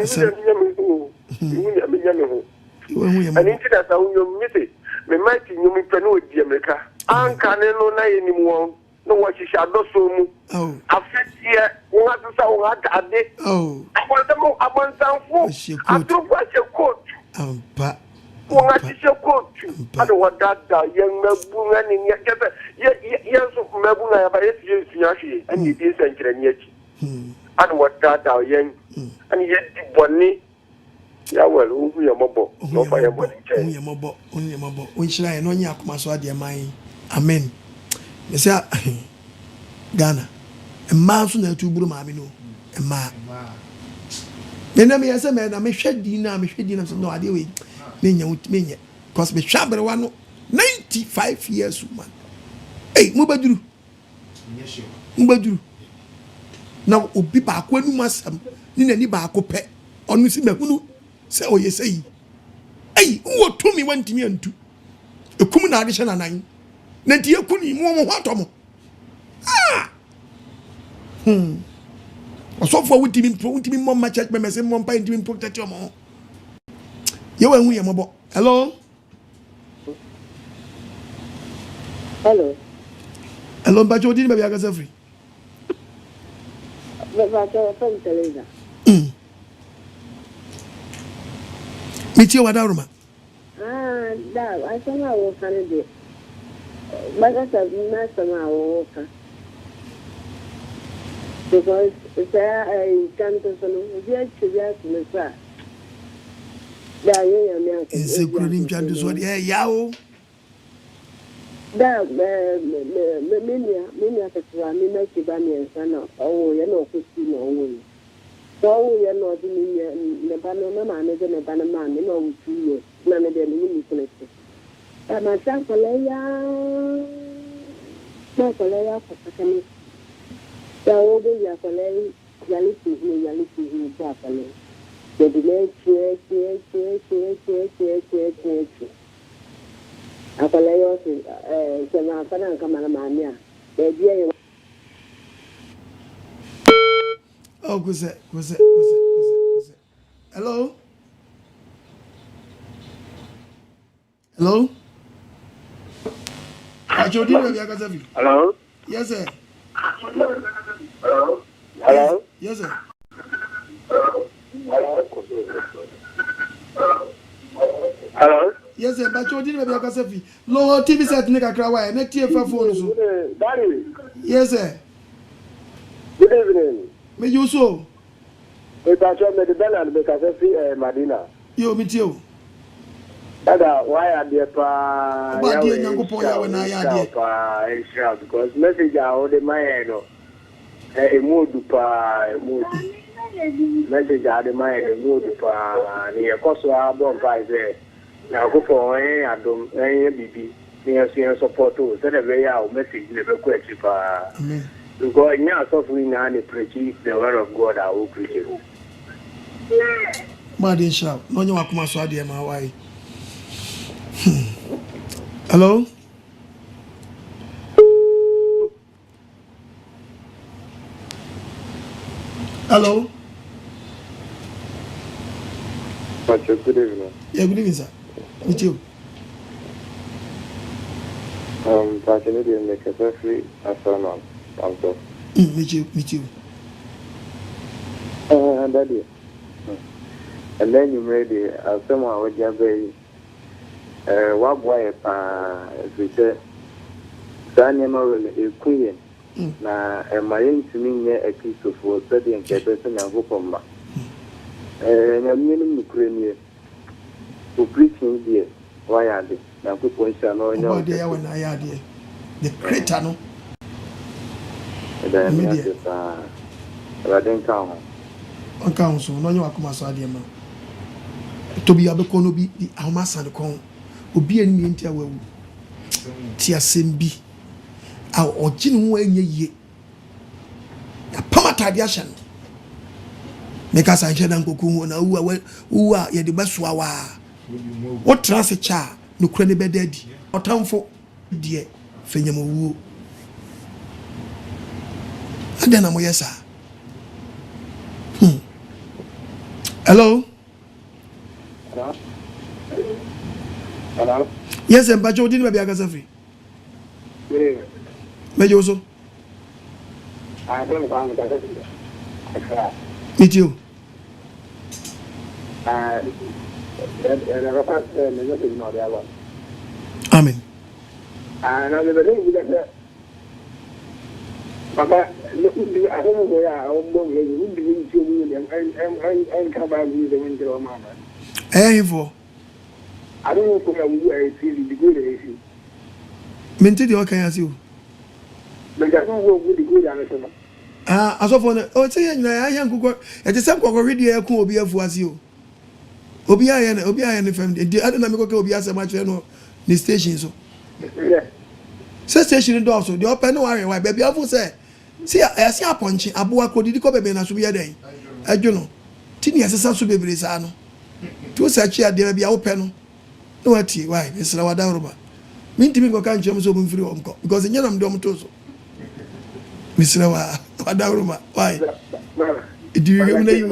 internet, I will miss it. Me might you me penu di America. An kaneno na anymore. No what she shall do so. Oh, after here, what to say what ade. Oh, I want them about some food. I don't want your coat. But what is your coat? I don't want that young man running yes of Mabuna by yes, and it is and I don't want that young and yet bonny. Yeah, well, we are mobile. No fire, only a mobile. We shall I know Yakumaso, dear mine. Amen. Yes, Ghana. A mouse on the two Brumamino. A ma. Then I may say, man, I may shed dinner, no idea. Then with me, cause me shabber one 95 years, man. Hey, Mubadu. Now, Obi back when you must have any back pet on Missy Mabunu. Say, oh, yes, say, hey, who told me one to me and two? A common additional 9. Nantia couldn't more what so for with him, more much at my same one pint to protect your mom. You and we are mobile. Hello? Hello, but you didn't maybe I got free. Meet you, Wadaruma. I think I will find it. But that's a master walker. Because if I can't to the Nsekuro Ne Ntwatoso de yawo da menia tetwa me na kiba me sana oh ye no kusi no wo So we are not in the banana man, and a banana man, you know, 2 years. None of them in the and my son, Colea, for second. So all the Yakolay, Yality, properly. The delay, Akolay, Senapan, Kamanamania. The dear. Oh, was it? Hello? Hello? Hello? Yes, sir. Hello? Hello? Yes, sir. Hello? Yes, sir. But you didn't have a low TV set, Nika Krawai, next year for phone. Daddy? Yes, sir. Good evening. May you so? If I try to Bernard because I see Madina. You meet you. Dada, why are there pa? Because message are all the my head. A mood pa, message are the my head, mood pa, near Kosovo, bomb price there. Now go for I don't, BB, near support to send a very out message, never question pa. Because now suffering and the preaching the word of God, I will preach it. Madin shout, no, you are come so dear, my wife. Hello? Hello? Good evening. Yeah, good evening, sir. Meet you. Passionate in the cafe afternoon. Meet you. Daddy. And then you made it as someone with your baby. What boy, as we said, Daniel is queen. Now, am I in to me a piece of work studying Captain and Hopoma? And a minimum Ukrainian who preaching here. Why are they? Now, put one shall know when I had here. The creator, no? And then, I didn't count. On council, no, you are come as I dear man. To be able to be the Almas and the con, will be an India will Tia Simbi. Our origin way ye. A Pamatadiation. Make us I shall uncle who are ye the best wawa. What trans a cha, no credible dead, or town for dear Fenyamo. And then I'm yes, sir. Hello? Hello? Yes, and but you didn't be a Gazafi. May also? I don't want to meet you. Amen. And I never think that. Papa, look, I don't know where I would be to and come back with the winter of Mama. Eh, for I don't know where I feel the good. Minted your can as you. But I don't work with the good answer. As of one, oh, say, I am good. At the same already a cool be for as you. Obia and family. The other Namico will be as much the station. So, station also the open no area why baby I say. See, I see a punching. Abu Ako did come and be a day. I don't know. Tini as a son to be Brisano. To such a dear be open. No, why, Mr. Wadaroba. Mean to me, go can't jump so free uncle because the young Domtoso. Mr. Wadaroba, why? Do you remember you?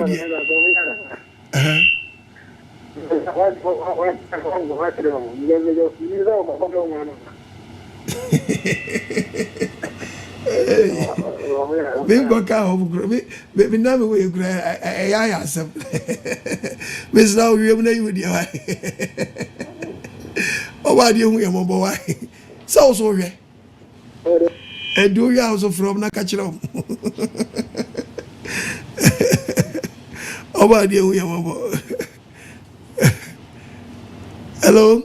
Bingo cow, baby, never will cry. I answer. Miss Now, you have name with your eye. Oh, why do you hear my boy? So sorry. And do you also from Nakachiro? Oh, why do you hear my boy? Hello?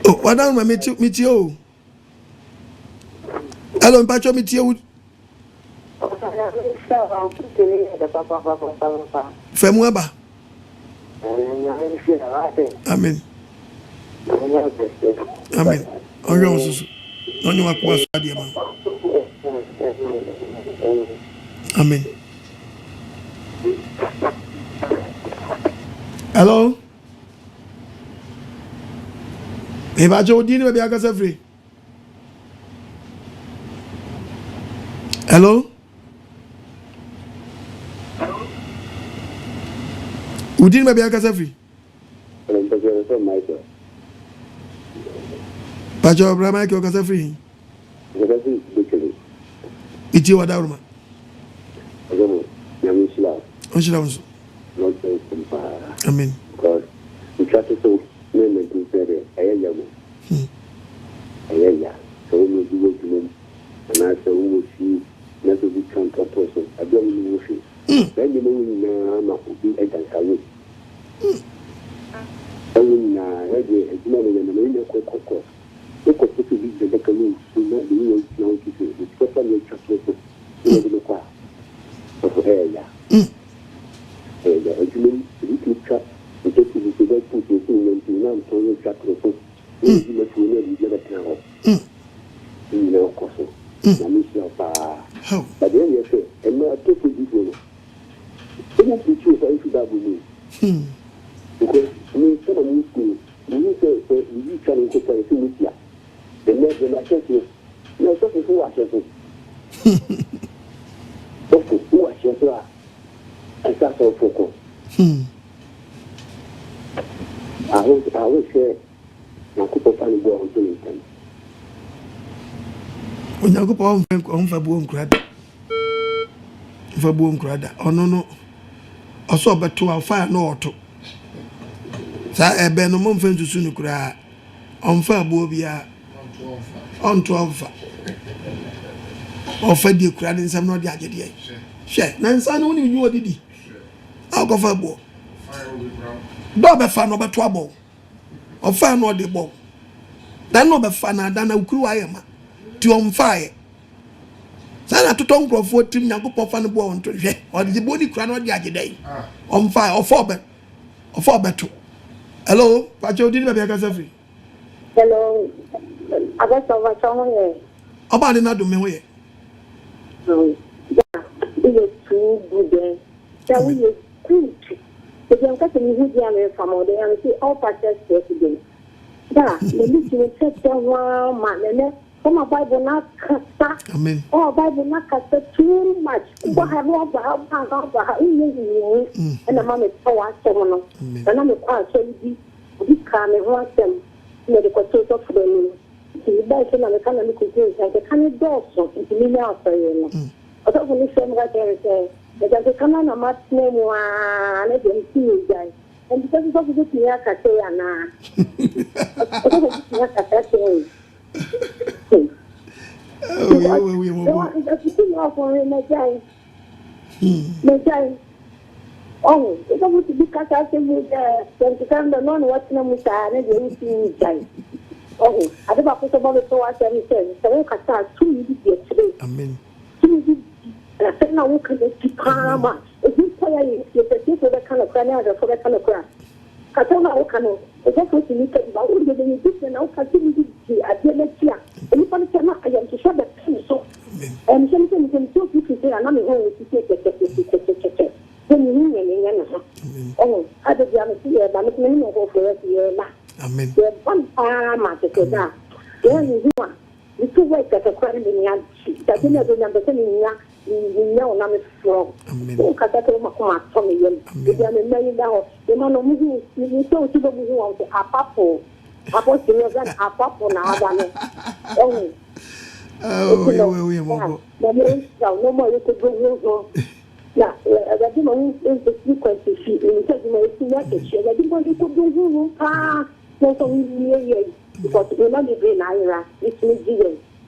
Oh, what down my meet you? Hello, Pacho, meet you. Femuaba. Amen. Amen. On your was Amen. Hello. If I told you, maybe I got free. Hello. Who didn't maybe I got free? Pacho, Brahma, you got free. It's your Daruma. Amen. God, we try to so many things better. So we do what you mean. And I say, we will see, not to become a person. I don't know if you. Then you know, I'm not be a dancer. I mean, it's not even a million cocoa. Look at the big the canoe, so not the real snow to see. It's just a little chocolate. You know, so, yeah. Actually, we cut the just to put your thing into non total chocolate. You must really get a cow. You know, Cosso. But then you say, and not totally different. It must be true for you that we need. Because we said a new school, we say, we can incorporate it with you. The next generation, no, so who are you? Who are you? And that's all focus. I will say, I could find go on doing them. When you go on for boom crad, oh no, I saw but 2 hours fire no auto. So I been no more friends to soon cry on fire bobia on 12 or fed you crad in some not the idea. Share, Nansan only knew what did he. I'll go for a ball. Don't be fan of a trouble. Or fan or the ball. Then no be fan than a crew I am. To on fire. Sana to tongue for 14 young people fan the ball on to or the body crown or the other day. On fire or 4 bet. Or 4 bet 2. Hello, Pacho didn't be a free. Hello, I got over somewhere. About another me. Yeah, it is too good. That we is good. If you got to meet the from all there and see all parties yesterday. Yeah, maybe you take the one man. Some of Bible not cast. Amen. Oh, Bible not cast too much. But have no about and the mom is so awesome. And I'm a quite we come and watch them. Medical social for them. The best and the kind of things like the kind of dogs into me now for you. I don't want to say what they say. But I come on a much name one, let them see you guys. And because it's also good to hear Katayana. I don't want to hear Katayana. Oh, it's going to be cut out with the non what's no Musa and oh, I don't know about the so I said, so I start 2 minutes yesterday. Amen. 2 minutes. I said, now we can get karma. If you say for that kind of crime, for that kind of crime. Katona Okano, that's what you need to about all the things and I'll continue to next year. And if I cannot, I am to show that so. And something can so people say, I'm not going to take it. Then you mean, oh, I don't know, but it's many more for us here. Amen. There's one farmer to say that. There is one. The 2 weeks at a crime in the that you never remember telling you know, I'm strong. Oh, Katoma, Tommy, you are married now. The man of me, you told you want a papa. Papa, you know, that a papa now. Oh, no more you could go. Now, I didn't want to sequence to see in the I didn't want to do not only because you're not living in Ira, it's me.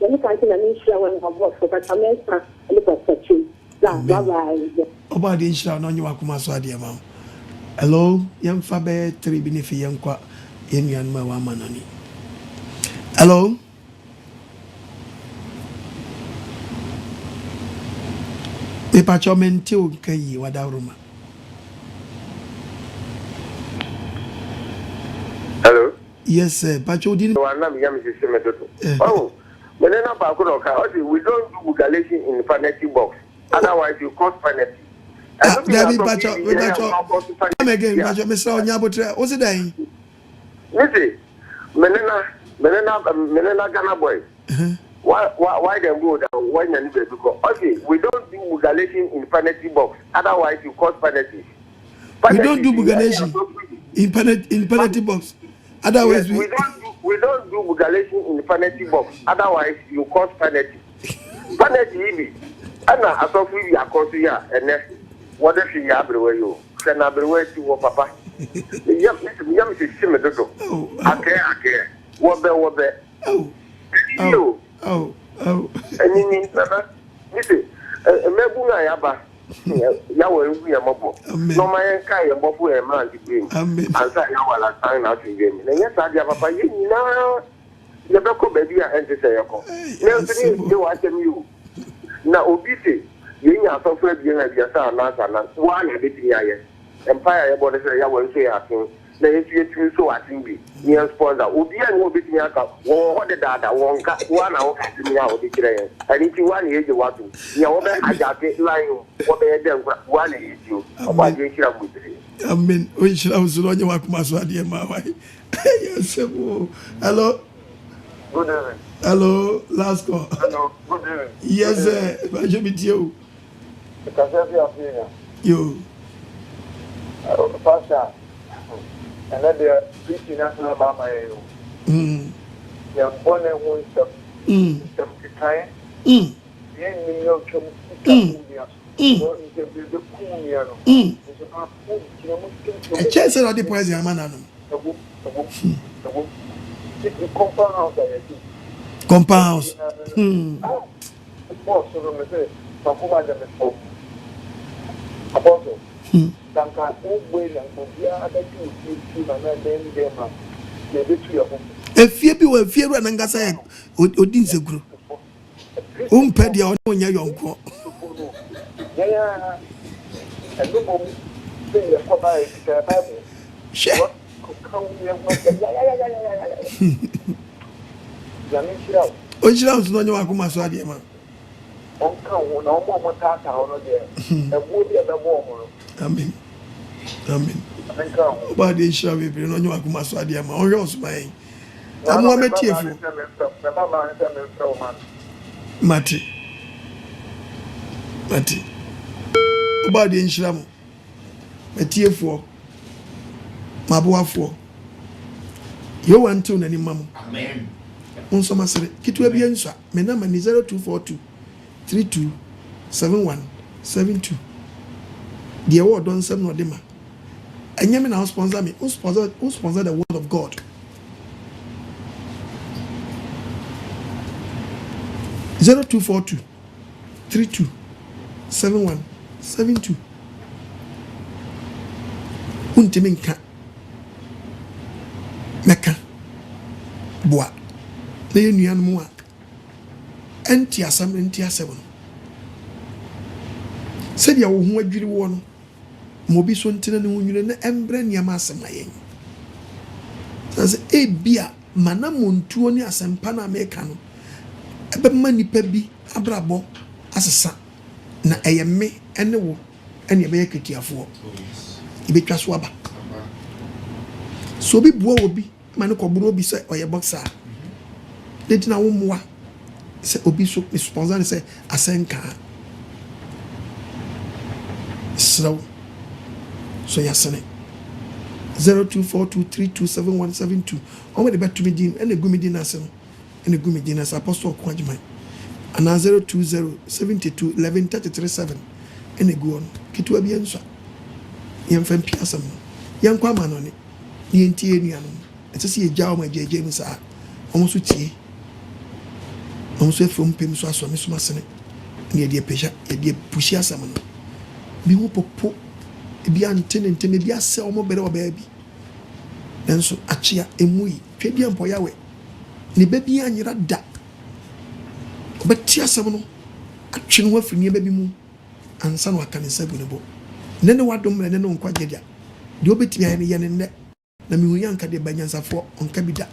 Then you can't share when I work for but I'm extra and look at such you. Bye. About the issue on your Kumaswadia, ma'am. Hello, young Faber, 3 beneath young qua Yenyanma Wamanani. Hello? Me pacho mente o kai wadaruma. Hello? Yes, sir. Pacho didn't. Oh, but then we don't do bugalation in the penalty box. Otherwise, you cause penalty. David Pacho, come again, Pacho, Mr. Onyabotre. What's it dying? Listen, Menena Ghana boy. Why they go down? Why you because okay, we don't do bugalation in penalty box. Otherwise, you cause penalty. We don't do bugalation in penalty box. Otherwise, yes, we don't do bugalation in the penalty box. Otherwise, you cause penalty. Penalty, and I thought we are causing ya, and then what if you have everywhere you can everywhere to what papa? Young is similar to I care. What be? Oh. And you mean, listen, Mebuna Yaba. Yawa we are mobile. No man kai and bofu and man to game. And say Yawa sign out in game. And yes, I have a pay now. The Bako baby and to say Yako. Nelson, you watch you. Now, obese, you are so afraid you have your son, one a bit here. Empire, about to say Yawa say, I think. If you so I think be near sponsor, Ubian will be near what the data won't cut 1 hour to me out of the train. And if you want to you want to, you know, I got it lying what they had done 1 is you. About you shall with it. I mean, we should also know you want to mass idea, my wife. Yes, hello. Good evening. Hello, last call. Hello, good evening. Yes, sir. I should meet you. You. Pastor. And then they are preaching national Mama. They are born and one step. Some time. The enemy of a chance of the president, man. Compound house. If you be well, fear and Angasa, Odin Nsekuro. Pedia on your young co. Ojilams no Akuma Swadiama. Amen. Amen. About the issue of it, no Akuma Swadiama, or yours, my. I'm one meteor. Mati. About the Inshram. Meteor for Mabua for. You want to any mamma. Amen. On some say, Kitu Biansa, Menama 0242 327172. The award don't send no dema. And Yemen now sponsor me. Who sponsor the word of God? Zero 0242 327172. Untiminka Meka Boa. The Union Mua Entiasam Entiasem. Said ya wo ho adwiri wo no mobi so ntena ne ho nwire na embre niam asemayen says ebia mana montuo ni asempa na America no ebe ma nipa bi abrabo asesa na eyeme ene wo ene ebe yaketiafo ibetwa so aba so bi buo obi mane ko buro obi se oye boxer detina wo moa se obi so sponsor se asenka so yasene 0242327172 o me bet to me din ene gumi din asem ene gumi din as apostle kwajman ana 0207211337 ene go on kitu bia nso yemfam piasam yankwa ma no ne yentie nua no etese ye jawo ma jeje mu sa omo so tie omo so efom pem so aso me so masene ne ye peja ye pushi asam no bi wo popo bi antene ntene bi ase omo bere oba bi nanso achia emui twedi ampo yawe ni baby anyira da obetia asem no atwe no afiri ne baby mu ansa no aka ne sabu ne bo ne ne wadom ne ne nkwaje dia de obetimi ayene ye ne nne na mi hu yanka de banyansafo onka bi da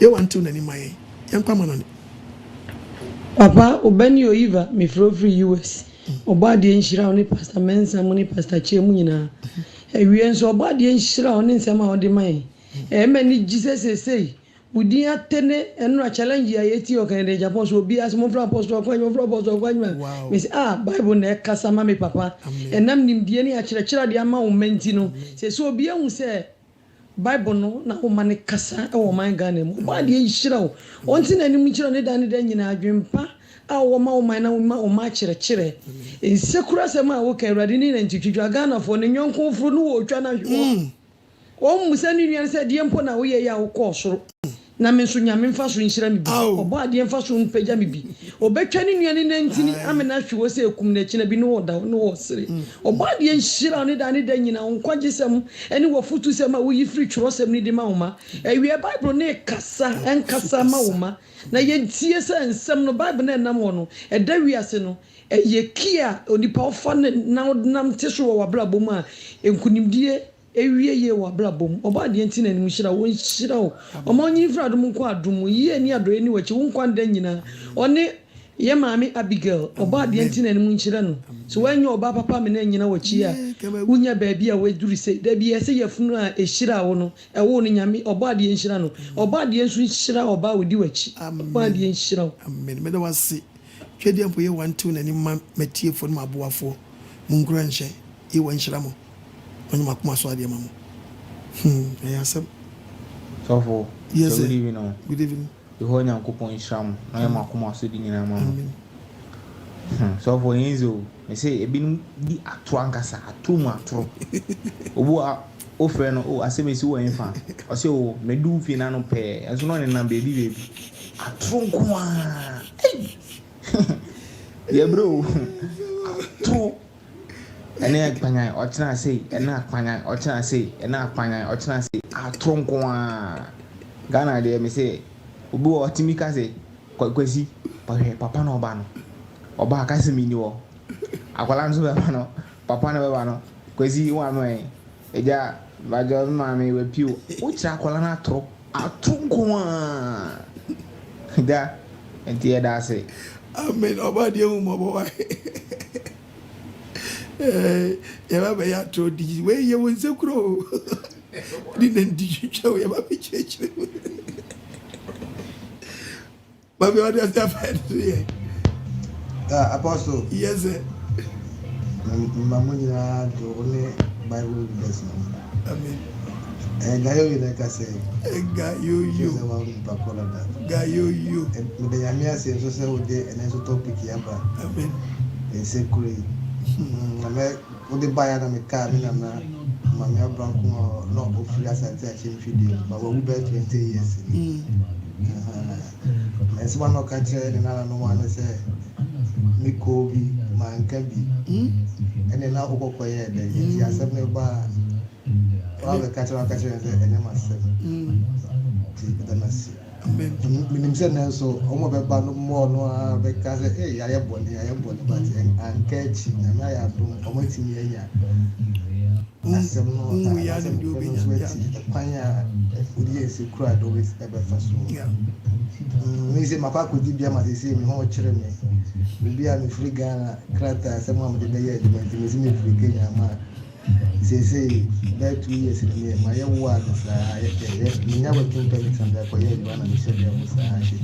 ye wantu na ni maye yankwa manone papa obani oyiva me free US obade enhira oni pastor mensa mo ni pastor chemu nyina ewie nso obade enhira oni nsema ode man mani Jesus say udi atene enu a challenge ya yeti o kan de Japan so obi as mo fra apostle kwanya me say Bible na kasa ma me papa enam nimdie ni a kire de ama wo menti no so obi ehun say Bible no na wo mane kasa e wo man Ghana mu obade enhira o onti na nim kire ne dan nyina adwempa wo ma wo man na wo ma kire Nsekuro se ma wo kan Awurade ni na ntitwidwa Ghana fo ne nyonko furu no wo twa na wo musa ni nuan se de mpo na wo ye ya wo ko soro na me so nyame mfa so nhyira me bi obo ade mfa so mpagya me bi obetwa ni nuan na ntini amena hwe se ekum na kina bi no wo da no wo sere obo ade nhyira ne da nyina nkwagyesem ene wo futu sem a wo yi free twrosem ni de ma wo ma ewie Bible ne kasa enkasa ma wo ma na ye tie se nsem no Bible na nam wo no eda wiase no ye kia onipa ofa na nam teso wo wabrabo mu a enkunimdie ewie ye wa blabom obade ntina nim hira won hira o omonyi fra dum nko adum ye ni adore ni wachi won kwanda nyina one ye maami Abigail obade ntina nim hira no so wanyo oba papa me na nyina wachi a unya baabi a weduri se da bi ese ye funu a ehira wo no e wo ni nyame obade nhira no obade nso hira oba wodi wachi obade nhira amen me da wase twedi ampo ye 1 na ni matie fo no aboafo munkura nhye ye wan hira mo onye makuma so ade mamu yasem so for yes good evening good evening the whole nyankopon sham na ye makuma so di nyina mamu so for yenzo me say ebinum di atro ankasa atomu atro obu a ofre no o asemesi wo enfa o se o medu fi na no pe enso no ne na baby atro nko a ye bro atro ene akpanya ochina sei ene akpanya ochina sei ene akpanya ochina sei atronko a Ghana de me say obi o timika sei kwasi papa no oba no oba ka se mini wo akwala nso be no papa no be ba no kwasi wa no eja bajo ma me we piu o chira akwala na atronko a da enti da sei amen oba de mo bo wa ya ba ya to di we ye won Nsekuro di nan di chuo ya ba bi cheche ba bi odi asa fa ye apostle yes mamu ya do ne Bible lesson amen gayo ile ka say gayo me be yamia se so se ode ene so topic ya ba amen Nsekuro na ode baya na me ka me na mami abranko no ofri asante a chin video ba wo be 20 years esi one no catch na no one say me ko bi man ka bi ene na okoko ye de ti asem ne ba wa be catch say ene ma se ti da na si minim se na so omo be ba no mo no a be ka say ya ye boni but an catch na ma ya dum omo ti mi enya asem no ya no do be nya kwanya odi Nsekuro ado we ebe fa so me se mapa ko di bia ma se mi ho kire me bia mi free Ghana krata asem am de ye di me se mi free Kenya ma se that 2 years ni ma ye wo ado sa ye mi nya wa tun permit and ko ye di bana mi se de mo sa she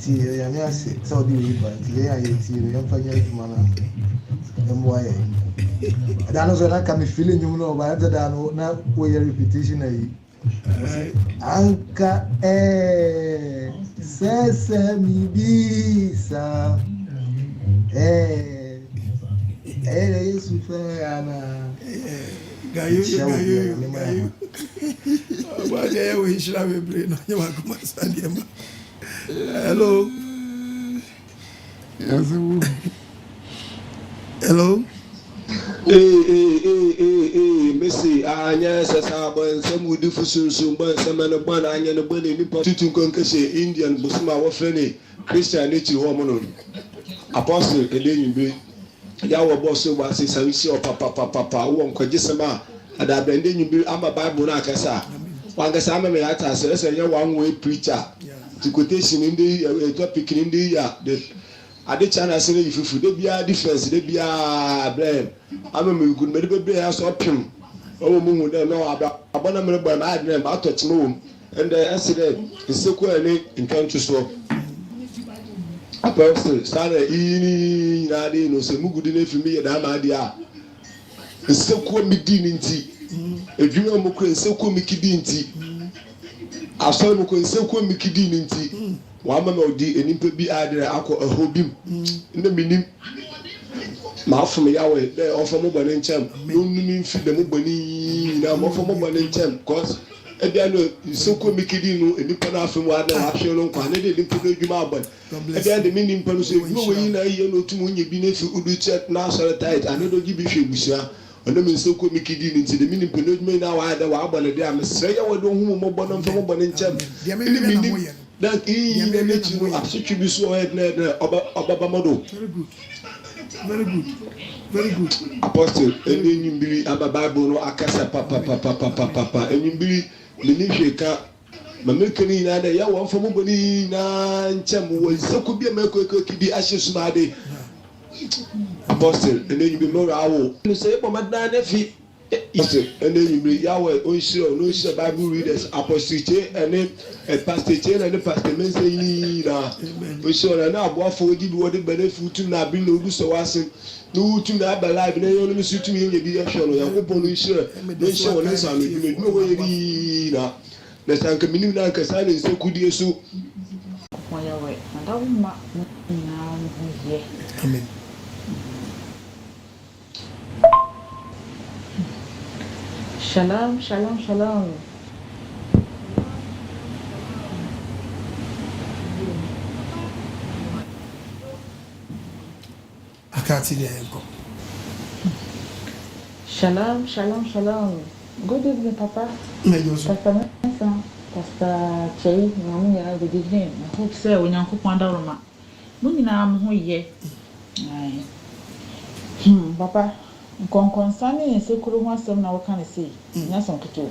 ti ya mi ase so di we ba ti ya ye ti yo fa nya di mana emwa ye da no so na ka mi feeling you know ba da no na we repetition ayi anka sese mi bisa Yesu fe ana gayo ba de we hira we bre no nya ko masadi ma hello hello Missy, yes, as I was some would do for soon, but some and a bun, I and a bunny, to concussion, Indian, Busma, Wafeni, Christianity, woman. Apostle, and then you be Yawa Bosso was his or papa, won't Kwagisama, and I bend you be I'm a Bible Nakasa. One Gasama may I say, a one way preacher. To quotation in the topic in the at the channel say if you be a difference, they be a blame. I'm a good medical be as opium. Oh, moon, don't know about abandonment by my name, I touch moon. And the accident is so cool in country so. Apostle, started in Nadine, so Mugudine for me, and I'm idea. It's so cool me dignity. If you are Mukun, so cool me kidinty. I saw Mukun, so cool me kidinty. Wama odi enimpe bi adere akọ ahobim nne minim ma afọ yawe dey ofo mo bone nchem no nimi mfi de mo boni na mo ofo mo bone nchem cause e bia no soko mikidi no enipa na afọ mo adere ahwe no kwa ne de enipa do adwuma abon e bia de minim pa no so edwuma we na iye no tumu nye bi na fi udu check na so tight ane do gi bi hwe busia ono mi soko mikidi ni nti de minim pa no adwuma na wa ada wa abon de am sre ya we do hu mo bone mfa mo bone nchem minim that in the nature of absolutely so Obama. Very good. Very good. Apostle, and then you be a Bible no akasa papa, and you be Minishaka, Mamikani, and the young from Mubani, Cham was so could be a milk could be ashes made. Apostle, and then you be more owl. You say, Mamma, nephew. And then you bring Yahweh, Oisho, no Bible readers, Apostle, and then a pastor, and the pastor may say, we saw an hour for did what the benefit to not be no so was no to not be alive, and then only suit to me, be a show, I hope only sure, then show less on it, no way. Let's thank a minute like a silence, so could you so? Yahweh, and I will not here. Amen. Shalom, shalom, shalom. I can't see the angle. Shalom, shalom, shalom. Good evening, Papa. Pastor Mensa, Pastor Che, Mamma, good evening. I hope so. When you cook one down, I'm here. Papa. Concerning Nsekuro Nwasem na what can I say? Nyason Kutu.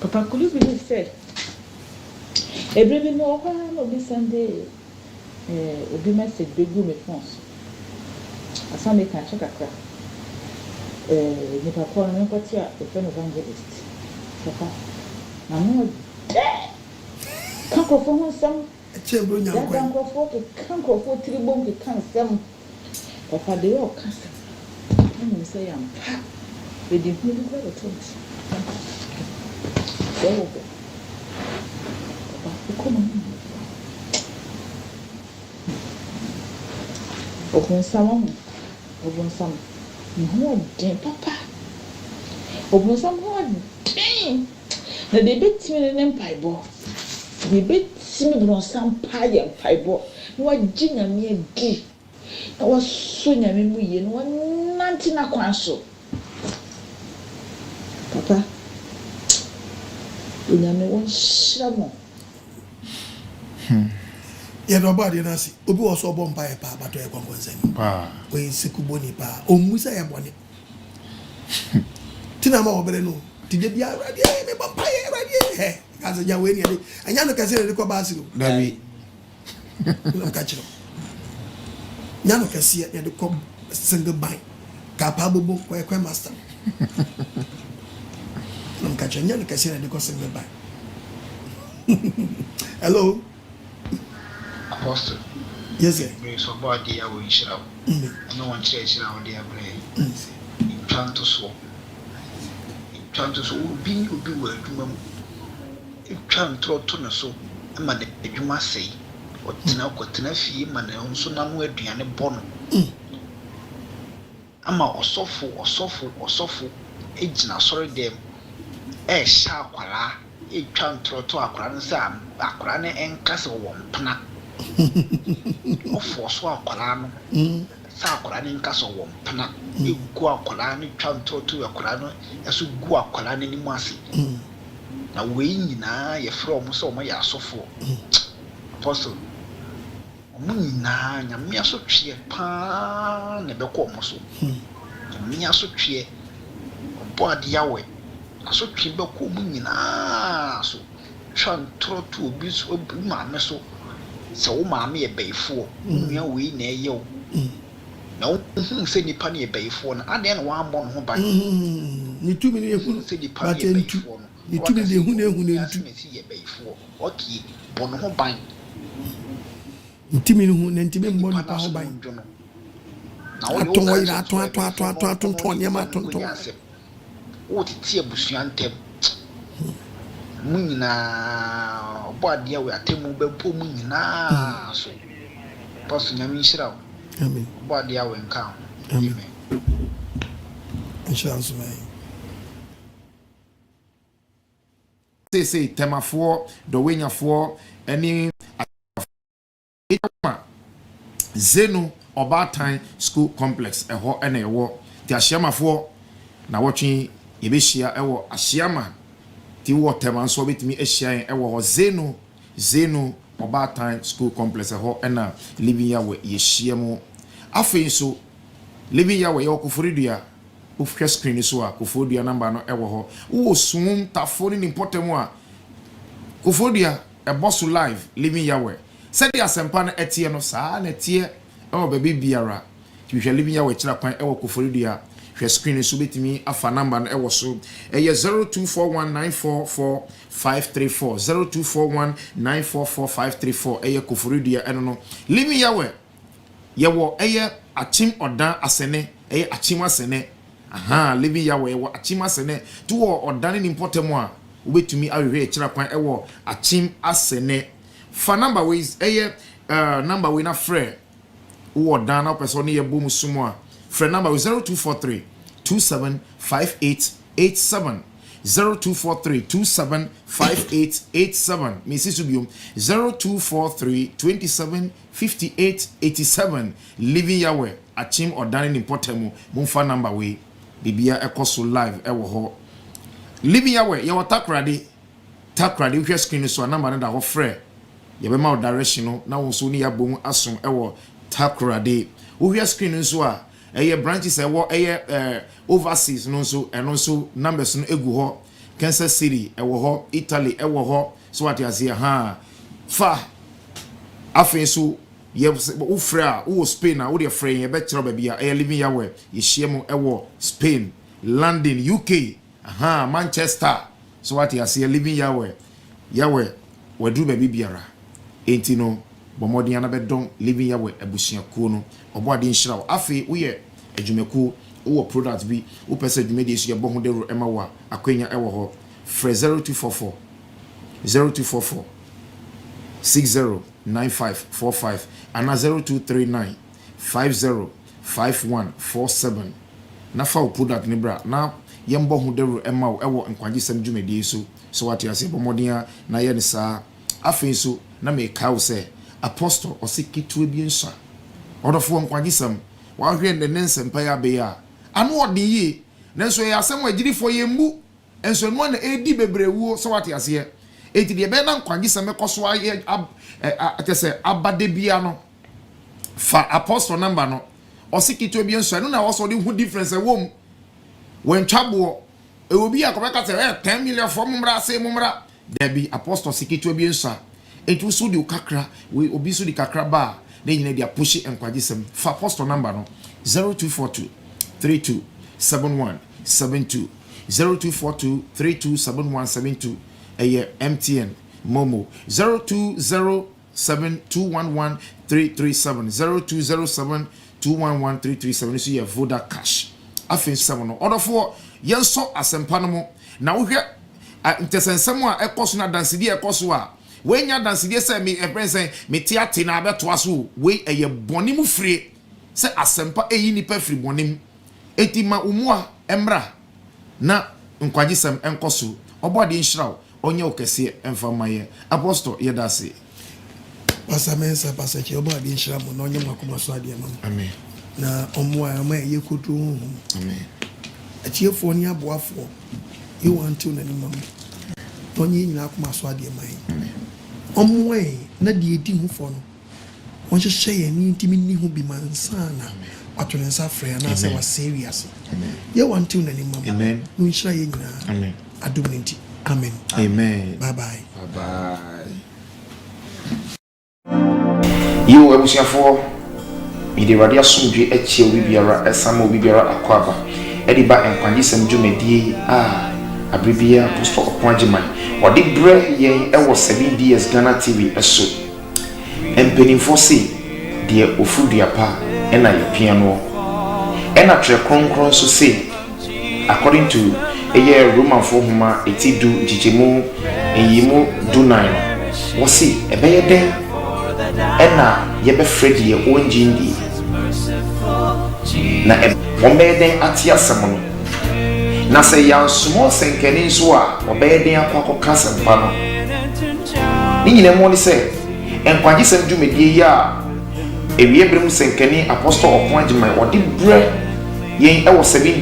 Papa, could you believe said? Every no one will be Sunday. Will be message big room response. A Sunday can check a crack. Nipa Paul and Patia, a friend evangelist. Papa, I'm not dead. Can't go for some. That can't go for 3 bones, can't some. Papa, they all cancer. I say I'm they didn't really go to things. There we go. Come on. Open some. No, dear Papa. Open some more. Dang. Now they beat me in empire ball. They beat me on some pie and pie ball. No, I didn't me a gay. I was so near me, and one nanting a quanso. Papa, you know, one shammo. Yet nobody knows. Obi was so born by a papa to a conquest. When Sekuboni pa, O Musa Yaboni. Tinama Obereno, Tidia, Radia, Vampire, Radia, as a young lady, and Yana Casino de Cobasio. David, catch it. Nyano kesi ya de kom single buy capable kwa master nam kacha nyano kesi ya de kom single buy. Hello Apostle. Yes sir. Me so body ya we shira no one church na we dey pray Ntwatoso obi wa adwuma mu Ntwatoso no so ma de adwuma sei Otena fie ma na nso na no aduane bɔ no ama ɔsɔfo egyina sɔre dem ɛhya akwara etwa ntroto akwara no sɛ akwara no ɛnkasa wɔ mpena ɔfo so akwara no sa akwara ne nka so wo mpana egu akwara ne twa ntoto akwara no eso gu akwara ne nimu ase na wei nyina ye from so mo ya asofo apostle mo nyina nyame aso twie pa ne be ko mo so nyame aso twie obo ade yawe aso twie be ko mo nyina so twa ntoto obi so ma me so so wo ma me ye beifo nua wei na eye na wo se nipa ne ye beifo na ade na wa mbɔ no ho ban ni tumi ne ehunu se nipa ne ye beifo no ni tumi ne ehunu ntu se ye beifo okay bɔ no ho ban ntimi ne hu ne ntimi mbɔ nipa ho ban na wo yo ira aton ne ma aton wo titi abusua ntem mu nyina obo ade we atemu bempo mu nyina so pasu nyame nhyira. Amen. Obo ade we nka. Amen. Inshallah. Say temafo do wenyafo any Zeno Obatan School Complex eho ene ewo ti ahyiamafo na wotwe yebehia ewo ahyiama ti wo tema nso betimi ahyian ewo ho Zeno Obatan School Complex eho ena living ya we yehia mu afei so living ya we yokufuridua ufhwe screen so a kufuridua number no ewo ho wo sum tafo ni importemu a kufuridua ebosu live living ya we said the asempa na etie no saa na etie e baby biara hwe living ya we kira kwan e wo koforidua hwe screen so betimi afa number no e wo so eye 0241944534 0241944534 eye koforidua eno no living ya we ye wo eye achim odan asene eye achim asene aha living ya we wo achim asene to wo odan ni importemu a obetumi ahwe kira kwan e wo achim asene. For number ways number we na frɛ wo dan na person ye bom sumo a frɛ number 0243 275887 0243 275887 Mrs. Subium 0243 275887 living yawe achim odan in portemu mumfa number we bibia ekoso live ewo ho living yawe ye watakrade we screen so number na da ho frɛ yebema direction no na won so ni yabom asom ewo takrade wo hia screen nso a eye branches ewo eye overseas no so eno so numbers no egu ho Kansas City ewo ho Italy ewo ho so what you see ha fa afen so ye wo fra wo Spain a wo de fra ye be kire ba bia eye living yawe ye hiem ewo Spain London UK aha Manchester so what you see living yawe wadu ba biara enti no bomodi ana bedon living ya we abusuakuo no obode nhira wo afi wo ye adwumakuo wo product bi wo pese adwumade su ye bo ho de ro ema wa akwanya ewo ho fre 0244 609545 ana 0239 505147 na fa wo product ni bra na ye mbo ho de ro ema wo ewo nkwagisem dwumade su so what you say bomodi na ye ne saa afi so na me kaw se apostle osikitu bi nsa odofo nkwagisam wa hwe ne nsempa ya be ya anu odi yi nenso ya asem agirifo ye mbu enso no na edi bebrewu so what ase eti de be na nkwagisam ekoso aye atese abade bia no fa apostle number no osikitu bi nsa no na wo so de hu difference wom when twabo e obi akobeka se 10 million for mumra se mumra Debi apostle sikitu bi nsa etu so di kakra we obi so di kakra ba na nyina dia pushi enkwagisem fa apostle number no 0242 327172 0242327172 eye MTN Momo 0207211337 0207211337 so ye Voda Cash afen sem no odofo yenso asempa no mo na wo hwe intesensem a ekoso na dansidi ekoso a wenya dansidi se me epensen me tiate na abeto aso we eye boni mu frie se asempa eyi nipa firi bonim etima umua emra na nkwagisem enkoso obode nhiraw onye okese emfamaye apostle yedase pasamensa pasache obode nhiraw no onye makomaso ade ma. Amen. na ɔmo a ɔmo ɛyɛ kodro amen akyiefoɔ ne aboafoɔ yɛwɔ antew na nimam na ɔnyɛ nyina akoma so adeɛ man ɔmo ɛ na deɛ edi ho fɔ no wɔnhyehyɛ yɛn ne ntimi ni ho bi man sana wato ne nsa frɛ anaasɛ wasɛ wiase yɛwɔ antew na nimam na ɔnhyira yɛn nyinaa adom ne nti amen bye bye Yo ebusiafo mede wade asomdwe achie obi biara esama obi biara akwaba edi ba enkwagyesem dwumadie abribia Apostle AGYEMANG wade bre yen ewo 7DS Ghana TV eso empenifo se de ofuduapa ena ye piano ena tre kronkron so se according to Roman for huma etidu jijemu eyimu dunai wosi ebeye den ena yebe fredi ye onjindi na ombe den atia samono na se ya sumo senkeni so a obeye den akwa kasempa no ni nyine mo ni se enkwagyesem dwumedie ya ewie brem senkeni Apostle AGYEMANG odi bre yen ewo 7